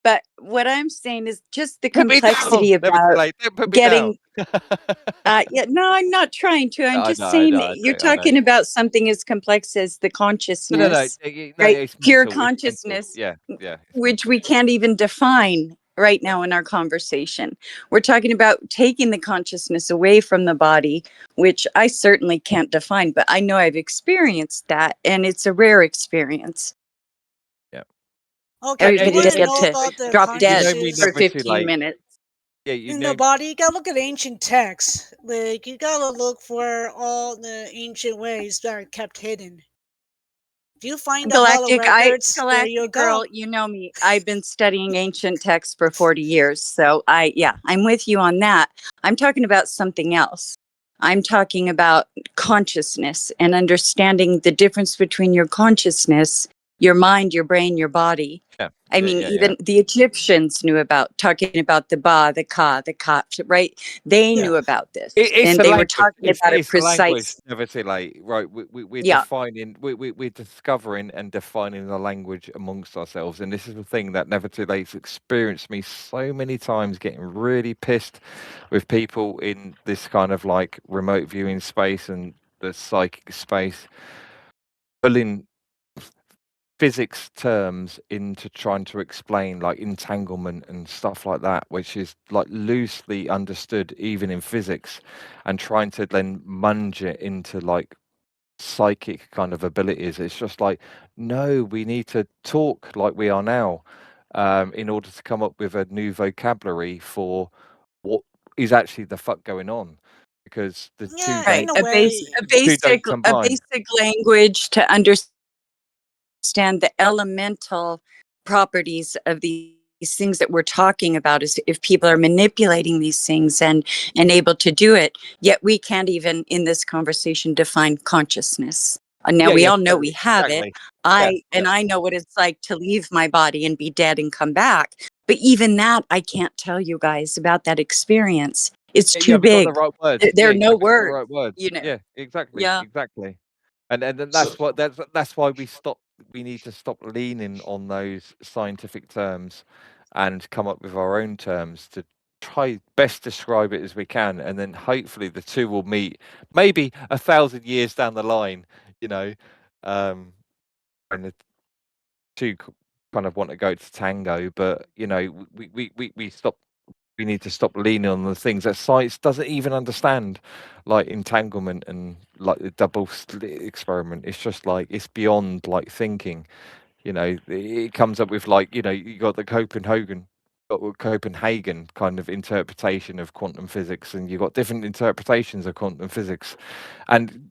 But what I'm saying is just the Put me down. complexity Never too about late. Don't put me getting down. yeah, no, I'm not trying to. I'm I just know, saying I you're know. talking about something as complex as the No, consciousness, no, right? it's Pure mental. It's mental. consciousness, Yeah, it's which mental. we can't even define right now in our conversation. We're talking about taking the consciousness away from the body, which I certainly can't define, but I know I've experienced that, and it's a rare experience. Yeah. Okay, if you Everybody want just to get know to about the drop dead me for consciousness never too 15 late. minutes. Yeah, in the body, you gotta look at ancient texts. Like, you gotta look for all the ancient ways that are kept hidden. If you find the Hall of Records, there you Galactic go. girl, you know me. I've been studying ancient texts for 40 years. So I'm with you on that. I'm talking about something else. I'm talking about consciousness and understanding the difference between your consciousness, your mind, your brain, your body. Yeah. I mean, even the Egyptians knew about talking about the Ba, the Ka, the Ka, right? They Yeah. knew about this. It's And a they were language. talking about it It's a language. precise. Never too late. Right. We're Yeah. defining. We're discovering and defining the language amongst ourselves. And this is the thing that Never Too Late's experienced me so many times, getting really pissed with people in this kind of like remote viewing space and the psychic space, pulling physics terms into trying to explain like entanglement and stuff like that, which is like loosely understood even in physics, and trying to then munge it into like psychic kind of abilities. It's just like, no, we need to talk like we are now, in order to come up with a new vocabulary for what is actually the fuck going on, because the Yeah, two in don't a way. A combine. basic language to understand the elemental properties of these things that we're talking about, is if people are manipulating these things and able to do it, yet we can't even in this conversation define consciousness. Now we all know we have it. I know what it's like to leave my body and be dead and come back, but even that I can't tell you guys about that experience. It's You too haven't got big. the right words. There are You no haven't got the words, right words. Yeah, exactly, Yeah. exactly. And then So, that's why we need to stop leaning on those scientific terms and come up with our own terms to try best describe it as we can, and then hopefully the two will meet maybe 1,000 years down the line, and the two kind of want to go to tango, but we need to stop leaning on the things that science doesn't even understand, like entanglement and like the double slit experiment. It's just like, it's beyond like thinking. You know, it comes up with like, you know, you got the Copenhagen kind of interpretation of quantum physics, and you've got different interpretations of quantum physics, and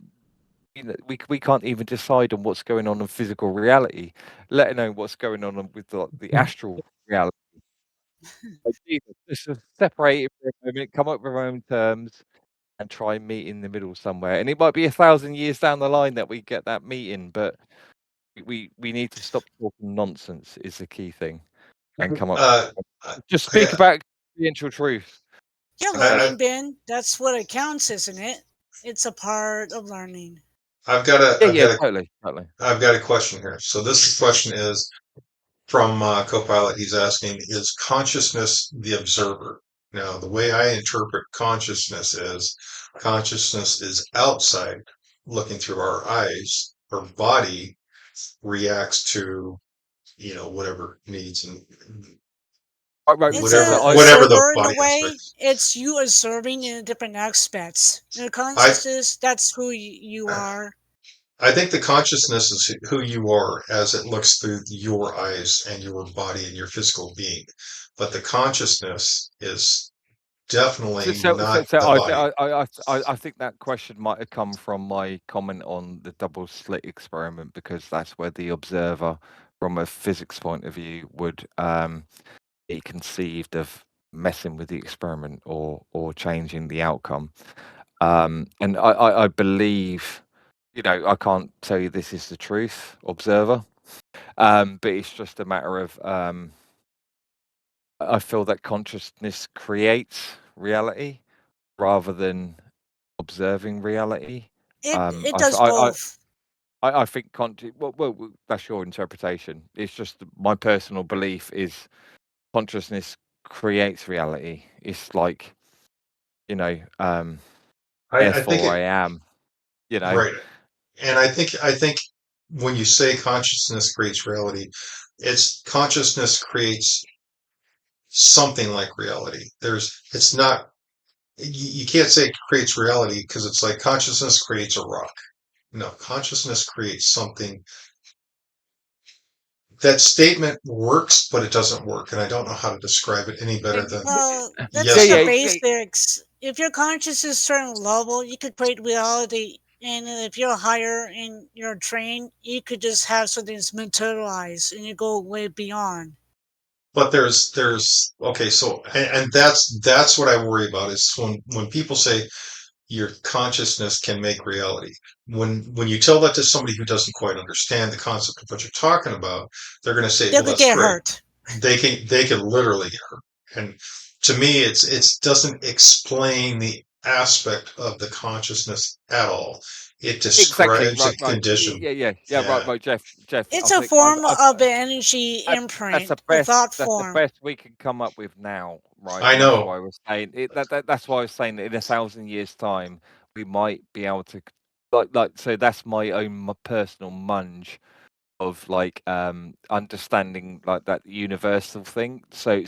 you know, we can't even decide on what's going on in physical reality, let alone what's going on with the astral reality. Like, Jesus, let's just separate it for a moment, come up with our own terms, and try and meet in the middle somewhere. And it might be 1,000 years down the line that we get that meeting, but we need to stop talking nonsense is the key thing, and come up. Just speak I, about experiential truth. Yeah, I, learning, Ben. That's what it counts, isn't it? It's a part of learning. I've got Yeah, a totally. I've got a question here. So this question is from Copilot. He's asking, is consciousness the observer? Now, the way I interpret consciousness is outside, looking through our eyes. Our body reacts to, whatever needs and Right. It's So a whatever the observer in a body way. aspects. It's you observing in different aspects. Your I consciousness, that's who you are. I think the consciousness is who you are as it looks through your eyes and your body and your physical being. But the consciousness is definitely not the body. I think that question might have come from my comment on the double slit experiment, because that's where the observer, from a physics point of view, would be conceived of messing with the experiment or changing the outcome. And I believe, you know, I can't tell you this is the truth, observer, but it's just a matter of I feel that consciousness creates reality rather than observing reality. It does both. I think well, that's your interpretation. It's just my personal belief is consciousness creates reality. It's like, you know, I think therefore I it am, you know. right. And I think when you say consciousness creates reality, it's consciousness creates something like reality. It's not, you can't say it creates reality because it's like consciousness creates a rock. No, consciousness creates something. That statement works, but it doesn't work. And I don't know how to describe it any better than Well, that's yes, like the Yeah. basics. If your conscious is a certain level, you could create reality. And if you're higher and you're trained, you could just have something that's materialized and you go way beyond. but there's okay, so and that's what I worry about is when people say your consciousness can make reality. When you tell that to somebody who doesn't quite understand the concept of what you're talking about, they're going to say, They "Well, could that's get great." hurt. They can literally get hurt. And to me, it doesn't explain the aspect of the consciousness at all. It Exactly. describes a Right. condition. Yeah. Yeah, Right. Jeff. It's I a think form of the energy that's the imprint, a best. thought That's the form. best we can come up with now, right? I And that's know. why I was saying it. That's why I was saying that in 1,000 years' time, we might be able to, like. So that's my own personal munge of like understanding like that universal thing. So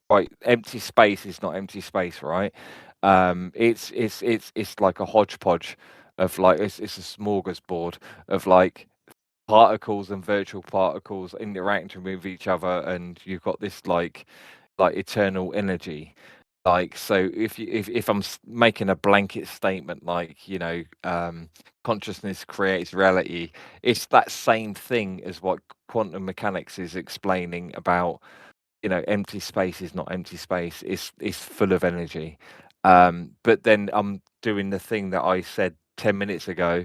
right, empty space is not empty space, right? It's like a hodgepodge of like it's a smorgasbord of like particles and virtual particles interacting with each other, and you've got this like eternal energy. Like, so if I'm making a blanket statement like, you know, consciousness creates reality, it's that same thing as what quantum mechanics is explaining about, you know, empty space is not empty space, it's full of energy. But then I'm doing the thing that I said 10 minutes ago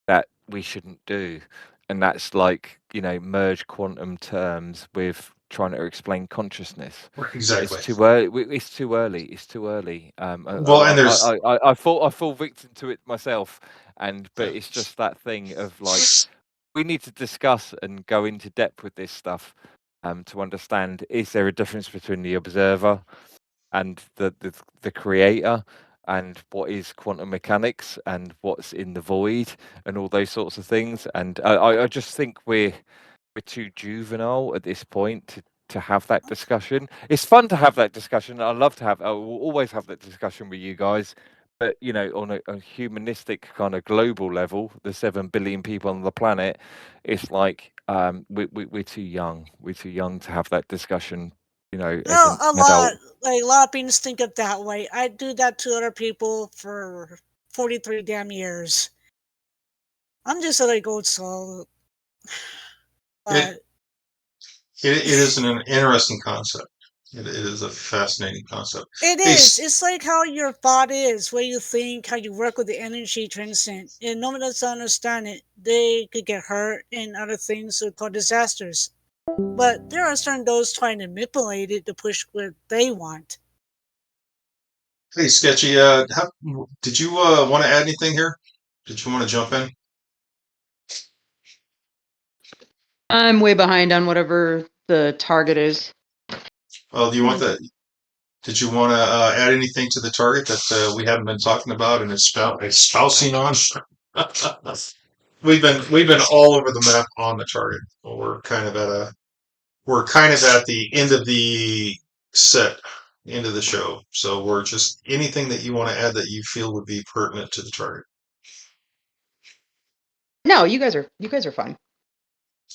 that we shouldn't do, and that's like, you know, merge quantum terms with trying to explain consciousness. Exactly. It's too early. It's too early. It's too early. Well, and there's I fall victim to it myself, but it's just that thing of like, we need to discuss and go into depth with this stuff, to understand, is there a difference between the observer and the creator, and what is quantum mechanics and what's in the void and all those sorts of things. And I just think we're too juvenile at this point to have that discussion. It's fun to have that discussion. I love to have. I will always have that discussion with you guys. But on a humanistic kind of global level, the 7 billion people on the planet, it's like we're too young. We're too young to have that discussion. As Well, an adult. a lot of beings think of that way. I do that to other people for 43 damn years. I'm just a old soul. But It is an interesting concept. It is a fascinating concept. it Hey, is. It's like how your thought is, what you think, how you work with the energy transcend. And no one doesn't understand it. They could get hurt and other things would cause disasters. But there are certain those trying to manipulate it to push what they want. Hey, Sketchy, did you want to add anything here? Did you want to jump in? I'm way behind on whatever the target is. Well, do you want that? Did you want to add anything to the target that we haven't been talking about and espousing on? We've been all over the map on the target. We're kind of at the end of the end of the show. So we're just anything that you want to add that you feel would be pertinent to the target. No, you guys are fine.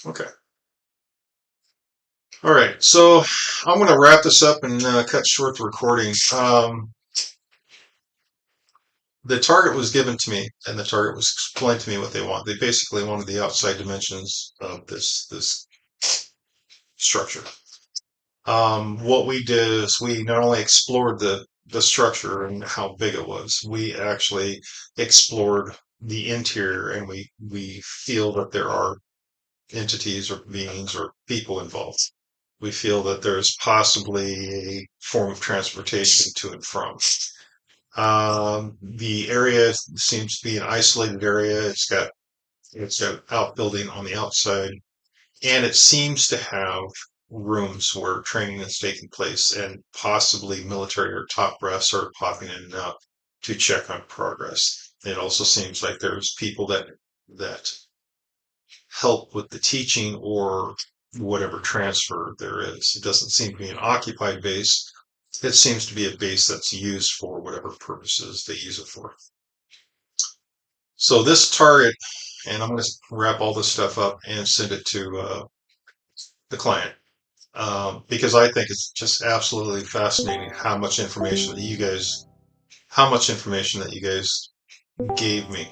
Okay. All right. So I'm going to wrap this up and cut short the recording. The target was given to me, and the target was explained to me what they want. They basically wanted the outside dimensions of this structure. What we did is we not only explored the structure and how big it was, we actually explored the interior, and we feel that there are entities or beings or people involved. We feel that there's possibly a form of transportation to and from. The area seems to be an isolated area. It's got outbuilding on the outside, and it seems to have rooms where training is taking place, and possibly military or top brass are popping in and out to check on progress. It also seems like there's people that help with the teaching or whatever transfer there is. It doesn't seem to be an occupied base. It seems to be a base that's used for whatever purposes they use it for. So this target, and I'm going to wrap all this stuff up and send it to the client, because I think it's just absolutely fascinating how much information that you guys gave me,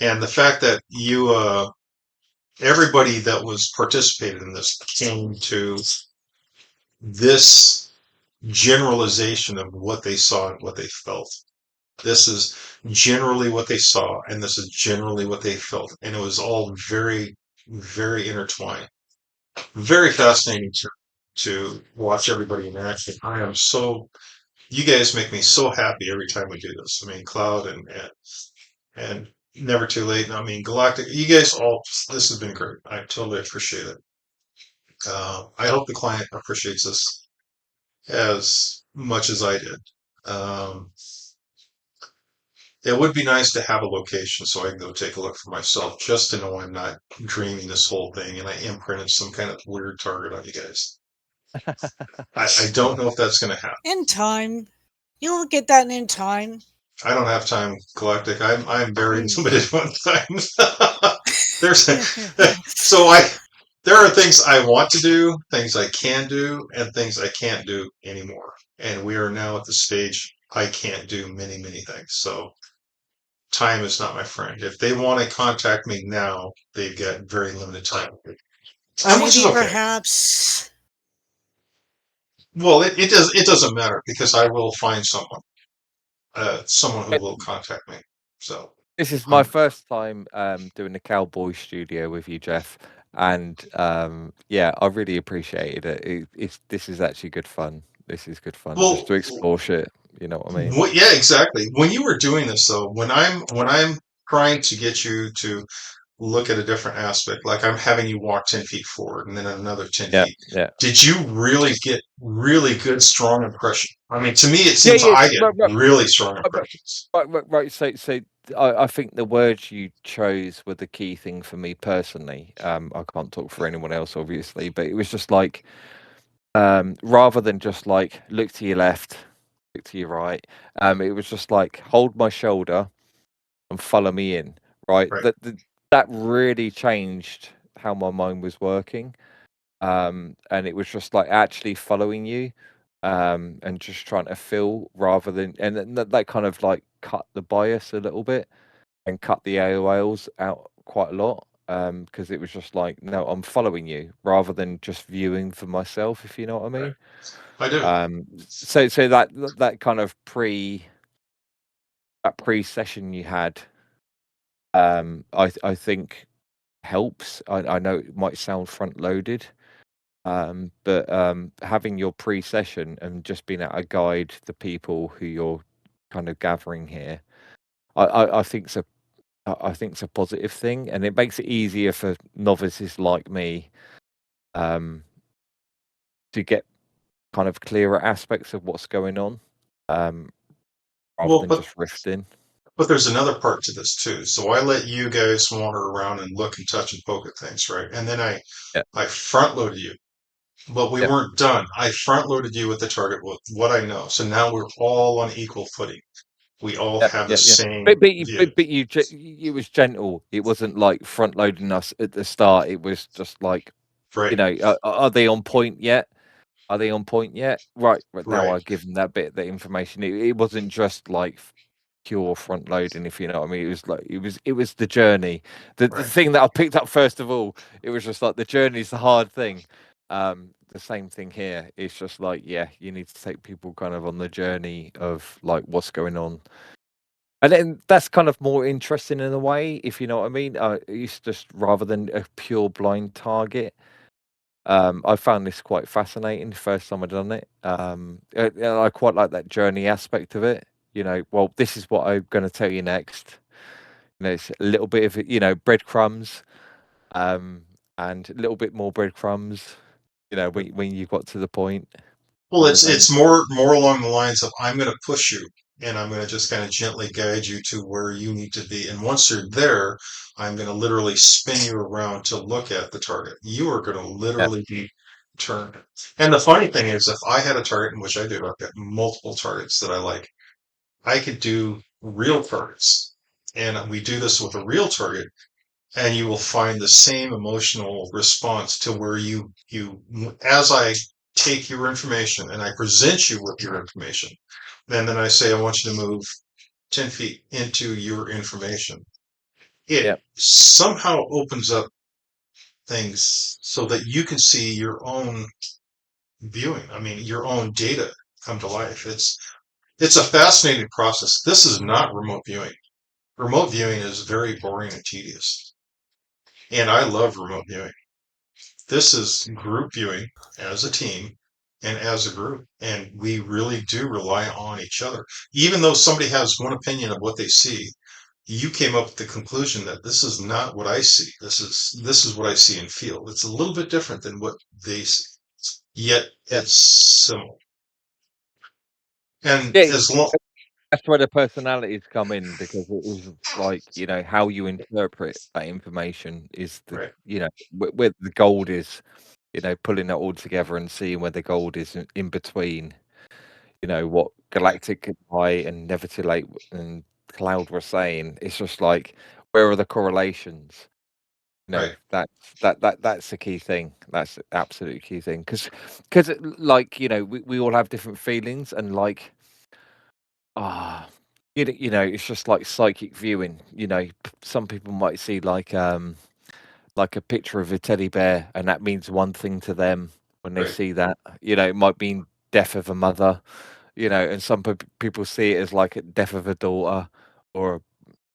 and the fact that everybody that was participated in this came to this generalization of what they saw and what they felt. This is generally what they saw, and this is generally what they felt, and it was all very, very intertwined. Very fascinating to watch everybody in action. You guys make me so happy every time we do this. I mean, Cloud and Never Too Late. I mean, Galactic. You guys this has been great. I totally appreciate it. I hope the client appreciates this as much as I did. It would be nice to have a location so I can go take a look for myself, just to know I'm not dreaming this whole thing and I imprinted some kind of weird target on you guys. I don't know if that's going to happen. In time. You'll get that in time. I don't have time, Galactic. I'm very limited on time. There are things I want to do, things I can do, and things I can't do anymore. And we are now at the stage I can't do many, many things. So time is not my friend. If they want to contact me now, they've got very limited time. Which is okay. Perhaps. Well, it doesn't matter because I will find someone who will contact me. So this is my first time doing the Cowboy Studio with you, Jeff, and yeah, I really appreciated it. This is actually good fun. This is good fun just to explore shit. You know what I mean? Yeah, exactly. When you were doing this, though, when I'm trying to get you to look at a different aspect, like I'm having you walk 10 feet forward and then another 10 feet. Yeah. Did you really get really good, strong impression? I mean, to me, it seems I get really strong impressions. Right. So I think the words you chose were the key thing for me personally. I can't talk for anyone else, obviously, but it was just like, rather than just like look to your left, to your right. It was just like hold my shoulder and follow me in, right? Right. That really changed how my mind was working. And it was just like actually following you, and just trying to feel rather than, and then that kind of like cut the bias a little bit and cut the AOLs out quite a lot. Because it was just like, no, I'm following you rather than just viewing for myself, if you know what I mean. I do. So that kind of pre-session you had, I think helps. I know it might sound front loaded, but having your pre-session and just being able to guide the people who you're kind of gathering here, I think it's a positive thing, and it makes it easier for novices like me to get kind of clearer aspects of what's going on, rather Well, than but just riffing. But there's another part to this too. So I let you guys wander around and look and touch and poke at things, right? And then Yeah. I front loaded you. But we Yep. weren't done. I front loaded you with the target with what I know. So now we're all on equal footing. We all have the same But view. it was gentle. It wasn't like front loading us at the start. It was just like, Right. you know, are they on point yet? Are they on point yet? Right. But now Right. I give them that bit, the information. It wasn't just like pure front loading, if you know what I mean. It was like it was the journey. The Right. thing that I picked up first of all, it was just like the journey's the hard thing. The same thing here. It's just like, yeah, you need to take people kind of on the journey of like what's going on. And then that's kind of more interesting in a way, if you know what I mean. It's just rather than a pure blind target. I found this quite fascinating the first time I'd done it. And I quite like that journey aspect of it. You know, well, this is what I'm going to tell you next. You know, it's a little bit of, you know, breadcrumbs, and a little bit more breadcrumbs. You know, when you got to the point. Well, kind of it's thing. more along the lines of I'm going to push you and I'm going to just kind of gently guide you to where you need to be. And once you're there, I'm going to literally spin you around to look at the target. You are going to literally be turned. And the funny thing is, if I had a target, in which I do, I've got multiple targets that I like. I could do real targets. And we do this with a real target, and you will find the same emotional response to where as I take your information and I present you with your information, and then I say, I want you to move 10 feet into your information. It Yep. somehow opens up things so that you can see your own viewing. I mean, your own data come to life. It's a fascinating process. This is not remote viewing. Remote viewing is very boring and tedious. And I love remote viewing. This is group viewing as a team and as a group. And we really do rely on each other. Even though somebody has one opinion of what they see, you came up with the conclusion that this is not what I see. This is what I see and feel. It's a little bit different than what they see. Yet it's similar. And Yeah, as long that's where the personalities come in, because it is like, you know, how you interpret that information is the, right, you know, where the gold is, you know, pulling it all together and seeing where the gold is in between, you know, what Galactic Eye and Neverthelate and Cloud were saying. It's just like, where are the correlations? You know, right, that's the key thing. That's the absolute key thing. Because like, you know, we all have different feelings, and like, you know, it's just like psychic viewing. You know, some people might see like a picture of a teddy bear, and that means one thing to them when they right. see that. You know, it might mean death of a mother. You know, and some people see it as like a death of a daughter or a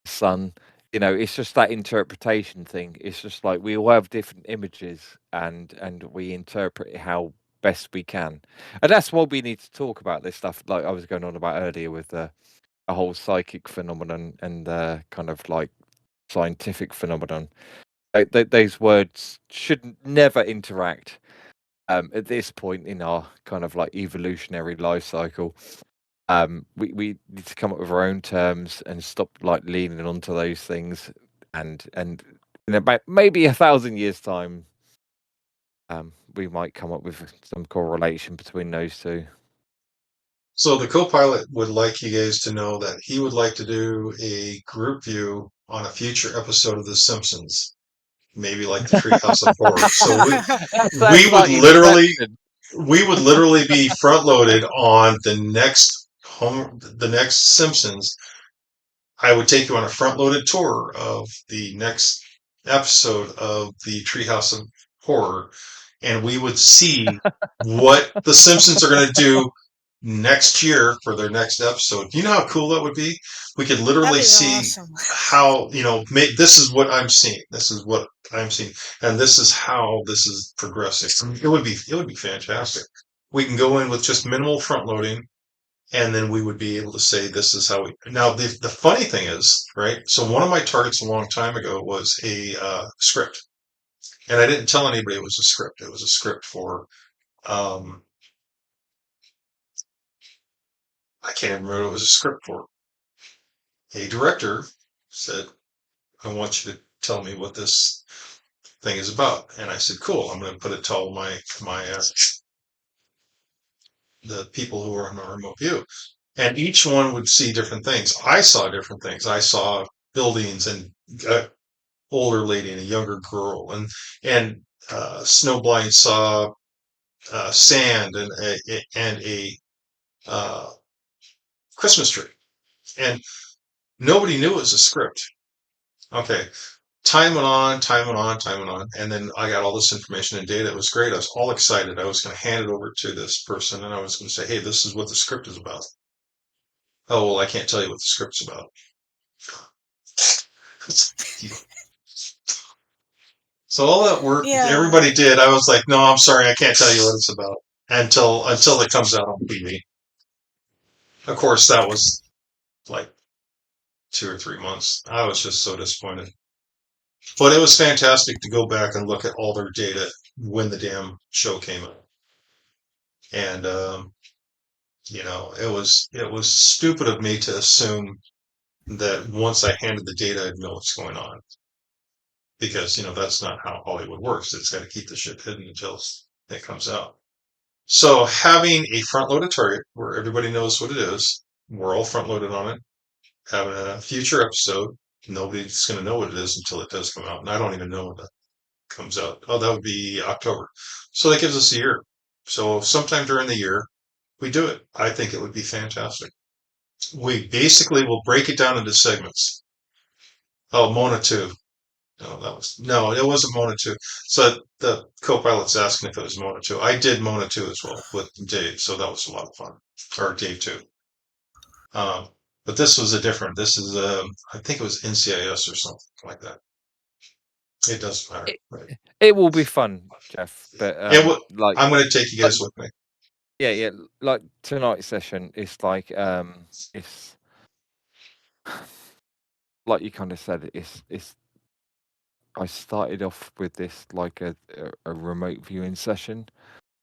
son. You know, it's just that interpretation thing. It's just like we all have different images, and we interpret it how best we can, and that's why we need to talk about this stuff. Like I was going on about earlier with the a whole psychic phenomenon and kind of like scientific phenomenon. Those words should never interact at this point in our kind of like evolutionary life cycle. We need to come up with our own terms and stop like leaning onto those things. And in about maybe 1,000 years' time, we might come up with some correlation between those two. So the co-pilot would like you guys to know that he would like to do a group view on a future episode of The Simpsons, maybe like the Treehouse of Horror. So That's we would like literally inception. we would literally be front loaded on the next Simpsons. I would take you on a front loaded tour of the next episode of the Treehouse of Horror, and we would see what the Simpsons are going to do next year for their next episode. Do you know how cool that would be? We could literally That'd be see awesome. how, this is what I'm seeing. This is what I'm seeing. And this is how this is progressing. It would be fantastic. We can go in with just minimal front loading, and then we would be able to say this is how we. Now the funny thing is, right? So one of my targets a long time ago was a script, and I didn't tell anybody it was a script. It was a script for um, I can't even remember what it was a script for. A director said, "I want you to tell me what this thing is about," and I said, "Cool. I'm going to put it to all my the people who are on our remote view." And each one would see different things. I saw different things. I saw buildings and an older lady and a younger girl, and Snowblind saw sand and a uh, Christmas tree, and nobody knew it was a script. Okay, time went on, time went on, time went on, and then I got all this information and data. It was great. I was all excited. I was going to hand it over to this person, and I was going to say, "Hey, this is what the script is about." Oh, well, I can't tell you what the script's about. So all that work Yeah. everybody did, I was like, "No, I'm sorry, I can't tell you what it's about until it comes out on TV." Of course, that was like 2 or 3 months. I was just so disappointed. But it was fantastic to go back and look at all their data when the damn show came out. And it was stupid of me to assume that once I handed the data, I'd know what's going on. Because, that's not how Hollywood works. It's got to keep the shit hidden until it comes out. So having a front-loaded target where everybody knows what it is, we're all front-loaded on it, having a future episode, nobody's going to know what it is until it does come out. And I don't even know when that comes out. Oh, that would be October. So that gives us a year. So sometime during the year, we do it. I think it would be fantastic. We basically will break it down into segments. Oh, Mona 2. No, it wasn't Mona 2. So the co-pilot's asking if it was Mona 2. I did Mona 2 as well with Dave, so that was a lot of fun. Or Dave 2. But this was this is, I think it was NCIS or something like that. It doesn't matter. Right? It will be fun, Jeff. But like I'm going to take you guys with me. yeah, like tonight's session, it's like it's like you kind of said, it's. I started off with this like a remote viewing session,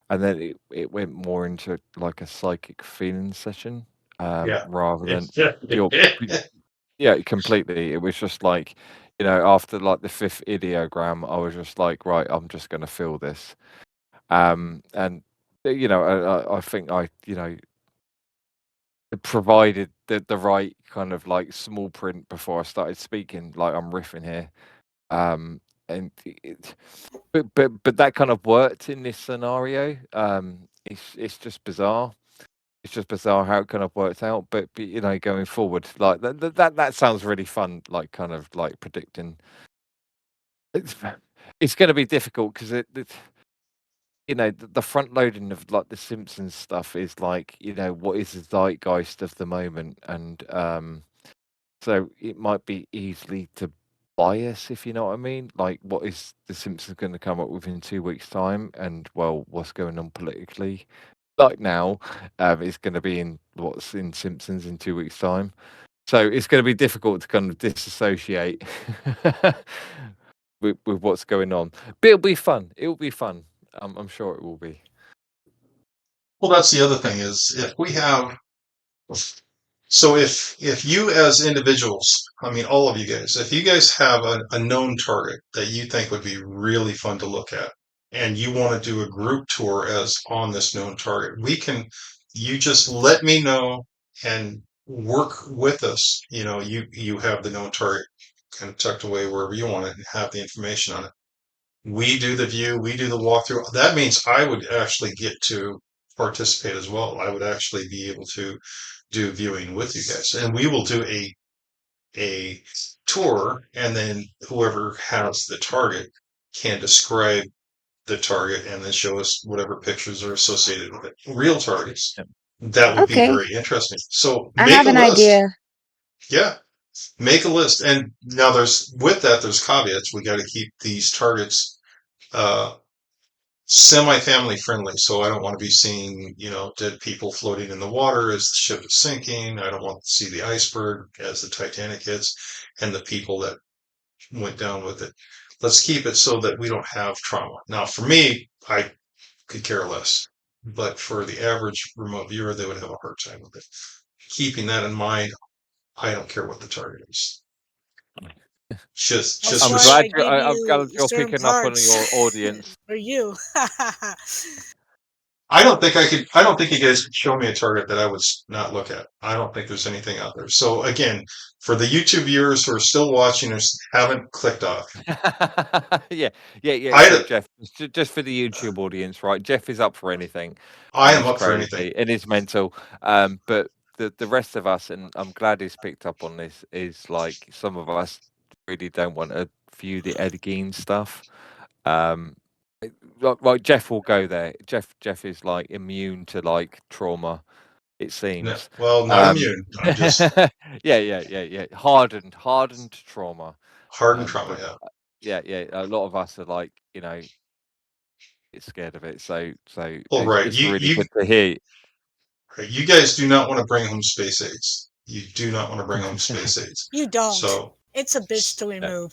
and then it went more into like a psychic feeling session, Yeah. rather than pure. Yeah, completely. It was just like, after like the 5th ideogram, I was just like, right, I'm just going to feel this. And I think I provided the right kind of like small print before I started speaking, like I'm riffing here. And but that kind of worked in this scenario. It's just bizarre. It's just bizarre how it kind of worked out. But going forward, like that sounds really fun. Like kind of like predicting. It's going to be difficult because the front loading of like the Simpsons stuff is like what is the zeitgeist of the moment, and so it might be easily to bias, if you know what I mean. Like, what is the Simpsons going to come up with in 2 weeks' time, and well, what's going on politically? Like now, it's going to be in what's in Simpsons in 2 weeks' time. So it's going to be difficult to kind of disassociate with what's going on. But it'll be fun. It'll be fun. I'm sure it will be. Well, that's the other thing is if we have. So if you as individuals, I mean all of you guys, if you guys have a known target that you think would be really fun to look at, and you want to do a group tour as on this known target, we can you just let me know and work with us. You know, you have the known target kind of tucked away wherever you want it and have the information on it. We do the view, we do the walkthrough. That means I would actually get to participate as well. I would actually be able to do viewing with you guys, and we will do a tour, and then whoever has the target can describe the target and then show us whatever pictures are associated with it. Real targets. Yep. That would be Okay. very interesting. So I make have a an list. idea. Yeah. Make a list. And now there's there's caveats. We got to keep these targets semi-family friendly. So I don't want to be seeing, dead people floating in the water as the ship is sinking. I don't want to see the iceberg as the Titanic hits and the people that went down with it. Let's keep it so that we don't have trauma. Now, for me, I could care less. But for the average remote viewer, they would have a hard time with it. Keeping that in mind, I don't care what the target is. Just That's I'm why glad I give I'm glad you you're certain picking up on parts your audience. for you. I don't think you guys could show me a target that I would not look at. I don't think there's anything out there. So again, for the YouTube viewers who are still watching or haven't clicked off, Yeah. I- So Jeff, just for the YouTube audience, right? Jeff is up for anything. I and am he's up for anything. crazy and he's mental. But the rest of us, and I'm glad he's picked up on this, is like some of us really don't want to view the Ed Gein stuff. Like Jeff will go there. Jeff is like immune to like trauma. It No, seems. well, not immune. I'm just Yeah. Hardened to trauma. hardened trauma. But Yeah. yeah. A lot of us are like, it's scared of it. So Well, right. it's really good to hear. Right. You guys do not want to bring home space aids. You do not want to bring home space aids. You don't. So It's a bitch to remove.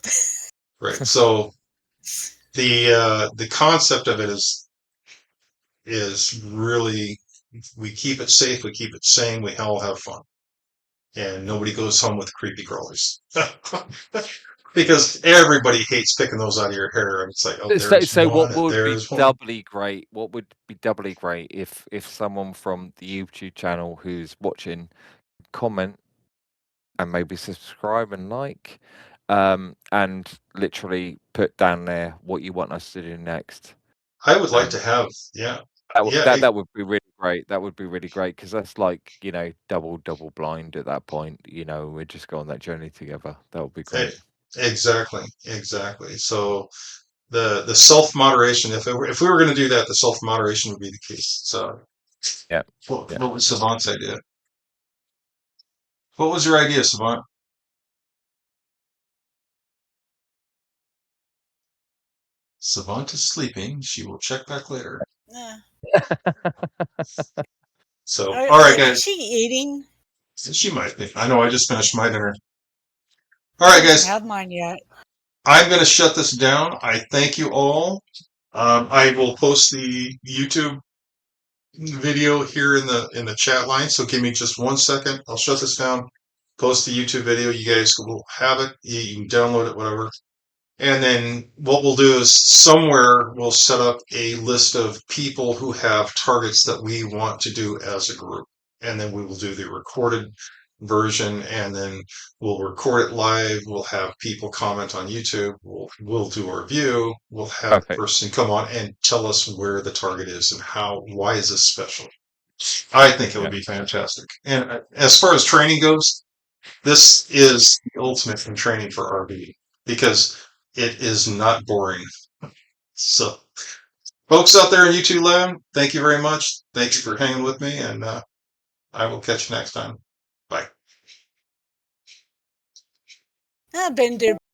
right. So the concept of it is really, we keep it safe, we keep it sane, we all have fun, and nobody goes home with creepy crawlers. Because everybody hates picking those out of your hair, and it's like, oh, there's So one, what and would be there's one. doubly great? What would be doubly great if someone from the YouTube channel who's watching comment and maybe subscribe and like, and literally put down there what you want us to do next. I would like to have, yeah. That would be really great. That would be really great because that's like double blind at that point. We're just go on that journey together. That would be great. Exactly. So the self moderation, if we were going to do that, the self moderation would be the key. So Yeah. What was Savant's idea? What was your idea, Savant? Savant is sleeping. She will check back later. Yeah. So, all right, guys. Is she eating? She might be. I know. I just finished my dinner. All right, I guys. don't have mine yet. I'm going to shut this down. I thank you all. I will post the YouTube video here in the chat line. So give me just 1 second. I'll shut this down. Post the YouTube video. You guys will have it. You can download it, whatever. And then what we'll do is somewhere we'll set up a list of people who have targets that we want to do as a group. And then we will do the recorded version, and then we'll record it live. We'll have people comment on YouTube. We'll do our review. We'll have a person come on and tell us where the target is and why is this special. I think it would be fantastic. And as far as training goes, this is the ultimate in training for RV because it is not boring. So, folks out there in YouTube land, thank you very much. Thank you for hanging with me, and I will catch you next time. Bye. I've been there